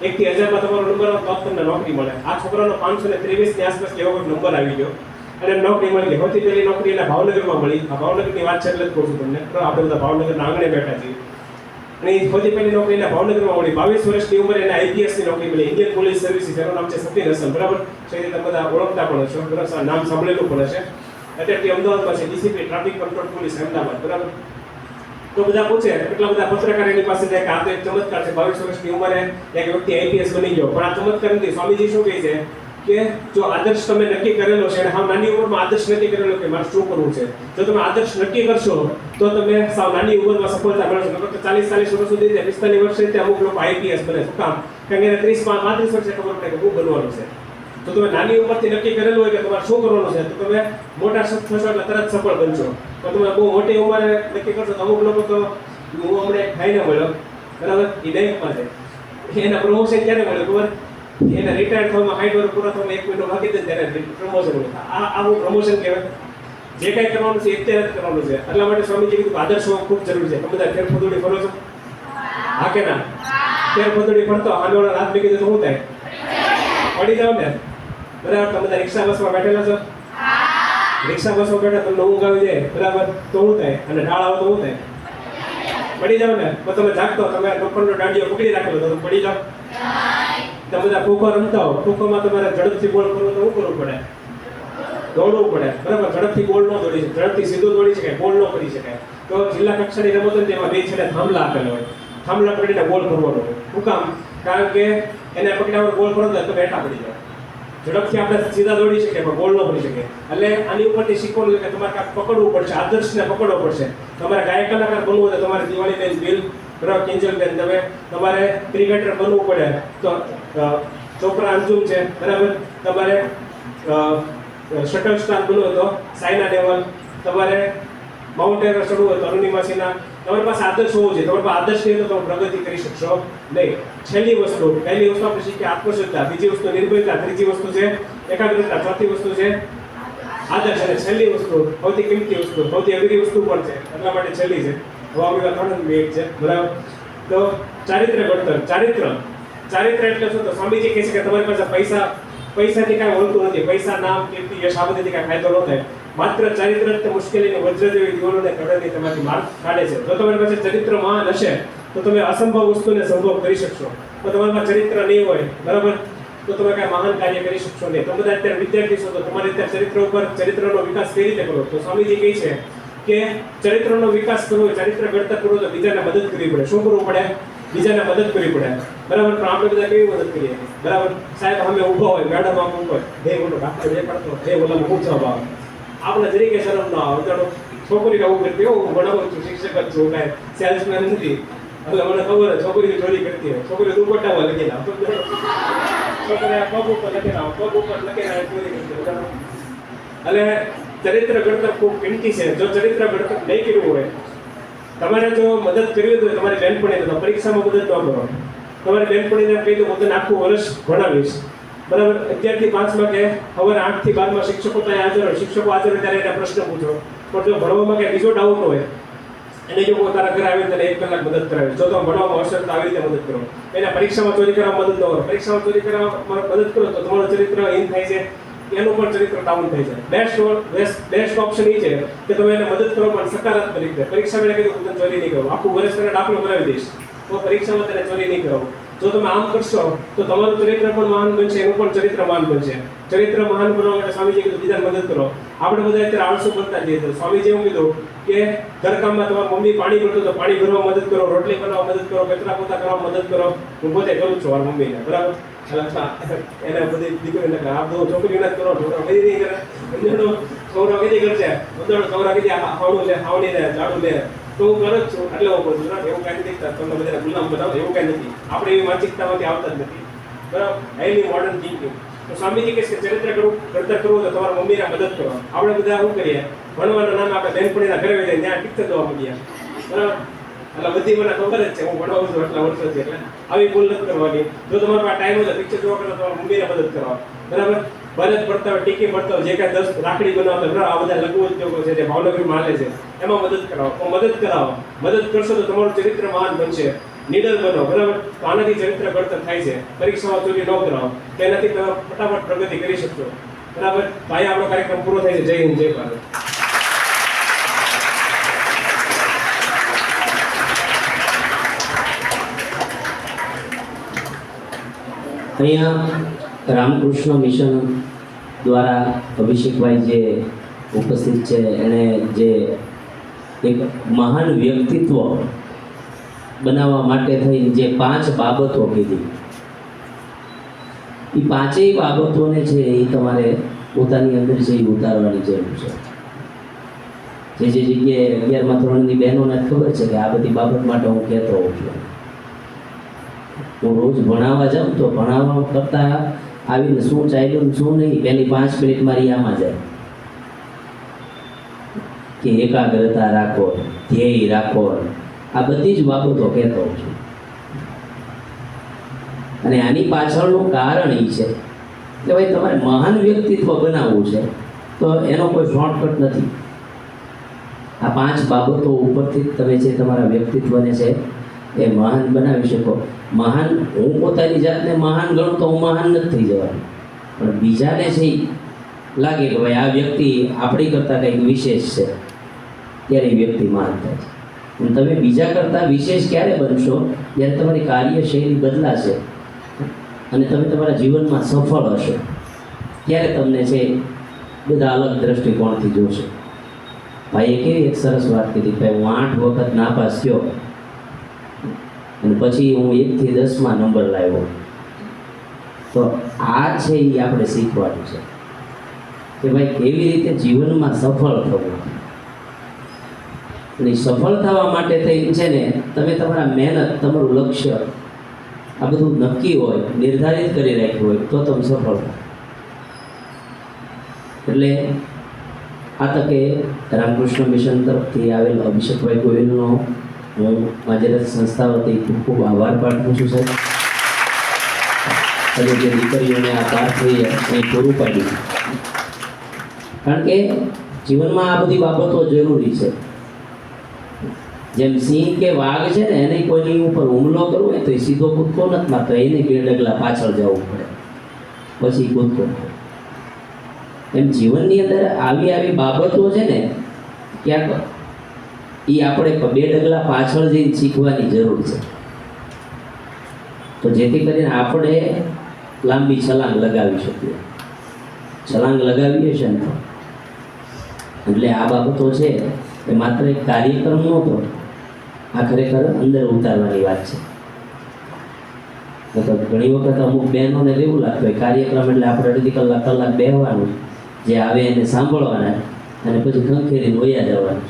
1 થી 1000 માં તમારો નંબર આવે તો તમને નોકરી મળે. આ છોકરાનો 523 ની આસપાસ એવો કોઈ નંબર આવી ગયો અને નોકરી મળી ગઈ. સૌથી પહેલી નોકરી એને ભાવનગરમાં મળી. આ ભાવનગરની વાત છે એટલે જ કહું છું તમને. આપણે બધા ભાવનગરના આંગણે બેઠા છીએ. અને એ સૌથી પહેલી નોકરી એને ભાવનગરમાં મળી. 22 વર્ષની ઉંમરે એને IPS ની નોકરી મળી. Indian police services. એનું નામ છે સતીન હસન, બરાબર. શરીર તમે બધા ઓળખતા પણ હશો, બરાબર. નામ સાંભળેલું પણ હશે. અત્યારે અમદાવાદમાં છે, DCP traffic control police Ahmedabad, બરાબર. તો બધા પૂછે, કેટલા બધા પત્રકાર એની પાસે જાય કે આ તો એક ચમત્કાર છે. 22 વર્ષની ઉંમરે એક વ્યક્તિ IPS બની ગયો. પણ આ ચમત્કાર નથી. સ્વામીજી શું કહે છે કે જો આદર્શ તમે નક્કી કરેલો છે અને હા નાની ઉંમરમાં આદર્શ નક્કી કરેલો કે મારે શું કરવું છે, જો તમે આદર્શ નક્કી કરશો તો તમે સાવ નાની ઉંમરમાં સફળતા મેળવશો. નકર 40 વર્ષ સુધી 45 વર્ષે અમુક લોકો IPS બને. શું કામ? કારણ કે એને 30-35 વર્ષે ખબર પડે કે શું બનવાનું છે. તો તમે નાની ઉંમરથી નક્કી કરેલું હોય કે તમારે શું કરવાનું છે, તો તમે મોટા થશો એટલે તરત સફળ બનશો. પણ તમે બહુ મોટી ઉંમરે નક્કી કરશો તો અમુક લોકો તો હું હમણાં ખાઈને મળ્યો, બરાબર. એ બેંકમાં છે, એના પ્રમોશન ક્યારે મળ્યું ખબર? એને રિટાયર થવામાં 60 વર્ષ પૂરા થવામાં 1 મહિનો બાકી થાય ત્યારે પ્રમોશન મળે. આવું પ્રમોશન કહેવાય. જે કાંઈ કરવાનું છે અત્યારે જ કરવાનું છે. એટલા માટે સ્વામીજી કીધું આદર્શ હોવો ખૂબ જરૂરી છે. તમે બધા ફેરફદોડી ફરો છો? હા કે ના? ફેરફદોડી ફરતો આંદોલન હાથ મૂકી દે તો શું થાય? પડી જાવ ને, બરાબર. તમે બધા રિક્ષા બસમાં બેઠેલા છો? રિક્ષા બસમાં બેઠા તમને ઊંઘ આવી જાય, બરાબર, તો શું થાય? અને ઢાળ આવે તો શું થાય? પડી જાવ ને. પણ તમે જાગતો, તમે લોખંડનો દાંડીઓ પકડી રાખેલો તો તમે પડી જાવ. તમે બધા ખોખો રમતા હો, ખોખોમાં તમારે ઝડપથી બોલ કરવો તો શું કરવું પડે? દોડવું પડે, બરાબર. ઝડપથી બોલ ન દોડી શકે, ઝડપથી સીધું દોડી શકાય, બોલ ન કરી શકાય. તો જિલ્લા કક્ષાની રમતો ને તેમાં 2 છેડે થાંભલા આપેલા હોય. થાંભલા પકડીને બોલ કરવાનો હોય. શું કામ? કારણ કે એને પકડ્યા વગર બોલ કરો તો બેઠા પડી જાય. ઝડપથી આપણે સીધા દોડી શકીએ પણ બોલ ન કરી શકીએ. એટલે આની ઉપરથી શીખવાનું કે તમારે કાંઈક પકડવું પડશે, આદર્શને પકડવો પડશે. તમારે ગાયક કલાકાર બનવું હોય તો તમારે દિવાળીબેન બિલ, બરાબર, કિંજલબેન, તમારે ક્રિકેટર બનવું પડે તો ચોપરા અંજુમ છે, બરાબર. તમારે શટલ સ્ટાર બનવું હોય તો સાયના નેહવાલ. તમારે માઉન્ટ એવરેસ્ટ ચડવું હોય તો અરુણિમા સિન્હા. તમારી પાસે આદર્શ હોવો જોઈએ. તમારી પાસે આદર્શ નહીં તો તમે પ્રગતિ કરી શકશો નહીં. છેલ્લી વસ્તુ, પહેલી વસ્તુ આપણે શીખીએ આત્મશ્રદ્ધા, બીજી વસ્તુ નિર્ભયતા, ત્રીજી વસ્તુ છે એકાગ્રતા, ચોથી વસ્તુ છે આદર્શ અને છેલ્લી વસ્તુ સૌથી કિંમતી વસ્તુ, સૌથી અઘરી વસ્તુ પણ છે, એટલા માટે છેલ્લી છે હવામી વાતાવરણ એક છે બરાબર. તો ચારિત્ર ઘડતર, ચારિત્ર એટલે શું? તો સ્વામીજી કહે છે કે તમારી પાસે પૈસાથી કાંઈ મળતું નથી. પૈસા, નામ, કીર્તિ, યશ આ બધીથી કાંઈ ફાયદો ન થાય. માત્ર ચારિત્ર જ મુશ્કેલીની વજ્ર જેવી દિવાલોને કડરની તમારી માર્ગ કાઢે છે. જો તમારી પાસે ચરિત્ર મહાન હશે તો તમે અસંભવ વસ્તુને સંભવ કરી શકશો. તો તમારી પાસે ચરિત્ર નહીં હોય બરાબર તો તમે કાંઈ મહાન કાર્ય કરી શકશો નહીં. તો બધા અત્યારે વિદ્યાર્થી છો તો તમારે અત્યારે ચરિત્ર ઉપર ચરિત્રનો વિકાસ કઈ રીતે કરો? તો સ્વામીજી કહે છે કે ચરિત્રનો વિકાસ કરવો, ચરિત્ર ઘડતર કરવો તો બીજાને મદદ કરવી પડે. શું કરવું પડે? બીજાને મદદ કરવી પડે બરાબર. પણ આપણે બધા કેવી મદદ કરીએ બરાબર? સાહેબ અમે ઊભા હોય, મેડમ આમ ઉપર, હે બોલો ડાક્ટર જે પડતો, હે ઓલામાં હું જવાબ આવે. આપણે જરીકે શરમ ના આવે. જાણો છોકરી આવું કરતી હોય, હું ભણાવું છું, શિક્ષક જ છું, કાંઈ સેલ્સમેન નથી. એટલે મને ખબર છે છોકરી ચોરી કરતી હોય, છોકરી દુપટ્ટામાં લખી નાખો, છોકરી પગ ઉપર લખી નાખો, પગ ઉપર લખી નાખે ચોરી કરતી હોય. એટલે ચરિત્ર ઘડતર ખૂબ કિંમતી છે. જો ચરિત્ર ઘડતર નહીં કર્યું હોય, તમારે જો મદદ કરવી હોય તમારી બહેનપણીને, તો પરીક્ષામાં મદદ ન કરો. તમારી બહેનપણીને કહી દો હું તને આખું વર્ષ ભણાવીશ બરાબર. 11 થી 5 કે સવારે 8 થી 12 શિક્ષકો ત્યાં હાજર હોય, શિક્ષકો હાજર હોય ત્યારે એને પ્રશ્ન પૂછો. પણ જો ભણવામાં કંઈ બીજો ડાઉટ હોય એને જો કોઈ તારા ઘરે આવીને તને 1 કલાક મદદ કરાવે, જો તમે ભણવામાં હોશિયાર તો આવી રીતે મદદ કરો. એને પરીક્ષામાં ચોરી કરવા મદદ ન કરો. પરીક્ષામાં ચોરી કરવા મદદ કરો તો તમારું ચરિત્ર હીન થાય છે, એનું પણ ચરિત્ર ડાઉન થાય છે. બેસ્ટ ઓપ્શન એ છે કે તમે એને મદદ કરો પણ સકારાત્મક રીતે. પરીક્ષામાં એને કીધું હું ચોરી નહીં કરું, આખું વર્ષ તને દાખલો કરાવી દઈશ, તો પરીક્ષામાં તને ચોરી નહીં કરાવું. જો તમે આમ કરશો તો તમારું ચરિત્ર પણ મહાન બનશે, એનું પણ ચરિત્ર મહાન બનશે. ચરિત્ર મહાન બનવા માટે સ્વામીજી કીધું બીજાને મદદ કરો. આપણે બધા અત્યારે આળસુ બનતા જઈએ. તો સ્વામીજી એવું કીધું કે ઘરકામમાં તમારી મમ્મી પાણી ભરતું તો પાણી ભરવા મદદ કરો, રોટલી બનાવવા મદદ કરો, કચરા પોતા કરવા મદદ કરો. હું પોતે કરું છું મારા મમ્મીને બરાબર. એને બધી દીકરીને આ બધું છોકરીને જ કરો, છોકરા કઈ નહીં કરે. છોકરા કઈ કરશે, બધા છોકરા કઈ ખાવડું લે, ખાવડી લે, ઝાડુ લે, તો હું કરું જ છું. એટલે હું કરું છું. એવું કાંઈ નથી દેખતા તમને બધાને ગુલામ બનાવો, એવું કાંઈ નથી. આપણે એવી માનસિકતામાંથી આવતા જ નથી બરાબર. Highly modern thinking. તો સ્વામીજી કહે છે ચરિત્ર ઘડતર કરવું તો તમારા મમ્મીને મદદ કરો. આપણે બધા શું કરીએ? ભણવાના નામે આપણે બહેનપણીના ઘરે જઈએ, ત્યાં પિક્ચર જોવા મળીએ બરાબર. એટલે બધી મને ખબર જ છે, હું ભણાવું છું એટલા વર્ષોથી, એટલે આવી ભૂલ નથી કરવાની. જો તમારા પાસે ટાઈમ હોય પિક્ચર જોવા કરો, તમારા મમ્મીને મદદ કરવા બરાબર. ભરત પડતા હોય, ટીકી પડતા હોય, જે કાંઈ 10 રાખડી બનાવતા બરાબર, આ બધા લઘુ ઉદ્યોગો છે જે ભાવનગરમાં હાલે છે, એમાં મદદ કરાવો. મદદ કરશો તો તમારું ચરિત્ર મહાન બનશે. નીડર બનો બરાબર. તો આનાથી ચરિત્ર ઘડતર થાય છે. પરીક્ષામાં ચોરી ન કરાવો, તેનાથી તમે ફટાફટ પ્રગતિ કરી શકશો બરાબર. તો અહીંયા આપણો કાર્યક્રમ પૂરો થાય છે. જય હિન્દ, જય ભારત. અહીંયા રામકૃષ્ણ મિશન દ્વારા અભિષેકભાઈ જે ઉપસ્થિત છે એણે જે એક મહાન વ્યક્તિત્વ બનાવવા માટે થઈ જે 5 બાબતો કીધી, એ 5 બાબતોને છે એ તમારે પોતાની અંદર છે એ ઉતારવાની જરૂર છે. જે જગ્યાએ 11મા ધોરણની બહેનોને ખબર છે કે આ બધી બાબત માટે હું કહેતો હોઉં છું. હું રોજ ભણાવવા જાઉં તો ભણાવવા કરતાં આવીને શું ચાલ્યું શું નહીં પહેલી 5 મિનિટ મારી આમાં જાય કે એકાગ્રતા રાખો, ધ્યેય રાખો, આ બધી જ બાબતો કહેતો હોઉં છું. અને આની પાછળનું કારણ એ છે કે ભાઈ તમારે મહાન વ્યક્તિત્વ બનાવવું છે તો એનો કોઈ શોર્ટકટ નથી. આ 5 બાબતો ઉપરથી તમે જે તમારા વ્યક્તિત્વને છે એ મહાન બનાવી શકો. મહાન હું પોતાની જાતને મહાન ગણું તો હું મહાન નથી થઈ જવાનું, પણ બીજાને છે લાગે કે ભાઈ આ વ્યક્તિ આપણી કરતાં કંઈક વિશેષ છે ત્યારે એ વ્યક્તિ મહાન થાય છે. અને તમે બીજા કરતાં વિશેષ ક્યારે બનશો? જ્યારે તમારી કાર્યશૈલી બદલાશે અને તમે તમારા જીવનમાં સફળ હશો ત્યારે તમને છે બધા અલગ દ્રષ્ટિકોણથી જોશે. ભાઈએ કેવી એક સરસ વાત કીધી, ભાઈ હું 8 વખત નાપાસ થયો અને પછી હું 1 થી 10માં નંબર લાવ્યો. તો આ છે એ આપણે શીખવાનું છે કે ભાઈ કેવી રીતે જીવનમાં સફળ થવું. અને સફળ થવા માટે થઈ છે ને તમે તમારા મહેનત, તમારું લક્ષ્ય આ બધું નક્કી હોય, નિર્ધારિત કરી રાખ્યું હોય તો તમે સફળ થાવ. એટલે આ તકે રામકૃષ્ણ મિશન તરફથી આવેલ અભિષેકભાઈ ગોહિલનો હું માજરત સંસ્થા વતી ખૂબ ખૂબ આભાર પાઠવું છું સાહેબ. અને જે દીકરીઓને આ પાઠ એ પૂરું પાડ્યું, કારણ કે જીવનમાં આ બધી બાબતો જરૂરી છે. જેમ સિંહ કે વાઘ છે ને, એને કોઈની ઉપર હુમલો કરવો હોય તો એ સીધો કૂદકો નથી મારતો, એને 2 ડગલા પાછળ જવું પડે પછી કૂદકો. એમ જીવનની અંદર આવી આવી બાબતો છે ને, ક્યાંક એ આપણે 2 ડગલા પાછળ જઈને શીખવાની જરૂર છે. તો જેથી કરીને આપણે લાંબી છલાંગ લગાવી શકીએ. છલાંગ લગાવીએ છે ને, એટલે આ બાબતો છે એ માત્ર એક કાર્યક્રમ નહોતો, આ ખરેખર અંદર ઉતારવાની વાત છે. મતલબ ઘણી વખત અમુક બહેનોને એવું લાગતું હોય કાર્યક્રમ એટલે આપણે અડધી કલાક બેહવાનું, જે આવે એને સાંભળવાના અને પછી ખંખેરીને વયા જવાનું.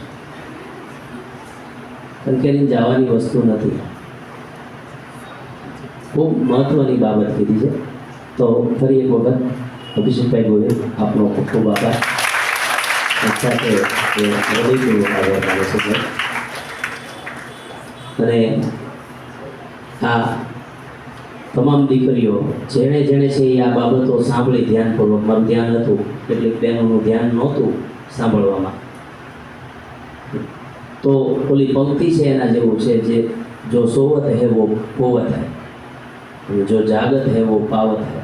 ખંખેરીને જવાની વસ્તુ નથી. ખૂબ મહત્વની બાબત કીધી છે. તો ફરી એક વખત અભિષેકભાઈ ગોહિલ, આપનો ખૂબ ખૂબ આભાર. સાથે હૃદયપૂર્વક આભાર માનું છું. અને આ તમામ દીકરીઓ જેણે જેણે છે એ આ બાબતો સાંભળી ધ્યાનપૂર્વક, મારું ધ્યાન હતું કેટલીક બહેનોનું ધ્યાન નહોતું સાંભળવામાં, તો ઓલી પંક્તિ છે એના જેવું છે, જે જો સોવત હે વો પોવત હે, જો જાગત હે વો પાવત હે.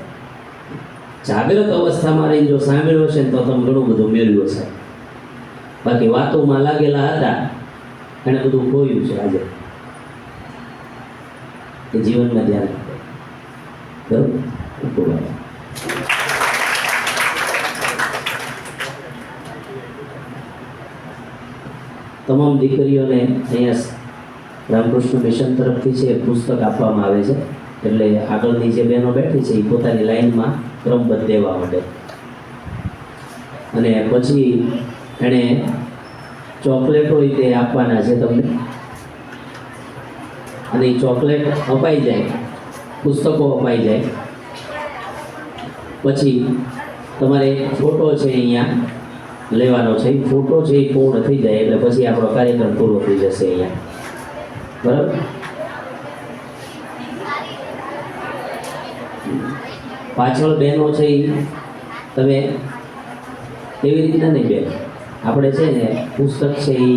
જાગ્રત અવસ્થામાં રહીને જો સાંભળ્યો છે ને તો તમે ઘણું બધું મેળવ્યું છે. બાકી વાતોમાં લાગેલા હતા એને બધું ખોયું છે. આજે એ જીવનમાં ધ્યાન રાખે. બરાબર. તમામ દીકરીઓને અહીંયા રામકૃષ્ણ મિશન તરફથી છે પુસ્તક આપવામાં આવે છે. એટલે આગળની જે બહેનો બેઠી છે એ પોતાની લાઈનમાં ક્રમબદ્ધ દેવા માટે, અને પછી એણે ચોકલેટ હોય તે આપવાના છે તમને, અને એ ચોકલેટ અપાઈ જાય, પુસ્તકો અપાઈ જાય પછી તમારે ફોટો છે અહીંયા લેવાનો છે. ફોટો છે એ પૂર્ણ થઈ જાય એટલે પછી આપણો કાર્યક્રમ પૂરો થઈ જશે અહીંયા. બરાબર. પાછળ બહેનો છે એ તમે એવી રીતના નહીં બેન, આપણે છે ને પુસ્તક છે એ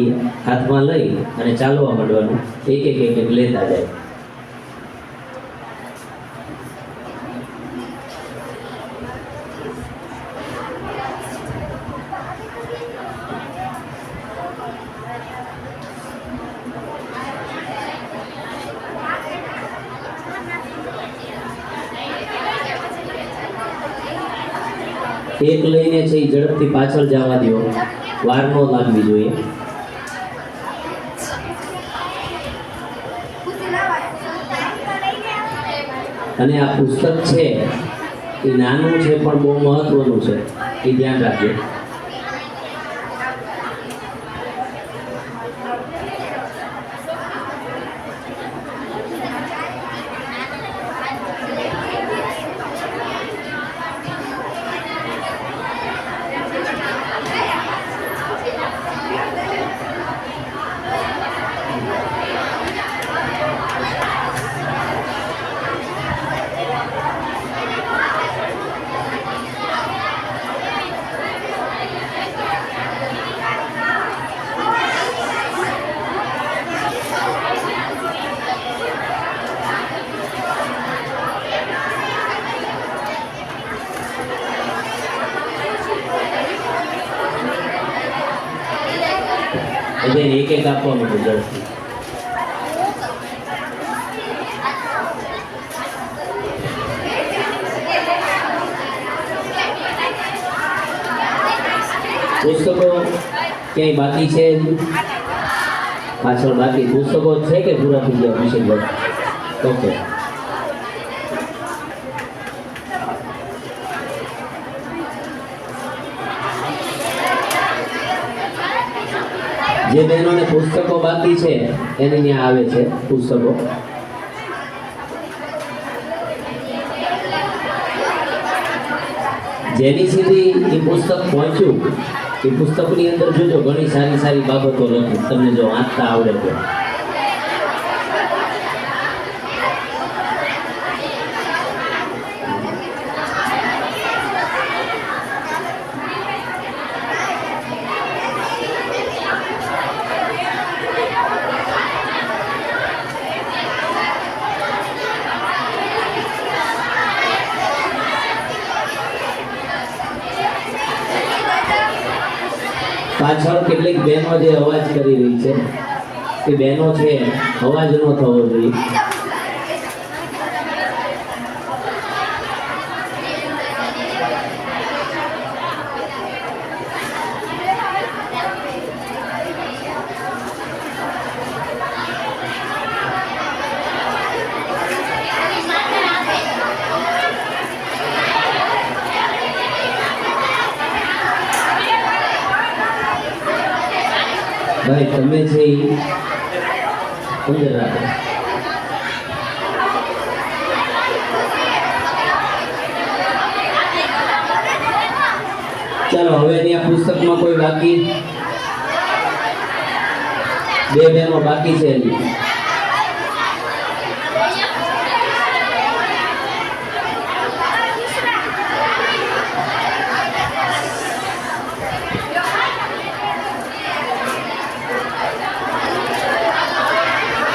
હાથમાં લઈ અને ચાલવા માંડવાનું, એક એક લેતા જાય. એક લઈને છે એ ઝડપથી પાછળ જવા દો, વાર ન લાગવી જોઈએ. અને આ પુસ્તક છે એ નાનું છે પણ બહુ મહત્વનું છે, એ ધ્યાન રાખજો. એટલે એક એક આપવાનું ઝડપથી. પુસ્તકો ક્યાંય બાકી છે? પાછળ બાકી પુસ્તકો છે કે પૂરા થઈ ગયા? અભિષેકભાઈ ઓકે. જે બહેનોને પુસ્તકો બાકી છે એને ત્યાં આવે છે પુસ્તકો. જેની સુધી એ પુસ્તક પહોંચ્યું એ પુસ્તકની અંદર જોજો ઘણી સારી સારી બાબતો લખી, તમને જો વાંચતા આવડે તો. પાછળ કેટલીક બહેનો જે અવાજ કરી રહી છે કે બહેનો છે અવાજ ન થવો જોઈએ. ભાઈ તમે છે ઈ અંદર રાખો. ચાલો હવે અહીંયા પુસ્તકમાં કોઈ બાકી બે બહેનો બાકી છે હજી.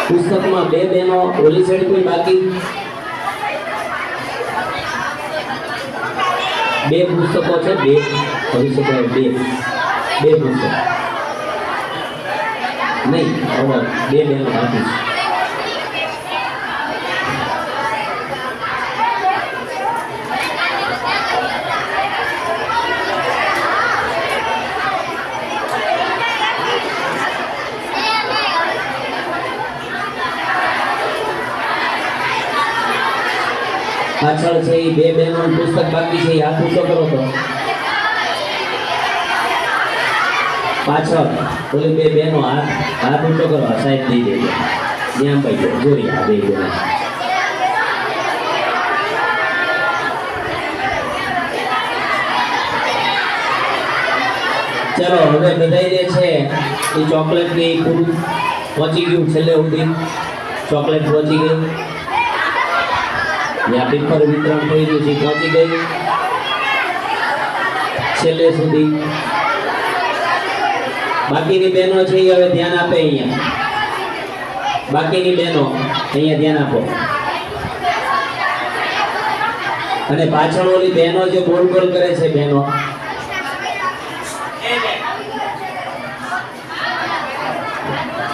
પુસ્તકમાં બે બહેનો ઓલી સાઈડ કોઈ બાકી બે પુસ્તકો છે બે કહી શકાય બે પુસ્તક નહીં હવે બે બહેનો બાકી છે. પાછળ છે એ બે બહેનો પુસ્તક બાકી છે એ હાથ ઊંચો કરો તો પાછળ ઓલી બે બહેનો હાથ ઊંચો કરો સાહેબ દઈ દેજો જ્યાં ભાઈ ગયો જોઈ આ બે બહેનો. ચલો હવે બધાય જે છે એ ચોકલેટ ની પૂરું પહોંચી ગયું છેલ્લે સુધી ચોકલેટ પહોંચી ગઈ ત્યાં પેપર વિતરણ થઈ ગયું છે પહોંચી ગઈ છેલ્લે સુધી. બાકીની બહેનો છે એ હવે ધ્યાન આપે અહીંયા બાકીની બહેનો અહીંયા ધ્યાન આપો અને પાછળ ઓલી બહેનો જે બોલ બોલ કરે છે બહેનો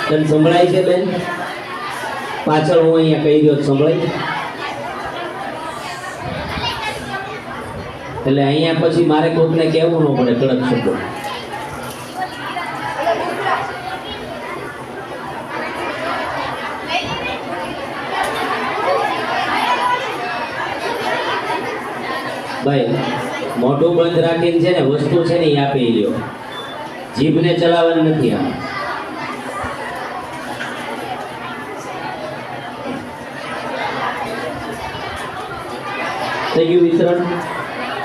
તને સંભળાય છે બેન પાછળ હું અહીંયા કહી દઉં સંભળાય એટલે અહીંયા પછી મારે કોઈકને કહેવું ન પડે કડક શબ્દો. ભાઈ મોઢું બંધ રાખીને છે ને વસ્તુ છે ને એ આપી લ્યો જીભને ચલાવવાની નથી આમ. થઈ ગયું વિતરણ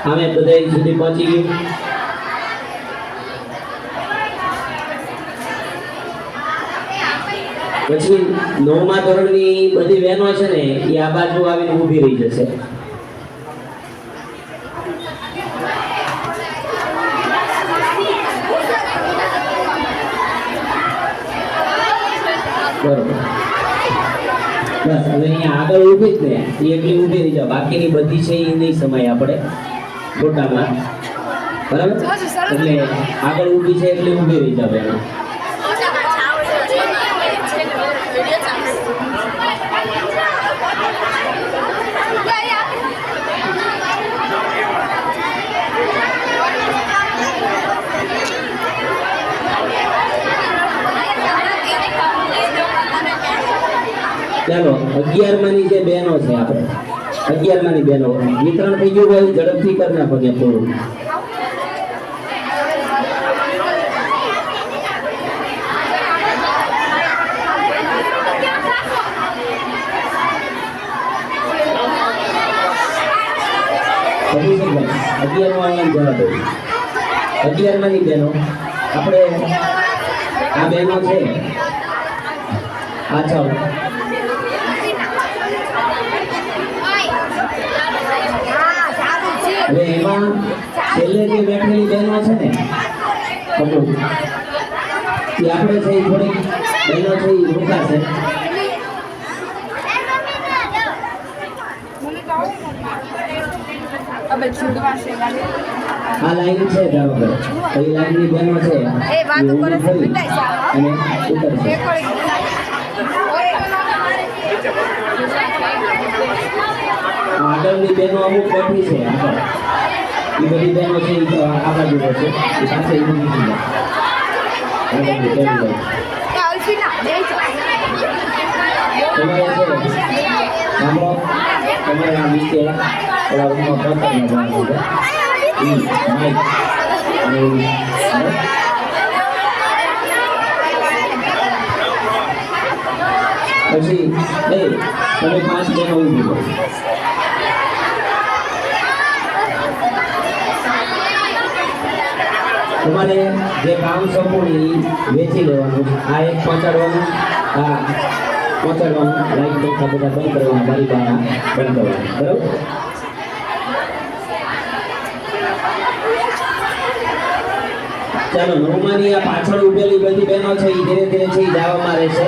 આમે બધા સુધી પહોંચી ગયું. પછી 9મા ધોરણની બધી બહેનો છે ને એ આ બાજુ આવીને ઊભી રહી જશે. બરોબર બસ હવે અહીંયા આગળ ઊભી જ ને એ એટલી ઊભી રહી જાવ બાકીની બધી છે એ નહીં સમય આપણે ફોટામાં બરાબર એટલે આગળ ઊભી છે એટલે ઊભી રહી જાવ એનો. ચાલો 11માની જે બહેનો છે આપણે 11માની બહેનો વિતરણ થઈ ગયું ભાઈ ઝડપથી કરી નાખો ત્યાં થોડું. ભાઈ 11માં જવા દો 11માની બહેનો આપણે આ બહેનો છે પાછળ હવે એમાં છેલ્લે જે બેઠેલી બહેનો છે ને અમુક એ આપણે છે એ થોડીક બહેનો છે એ રોકાશે આ લાઈન છે ધારો કે તો એ લાઈનની બહેનો છે એ વાતો કરે છે ઊભી મિટાઈ છે અને ઉતરશે. આગળની બહેનો અમુક બેઠી છે આગળ. એ બધી બહેનો છે એ તો આ બાજુ રહેશે. એ પાસે એ બધી છે. આગળની બહેનો. તમારે છે સાંભળો, તમારે આ નીચે ઓલા રૂમમાં પથ્થરમાં જવાનું છે. માઇક અને પછી નહીં તમે 5 બહેનો ઊભી કરો. તમારે જે કામ સંપૂર્ણ ઈ વેચી લેવાનું. આ એક પહોંચાડવાનું, આ પહોંચાડવાનું, લાઈટ પંખા બધા બંધ કરવાના, બારી બારણા બંધ કરવાના, બરાબર? ચાલો નવમાની આ પાછળ ઉભેલી બધી બહેનો છે એ ધીરે ધીરે છે એ જવામાં રહેશે.